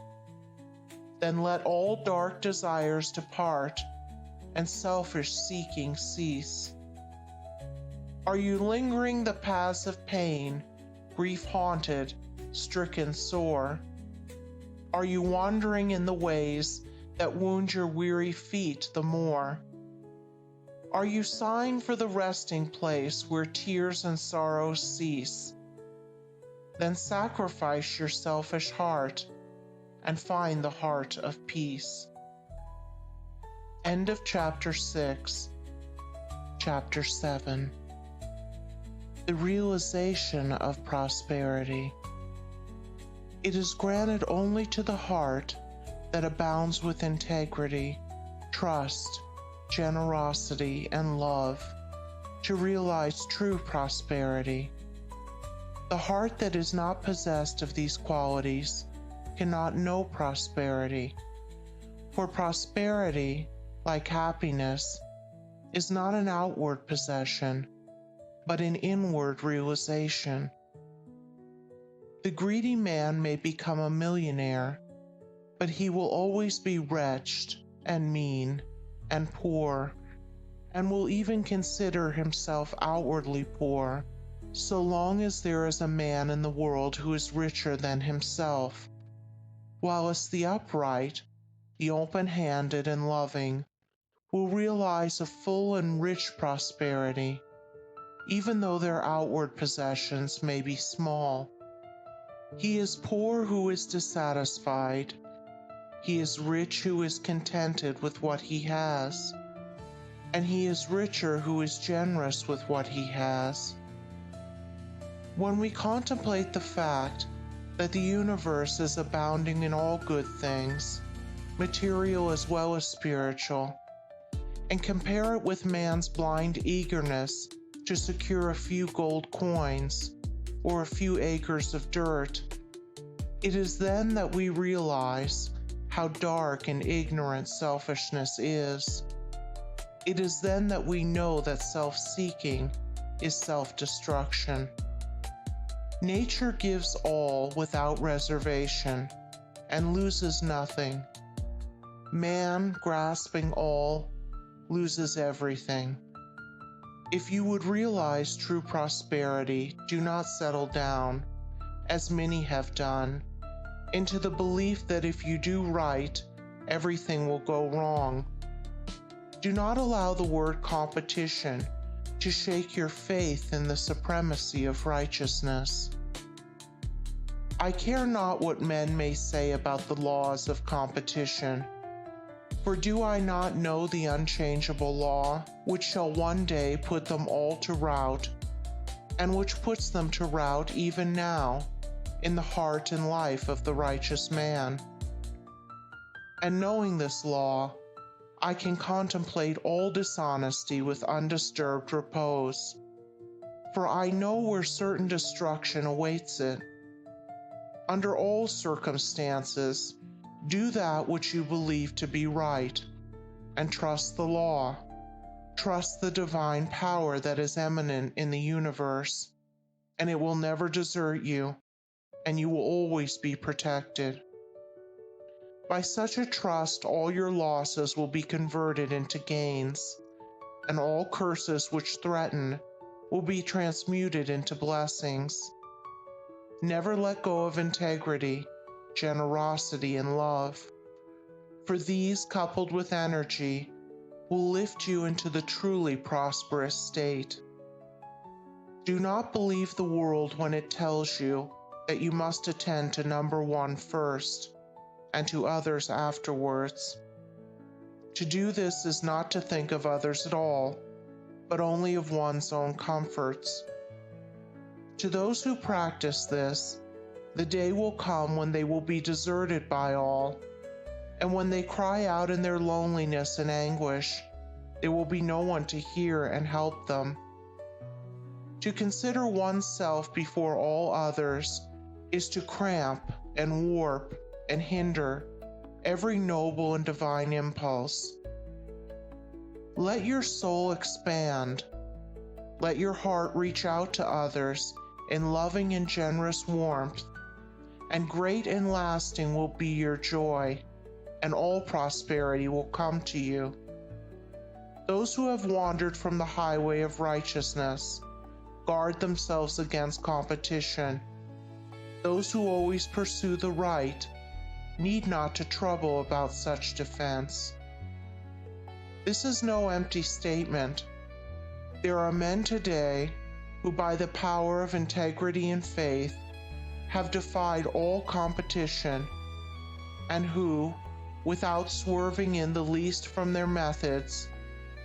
Then let all dark desires depart and selfish seeking cease. Are you lingering the paths of pain, grief-haunted, stricken sore? Are you wandering in the ways that wound your weary feet the more? Are you sighing for the resting place where tears and sorrows cease? Then sacrifice your selfish heart and find the heart of peace. End of Chapter 6. Chapter 7. The realization of prosperity. It is granted only to the heart that abounds with integrity, trust, generosity, and love to realize true prosperity. The heart that is not possessed of these qualities cannot know prosperity, for prosperity, like happiness, is not an outward possession, but an inward realization. The greedy man may become a millionaire, but he will always be wretched and mean and poor, and will even consider himself outwardly poor, so long as there is a man in the world who is richer than himself, whilst the upright, the open-handed and loving, will realize a full and rich prosperity, even though their outward possessions may be small. He is poor who is dissatisfied. He is rich who is contented with what he has. And he is richer who is generous with what he has. When we contemplate the fact that the universe is abounding in all good things, material as well as spiritual, and compare it with man's blind eagerness to secure a few gold coins or a few acres of dirt, it is then that we realize how dark and ignorant selfishness is. It is then that we know that self-seeking is self-destruction. Nature gives all without reservation and loses nothing. Man, grasping all, loses everything. If you would realize true prosperity, do not settle down, as many have done, into the belief that if you do right, everything will go wrong. Do not allow the word competition to shake your faith in the supremacy of righteousness. I care not what men may say about the laws of competition, for do I not know the unchangeable law, which shall one day put them all to rout, and which puts them to rout even now, in the heart and life of the righteous man? And knowing this law, I can contemplate all dishonesty with undisturbed repose, for I know where certain destruction awaits it. Under all circumstances, do that which you believe to be right, and trust the law. Trust the divine power that is eminent in the universe, and it will never desert you, and you will always be protected. By such a trust, all your losses will be converted into gains, and all curses which threaten will be transmuted into blessings. Never let go of integrity, generosity, and love, for these, coupled with energy, will lift you into the truly prosperous state. Do not believe the world when it tells you that you must attend to number one first, and to others afterwards. To do this is not to think of others at all, but only of one's own comforts. To those who practice this, the day will come when they will be deserted by all, and when they cry out in their loneliness and anguish, there will be no one to hear and help them. To consider oneself before all others is to cramp and warp and hinder every noble and divine impulse. Let your soul expand. Let your heart reach out to others in loving and generous warmth, and great and lasting will be your joy, and all prosperity will come to you. Those who have wandered from the highway of righteousness guard themselves against competition. Those who always pursue the right need not to trouble about such defense. This is no empty statement. There are men today who, by the power of integrity and faith, have defied all competition, and who, without swerving in the least from their methods,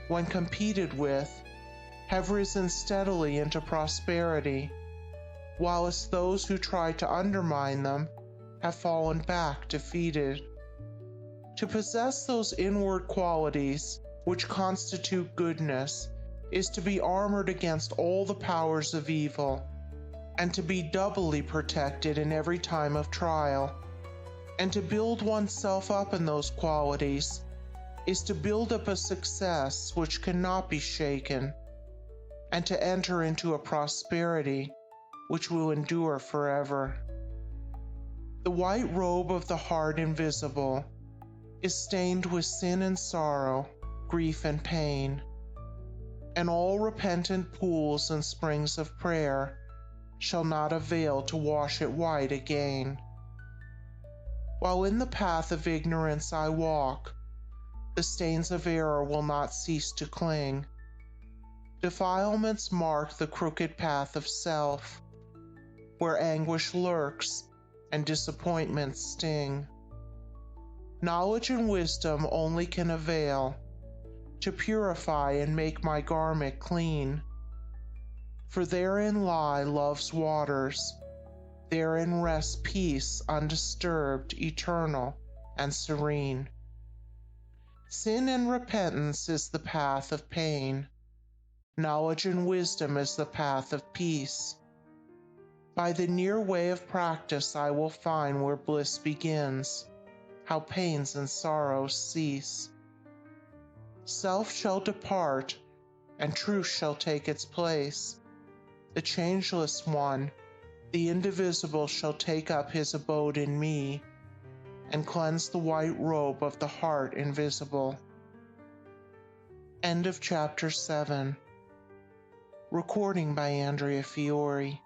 when competed with, have risen steadily into prosperity, whilst those who try to undermine them have fallen back defeated. To possess those inward qualities which constitute goodness is to be armored against all the powers of evil, and to be doubly protected in every time of trial. And to build oneself up in those qualities is to build up a success which cannot be shaken, and to enter into a prosperity which will endure forever. The white robe of the heart invisible is stained with sin and sorrow, grief and pain, and all repentant pools and springs of prayer shall not avail to wash it white again. While in the path of ignorance I walk, the stains of error will not cease to cling. Defilements mark the crooked path of self, where anguish lurks and disappointments sting. Knowledge and wisdom only can avail to purify and make my garment clean. For therein lie love's waters, therein rests peace undisturbed, eternal, and serene. Sin and repentance is the path of pain. Knowledge and wisdom is the path of peace. By the near way of practice I will find where bliss begins, how pains and sorrows cease. Self shall depart, and truth shall take its place. The changeless one, the indivisible, shall take up his abode in me, and cleanse the white robe of the heart invisible. End of chapter 7. Recording by Andrea Fiore.